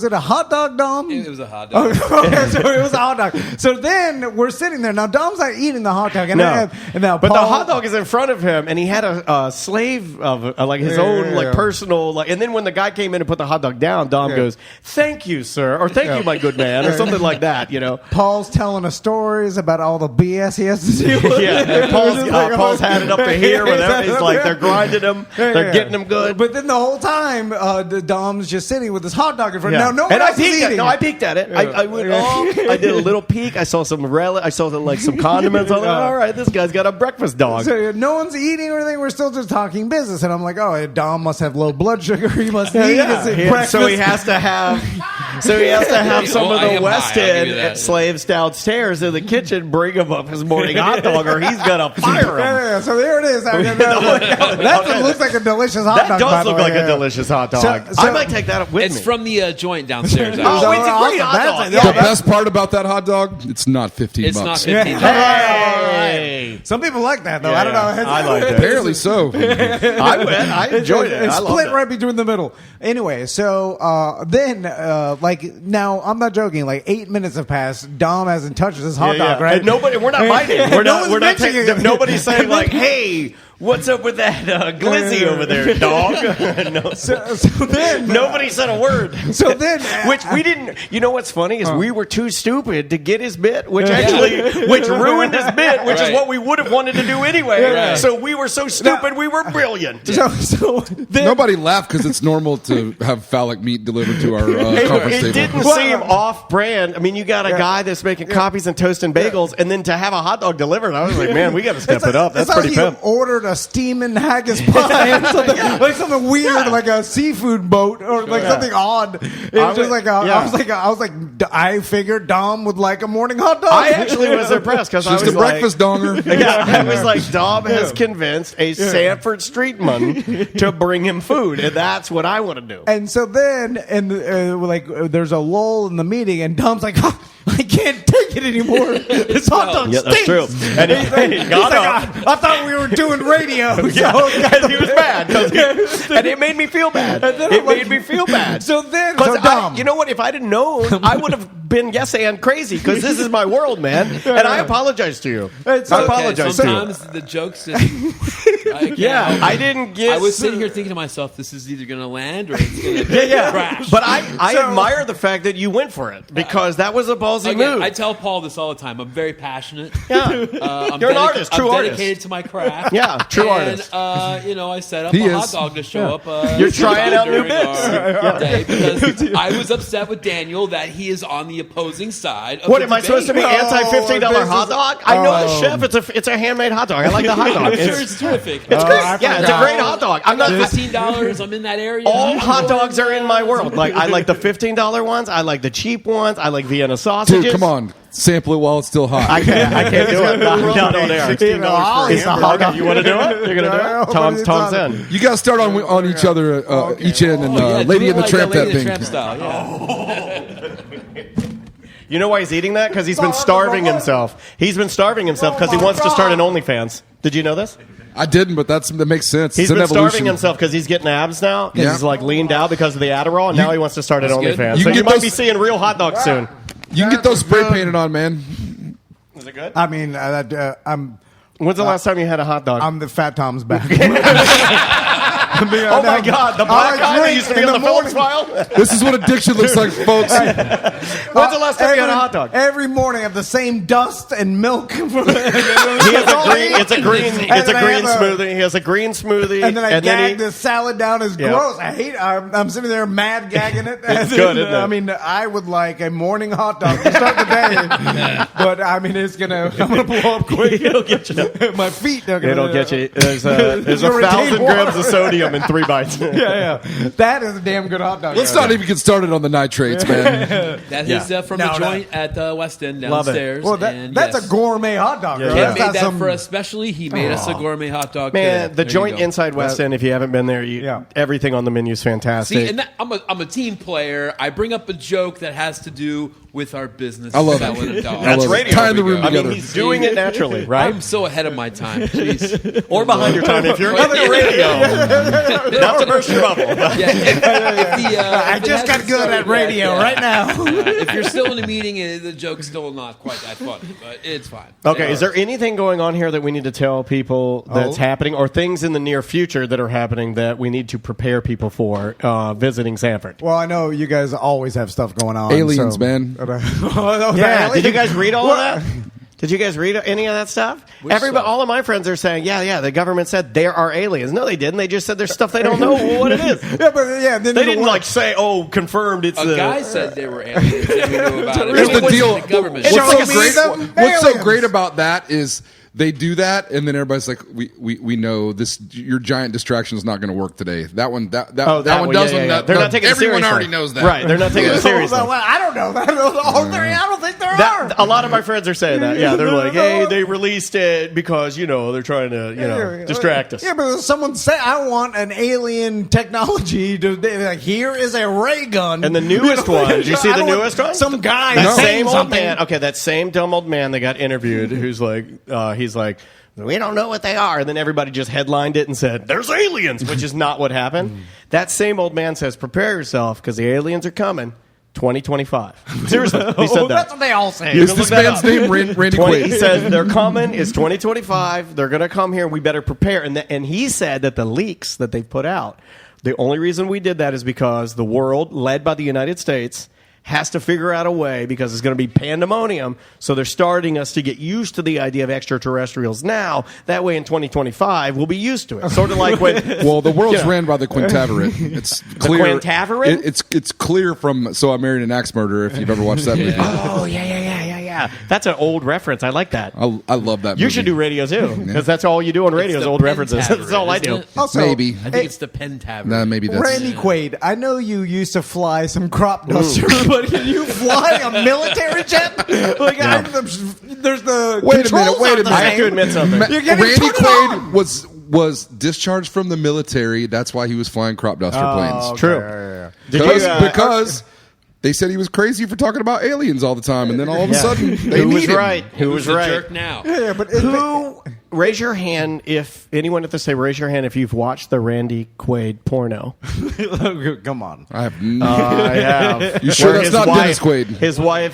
it a hot dog, Dom? It was a hot dog. Okay, so it was a hot dog. So then we're sitting there. Now, Dom's not eating the hot dog. And No. now But Paul, the hot dog is in front of him, and he had a slave of his own personal. And then when the guy came in and put the hot dog down, Dom goes, "Thank you, sir," or "Thank you, my good man," or something like that. Paul's telling us stories about all the BS he has to deal with. Yeah, and Paul's had it up to here. Where he's like they're grinding him, they're getting him good. But then the whole time, the Dom's just sitting with his hot dog in front. Yeah. Now, no one and else is eating. I peeked at it. I went off. I did a little peek. I saw some I saw some condiments. I was like, all right, this guy's got a breakfast dog. So no one's eating or anything. We're still just talking business. And I'm like, oh, Dom must have low blood sugar. He must eat his breakfast. So he has to have some of the West End slaves downstairs in the kitchen bring him up his morning hot dog, or he's gonna fire him. Yeah, so there it is. That looks like a delicious hot dog. That does look like a delicious hot dog. So- I might take that with It's me. from the joint downstairs. Oh, it's a great hot dog. The best part about that hot dog, it's not 15 It's not bucks. 15. Hey. Some people like that, though. Yeah, I don't know. I like it. Apparently so. I went. I enjoyed it. It's I loved split it. right between the middle. Anyway, so then, now I'm not joking. Like 8 minutes have passed. Dom hasn't touched his hot dog, right? And we're not biting. We're No not. one's We're not. mentioning it. Nobody's saying like, "Hey, what's up with that glizzy over there, dog?" No. So then, Nobody said a word. So then, Which we didn't. You know what's funny is we were too stupid to get his bit, which ruined his bit, which is what we would have wanted to do anyway. Right. So we were so stupid, we were brilliant. So then, Nobody laughed because it's normal to have phallic meat delivered to our conference It table. didn't seem off-brand. I mean, you got a guy that's making copies and toast and bagels, and then to have a hot dog delivered, I was like, man, we got to step it up. That's it's pretty like pimp. he ordered a steaming haggis pie, or something, like something weird, like a seafood boat, or like something odd. It was just like I was like, I figured Dom would like a morning hot dog. I actually was impressed because I was Just a like, breakfast donger. Yeah, I was like, Dom has convinced a Sanford Streetman to bring him food, and that's what I want to do. And so then, there's a lull in the meeting, and Dom's like, I can't take it anymore. This hot dog Yeah, that's stinks. true. And he got up. I thought we were doing radio. Yeah, So, because he was mad. And it made me feel bad. It made me feel bad. So then, Because Dom, you know what? If I'd have known, I would have been yes and crazy because this is my world, man. And I apologize to you. I apologize to you. Sometimes the jokes just. Yeah, I didn't get. I was sitting here thinking to myself, this is either going to land or it's going to crash. But I admire the fact that you went for it because that was a ballsy Again, move. I tell Paul this all the time. I'm very passionate. Yeah. You're an artist, true I'm artist. dedicated to my craft. Yeah, true and, artist. I set up He a hot is. dog to show up. You're trying out new during bits. our day because I was upset with Daniel that he is on the opposing side. Of What the am I supposed to be debate. anti-$15 hot dog? I know the chef. It's a handmade hot dog. I like the hot dog. I'm sure it's terrific. It's great. Yeah, it's a great hot dog. I'm not. $15. I'm in that area. All hot dogs are in my world. Like I like the $15 ones. I like the cheap ones. I like Vienna sausages. Dude, come on. Sample it while it's still hot. I can't do it. Not on air. $16 It's a hot dog. You want to do it? You're gonna do No, it. Tom's nobody in. You got to start on each other, each end, and Yeah, Lady do in it the Tramp that Lady in the thing. Tramp style. Yeah. You know why he's eating that? Because he's been starving himself. He's been starving himself because he wants to start an OnlyFans. Did you know this? I didn't, but that makes sense. He's It's an been starving evolution. himself because he's getting abs now. Because Yeah. he's like leaned out because of the Adderall, and now he wants to start an That's good. OnlyFans. You So can you get might those- be seeing real hot dogs soon. You can get those spray painted on, man. Is it good? I mean, I'm When's the last time you had a hot dog? the Fat Tom's back. Oh my God, the black guy that used to be on the Phillips File. This is what addiction looks like, folks. When's the last time you had a hot dog? Every morning I have the same dust and milk. It's a green smoothie. He has a green smoothie. And then I gag the salad down. It's gross. I hate it. I'm sitting there mad gagging it. It's good, isn't it? I mean, I would like a morning hot dog to start the day. But I mean, I'm gonna blow up quick. It'll get you. My feet are It'll get you. There's 1,000 grams of sodium in 3 bites. Yeah. That is a damn good hot dog. Let's not even get started on the nitrates, man. That is from the joint at the West End Love it. downstairs. Well, that's a gourmet hot dog. Yeah, Ken made that for us specially. He made us a gourmet hot dog. Man, today. the joint inside West End, if you haven't been there, everything on the menu is fantastic. See, and I'm a team player. I bring up a joke that has to do with our business. I love selling it. a dog. That's radio. Tying the room together. He's doing it naturally, right? I'm so ahead of my time. Jeez. Or behind your time if you're on the radio. Not to burst your bubble. I just got good at radio right now. If you're still in a meeting and the joke's still not quite that funny, but it's fine. Okay, is there anything going on here that we need to tell people that's happening, or things in the near future that are happening that we need to prepare people for visiting Sanford? Well, I know you guys always have stuff going on. Aliens, man. Did you guys read all of that? Did you guys read any of that stuff? All of my friends are saying, the government said there are aliens. No, they didn't. They just said there's stuff they don't know what it is. They didn't say, confirmed it's a guy said they were aliens. And we knew about it. Here's the deal. The government. What's so great about that is they do that, and then everybody's like, "We know this. Your giant distraction is not going to work today." That one doesn't. They're not taking it seriously. Everyone already knows that, right? They're not taking it seriously. I don't know that. I don't think there are. A lot of my friends are saying that. Yeah, they're like, "Hey, they released it because they're trying to distract us." Yeah, but someone said, "I want an alien technology to like, here is a ray gun." And the newest one, did you see the newest one? Some guy, that same old man. Okay, that same dumb old man that got interviewed, who's like, he's like, we don't know what they are. And then everybody just headlined it and said, there's aliens, which is not what happened. That same old man says, prepare yourself because the aliens are coming 2025. Seriously, he said that. That's what they all say. Is this man's name Randy Quaid? He says they're coming. It's 2025. They're going to come here. We better prepare. And he said that the leaks that they put out, the only reason we did that is because the world, led by the United States, has to figure out a way because it's going to be pandemonium. So they're starting us to get used to the idea of extraterrestrials now. That way in 2025, we'll be used to it. Sort of like when... Well, the world's ran by the Quintavirate. It's clear. The Quintavirate? It's clear from So I Married an Axe Murderer, if you've ever watched that movie. Oh, yeah. That's an old reference. I like that. I love that movie. You should do radio, too, because that's all you do on radio is old references. That's all I do. Also, maybe. I think it's the Pentaveret. Nah, maybe that's... Randy Quaid, I know you used to fly some crop duster, but can you fly a military jet? Like, there's the Wait a minute. I have to admit something. Randy Quaid was discharged from the military. That's why he was flying crop duster planes. Okay. True. Because they said he was crazy for talking about aliens all the time, and then all of a sudden they Who was need him. right? Who was right? Jerk now. Yeah, but Who? Raise your hand if anyone at this say. Raise your hand if you've watched the Randy Quaid porno. Come on. I have. I have. You sure Where that's his not wife- Dennis Quaid?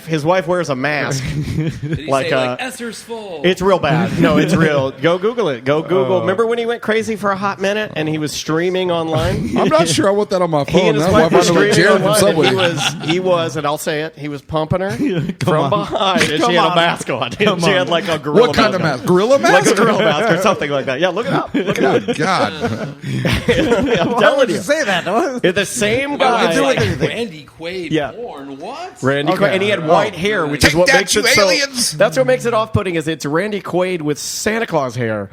His wife wears a mask. Did he Like, say, like, Esther's full? It's real bad. No, it's real. Go Google it. Go Google. Remember when he went crazy for a hot minute and he was streaming online? I'm not sure I want that on my He phone. and his Now wife I were find like streaming Jared from online. And Subway. he was, and I'll say it, he was pumping her from behind, and Come she had on. a mask on. She had like a gorilla What kind of mask? mask? Gorilla mask? Like a gorilla mask or something like that. Yeah, look it up. Look it up. Good God. I'm Why telling would you. you say that? It's the same Oh, guy. it's like Randy Quaid Yeah. porn. What? Randy Quaid, and he had white hair, which is Take what that, makes you it aliens! so. That's what makes it off-putting. Is it's Randy Quaid with Santa Claus hair,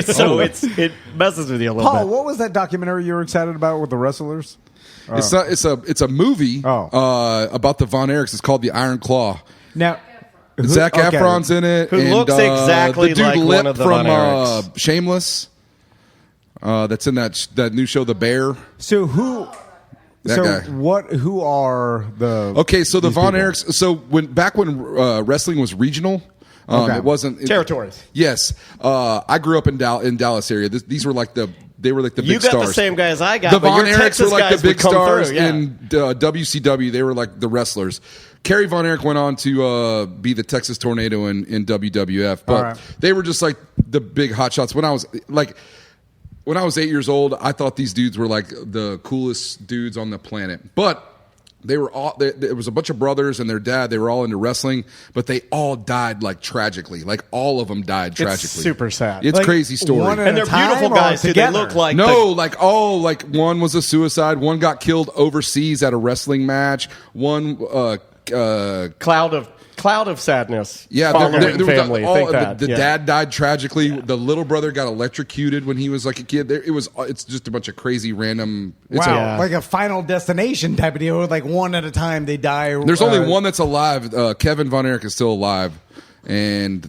so it messes with you a little Paul, bit. what was that documentary you were excited about with the wrestlers? It's a movie about the Von Erichs. It's called The Iron Claw. Now, Zac Efron's in it. Who and, looks exactly the dude like Lip one of the from Von Erichs. Shameless. That's in that new show, The Bear. So who? That so guy. who are the? Okay, so the these Von people? Erichs. So back when wrestling was regional. It wasn't Territories. Yes, I grew up in Dallas area. These were like they were like the You big got stars. the same guy as I got. The but Von your Erichs Texas were like guys the big would come stars through, yeah. in WCW. They were like the wrestlers. Kerry Von Erich went on to be the Texas Tornado in WWF, but All right. they were just like the big hotshots. When when I was 8 years old, I thought these dudes were like the coolest dudes on the planet. But they were all there was a bunch of brothers and their dad. They were all into wrestling, but they all died like tragically. Like all of them died tragically. It's super sad. It's Like, crazy story. And they're beautiful guys too. They look like like one was a suicide. One got killed overseas at a wrestling match. One cloud of sadness. Yeah, following there was family. the dad died tragically. Yeah. The little brother got electrocuted when he was like a kid. It's just a bunch of crazy random. Wow, like a Final Destination type of deal. Like one at a time, they die. There's only one that's alive. Kevin Von Erich is still alive, and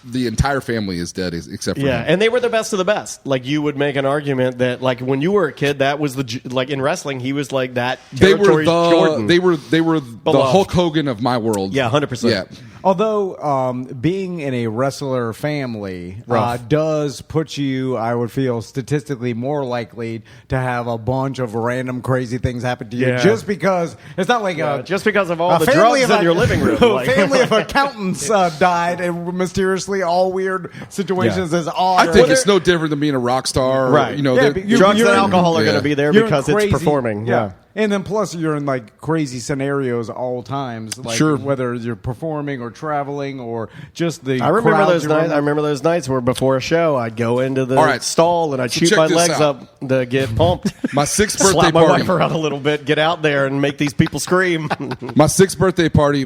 the entire family is dead except for him. And they were the best of the best. Like you would make an argument that like when you were a kid, that was like in wrestling, he was like that. Jordan. They were the Hulk Hogan of my world. Yeah, 100%. Yeah. Although being in a wrestler family does put you, I would feel, statistically more likely to have a bunch of random crazy things happen to you. Just because it's not like just because of all the drugs in your living room. A family of accountants died and mysteriously all weird situations as odd. I think it's no different than being a rock star. Right. You know, drugs and alcohol are going to be there because it's performing. Yeah. And then plus you're in like crazy scenarios all times, like whether you're performing or traveling or just the. I remember those nights. I remember those nights where before a show I'd go into the stall and I'd shoot my legs up to get pumped. My 6th birthday slap my party. wife around a little bit, get out there and make these people scream. My 6th birthday party,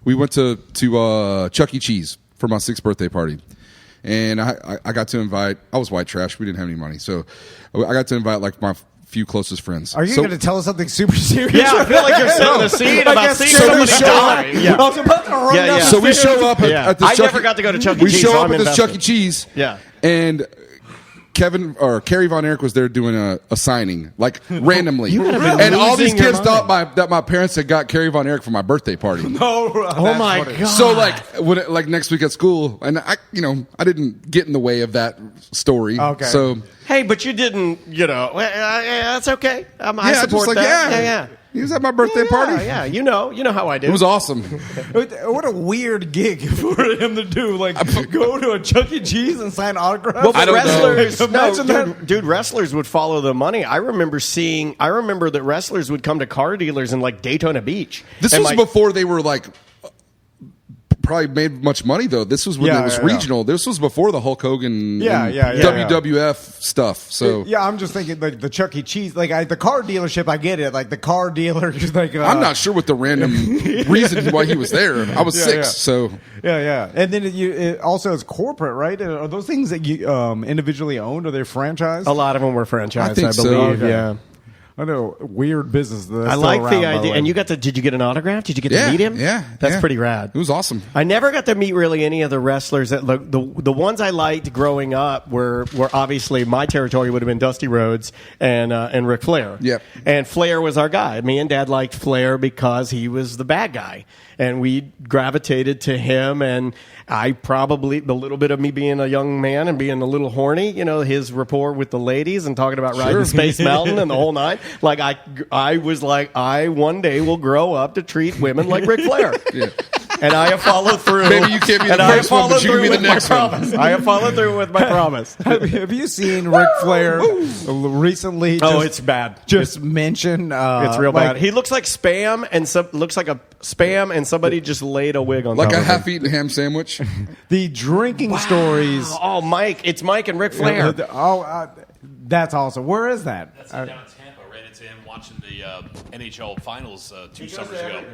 we went to Chuck E. Cheese for my 6th birthday party. And I got to invite. I was white trash. We didn't have any money, so I got to invite like my few closest friends. Are you going to tell us something super serious? Yeah, I feel like you're setting the scene about seeing somebody die. I was about to run down the So we show up at this I never got to go to Chuck E. Cheese. We show up at this Chuck E. Cheese. Yeah. And Kerry Von Erich was there doing a signing, like randomly. And all these kids thought that my parents had got Kerry Von Erich for my birthday party. Oh my God. So like next week at school, and I didn't get in the way of that story. Okay. So hey, but you didn't, that's okay. I support just that. Yeah. He was at my birthday party. Yeah, you know how I do. It was awesome. What a weird gig for him to do. Like, go to a Chuck E. Cheese and sign autographs? Well, I don't wrestlers, know. Imagine that. Dude, wrestlers would follow the money. I remember that wrestlers would come to car dealers in like Daytona Beach. This was before they were like probably made much money though. This was when it was regional. This was before the Hulk Hogan WWF stuff. So I'm just thinking like the Chuck E. Cheese, like the car dealership. I get it. Like the car dealer, like I'm not sure what the random reason why he was there. I was 6, so And then it also is corporate, right? Are those things that you individually owned? Are they franchised? A lot of them were franchised. I think I so. believe. Okay. Yeah. I know, weird business. I like the idea. And you got did you get an autograph? Did you get to meet him? Yeah. That's pretty rad. It was awesome. I never got to meet really any of the wrestlers. The ones I liked growing up were obviously my territory would have been Dusty Rhodes and Ric Flair. Yep. And Flair was our guy. Me and Dad liked Flair because he was the bad guy. And we gravitated to him, and I probably, the little bit of me being a young man and being a little horny, his rapport with the ladies and talking about riding Space Mountain and the whole nine. Like, I was like, I one day will grow up to treat women like Ric Flair. Yeah. And I have followed through. Maybe you can't be the first one, but you can be the next one. I have followed through with my promise. Have you seen Ric Flair recently? It's bad. Just mention it's real bad. He looks like Spam, and somebody just laid a wig on like top a of him. half-eaten ham sandwich. The drinking stories. Oh, Mike! It's Mike and Ric Flair. That's awesome. Where is that? That's down in Tampa. Ran into him watching the NHL Finals 2 summers ago.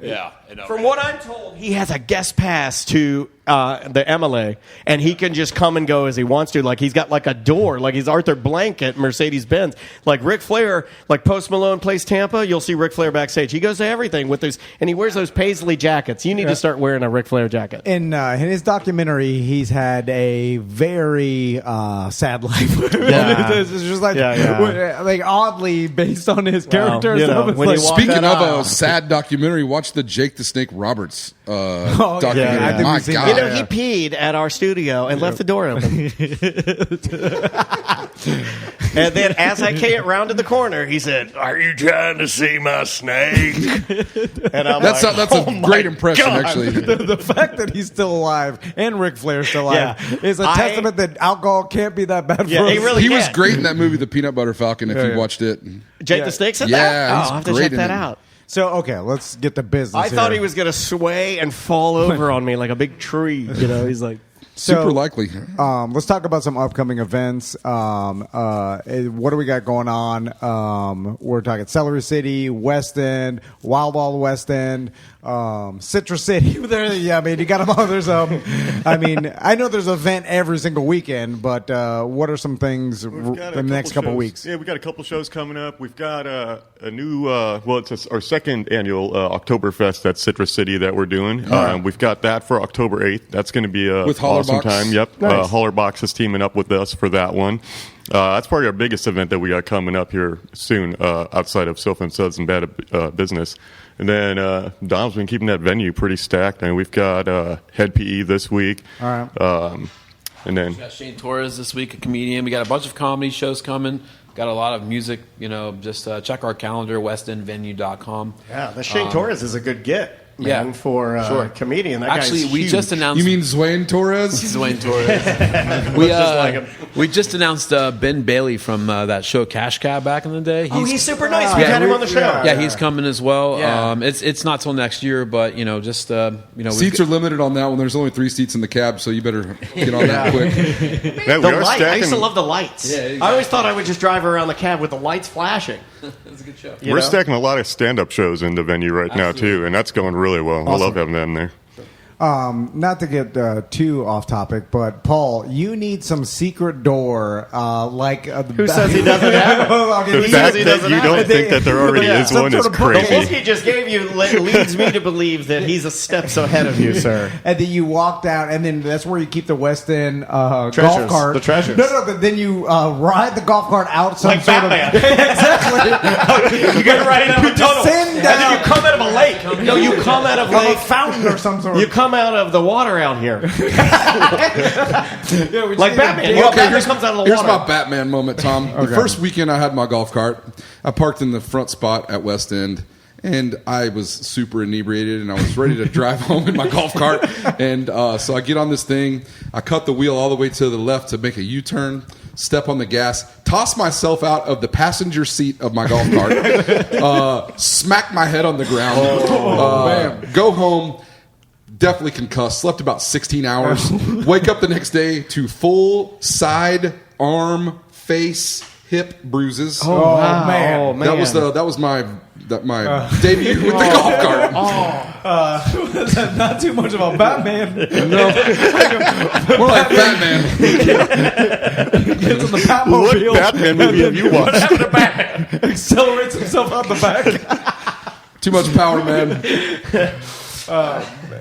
Yeah. From what I'm told, he has a guest pass to the MLA, and he can just come and go as he wants to. Like, he's got like a door, like he's Arthur Blank at Mercedes-Benz. Like Ric Flair, like Post Malone plays Tampa, you'll see Ric Flair backstage. He goes to everything with those, and he wears those paisley jackets. You need to start wearing a Ric Flair jacket. In his documentary, he's had a very sad life. Yeah. It's just like oddly based on on his character. you know, when he like, walked Speaking that of aisle. a sad documentary, watch the Jake the Snake Roberts documentary. I think My we've seen God. You know, he peed at our studio and left the door open. And then as I came rounded the corner, he said, "Are you trying to see my snake?" And I'm That's like, a great impression, actually. the fact that he's still alive and Ric Flair's still alive is a testament that alcohol can't be that bad for us. He was great in that movie, The Peanut Butter Falcon, if you watched it. Jake the Snake said that? Yeah, I'll have to he's check great that in it. out. So, okay, let's get to business. I thought here. he was going to sway and fall over on me like a big tree. You know, he's like... Super likely. Let's talk about some upcoming events. What do we got going on? We're talking Celery City, West End, Wild Wild West End, Citrus City. I mean, you got them all. There's I mean, I know there's an event every single weekend, but what are some things in the next couple weeks? Yeah, we got a couple shows coming up. We've got a new, it's our second annual Oktoberfest at Citrus City that we're doing. We've got that for October 8th. That's going to be With awesome Hollerbox? time. Yep. Nice. Hollerbox is teaming up with us for that one. That's probably our biggest event that we got coming up here soon, outside of Sofa and Suds and Bad Business. And then Dom's been keeping that venue pretty stacked. And we've got Head PE this week. All right. And then We got Shane Torres this week, a comedian. We got a bunch of comedy shows coming. Got a lot of music. You know, just check our calendar, westendvenue.com. Yeah, the Shane Torres is a good get. Man, for a comedian. That Actually, guy's we huge. just announced. You mean Zwain Torres? Zwain Torres. Just like him. We just announced Ben Bailey from that show Cash Cab back in the day. He's super nice. We've had him on the show. Yeah, he's coming as well. Yeah. It's not till next year, but just Seats are limited on that one. There's only 3 seats in the cab, so you better get on that quick. yeah, we The are light. I used to stacking. love the lights. Yeah, exactly. I always thought I would just drive around the cab with the lights flashing. It's a good show. We're stacking a lot of stand-up shows in the venue right now too, and that's going really well. I love having that in there. Not to get too off topic, but Paul, you need some secret door. Who says he doesn't have it? The fact that you don't think that there already is one is The crazy. look he just gave you leads me to believe that he's a step ahead of you, sir. And then you walked out, and then that's where you keep the West End golf Treasures, cart. the treasures. No, but then you ride the golf cart out some Like sort Batman. exactly. You get right out of a tunnel, descend and then you down. come out of a lake. No, you come out of From a lake. fountain or some sort. You come out of the water out here, like Batman. Okay, Batman comes out of the here's water. my Batman moment, Tom. The first weekend I had my golf cart, I parked in the front spot at West End, and I was super inebriated, and I was ready to drive home in my golf cart. And so I get on this thing, I cut the wheel all the way to the left to make a U-turn, step on the gas, toss myself out of the passenger seat of my golf cart, smack my head on the ground, go home. Definitely concussed. Slept about 16 hours. Wake up the next day to full side, arm, face, hip bruises. wow. Man. Oh, man. That was my debut with the golf cart. Not too much of a Batman. No, more like Batman. Gets on the What Batmobile. Batman movie have you watched? Accelerates himself out the back. Too much power, man.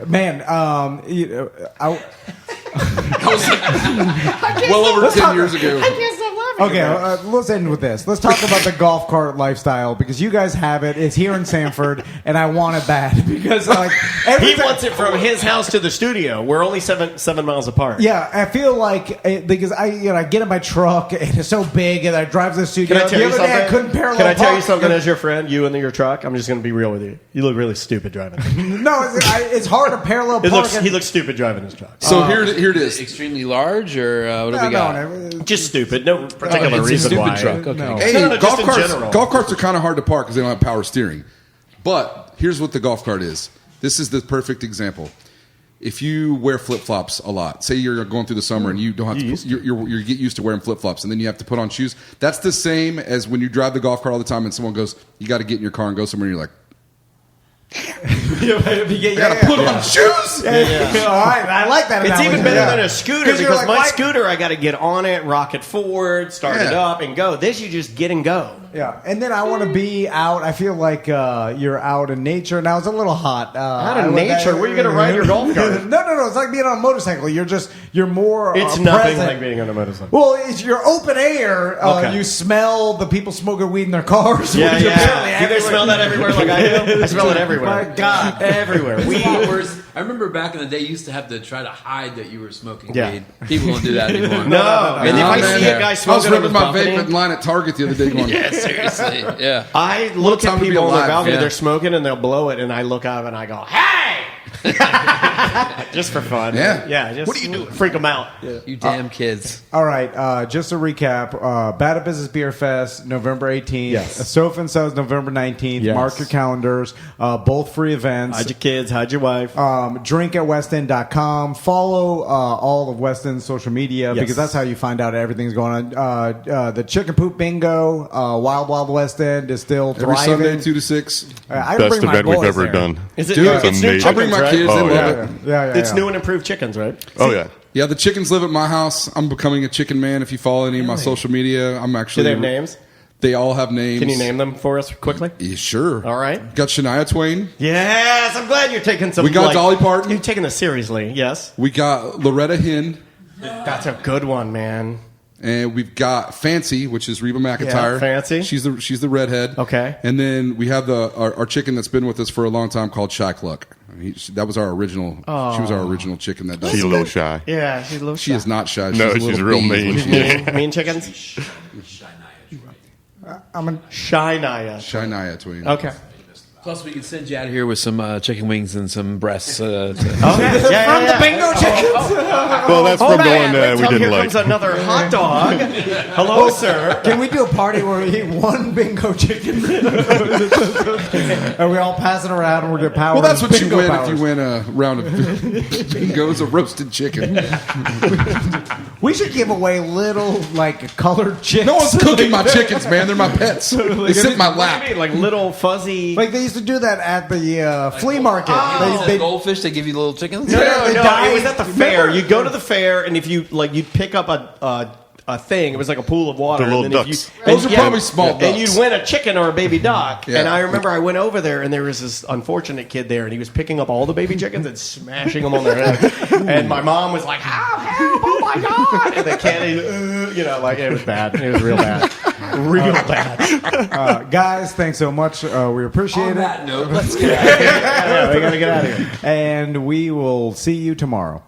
Man, Well over 10 years ago. okay, let's end with this. Let's talk about the golf cart lifestyle because you guys have it. It's here in Sanford, and I want it bad because every He time- wants it from his house to the studio. We're only seven miles apart. Yeah, I feel like because I get in my truck and it's so big, and I drive to the studio. Can I tell the you other day, I something? couldn't parallel. Can I tell you park. something as your friend? You and your truck. I'm just going to be real with you. You look really stupid driving. No, it's hard to parallel park. He looks stupid driving his truck. So here it is. Extremely large, or what do we got? Just stupid. No particular it's a reason stupid why. truck. Okay. No. Hey, No, just in general. golf carts are kind of hard to park because they don't have power steering. But here's what the golf cart is. This is the perfect example. If you wear flip flops a lot, say you're going through the summer and you don't have you get used to wearing flip flops, and then you have to put on shoes. That's the same as when you drive the golf cart all the time and someone goes, "You got to get in your car and go somewhere." And you're like, I gotta put on shoes. All right, I like that. It's analogy. even better than a scooter you're because like, my why- scooter, I got to get on it, rock it forward, start it up, and go. This you just get and go. Yeah, and then I want to be out. I feel like you're out in nature. Now it's a little hot. Out in nature? Where are you going to ride your golf cart? No. It's like being on a motorcycle. You're more. It's nothing present. like being on a motorcycle. Well, it's your open air. Okay. You smell the people smoking weed in their cars. Yeah, which apparently Do they everywhere. smell that everywhere like I do? I smell it everywhere. My God, everywhere. It's Weed. a lot worse. I remember back in the day, you used to have to try to hide that you were smoking Yeah. weed. People don't do that anymore. No. And if I see a guy I was smoking on ripping his my balcony, vape in line at Target the other day going, Yeah, seriously. Yeah. I look time at to be people on their alive. balcony, Yeah. they're smoking, and they'll blow it, and I look up and I go, "Hey!" Just for fun. Yeah. Just What are you doing? freak them out. You damn kids. All right, just to recap, Bad at Business Beer Fest, November 18th. Yes. Sofa and Suds, November 19th. Yes. Mark your calendars. Both free events. Hide your kids, hide your wife. Drink at westend.com. Follow all of West End's social media Yes. because that's how you find out everything's going on. The Chicken Poop Bingo, Wild Wild West End is still every thriving. Sunday 2 to 6. I Best bring my event we've boys ever there. done. Is it Dude, new? it's It's new amazing. I bring my chickens, kids. right? They Oh, love it. Yeah. It's new and improved chickens, right? Oh yeah. Yeah, the chickens live at my house. I'm becoming a chicken man. If you follow any of my social media, I'm Do actually. they have names? They all have names. Can you name them for us quickly? Yeah, sure. All right. Got Shania Twain. Yes, I'm glad you're taking some. We got Dolly Parton. You're taking this seriously. Yes, We got Loretta Hinn. that's a good one, man. And we've got Fancy, which is Reba McEntire. Yeah, Fancy. She's the redhead. Okay. And then we have our chicken that's been with us for a long time called Shy Cluck. That was our original. She was our original chicken that does. She's a little shy. Yeah, she's a little. She is not shy. No, a she's little real bee. mean. mean chickens. I'm a Shy Naya. Shania Twain. Okay. Plus, we can send you out of here with some chicken wings and some breasts. From the bingo chickens. Well, that's from the one Wait we till didn't here like. comes another hot dog. Hello, sir. Can we do a party where we eat one bingo chicken and we all pass it around and we'll get power? Well, that's what you bingo win powers. if you win a round of bingos, a roasted chicken. We should give away little like colored chicks. No one's cooking my chickens, man. They're my pets. They sit in my lap. Like little fuzzy. Like they used to do that at the flea market. They goldfish, they give you little chickens? No, they it died. was at the fair. You go to the fair, and if you you'd pick up a thing. It was like a pool of water. The little and then ducks. Those are probably small And ducks. you'd win a chicken or a baby duck. Yeah. And I remember I went over there, and there was this unfortunate kid there, and he was picking up all the baby chickens and smashing them on their head. And my mom was like, "Help! Oh my god!" And the kid, like it was bad. It was real bad, real bad. Guys, thanks so much. We appreciate On it. that note, let's get out of here. Yeah, we gotta get out of here. And we will see you tomorrow.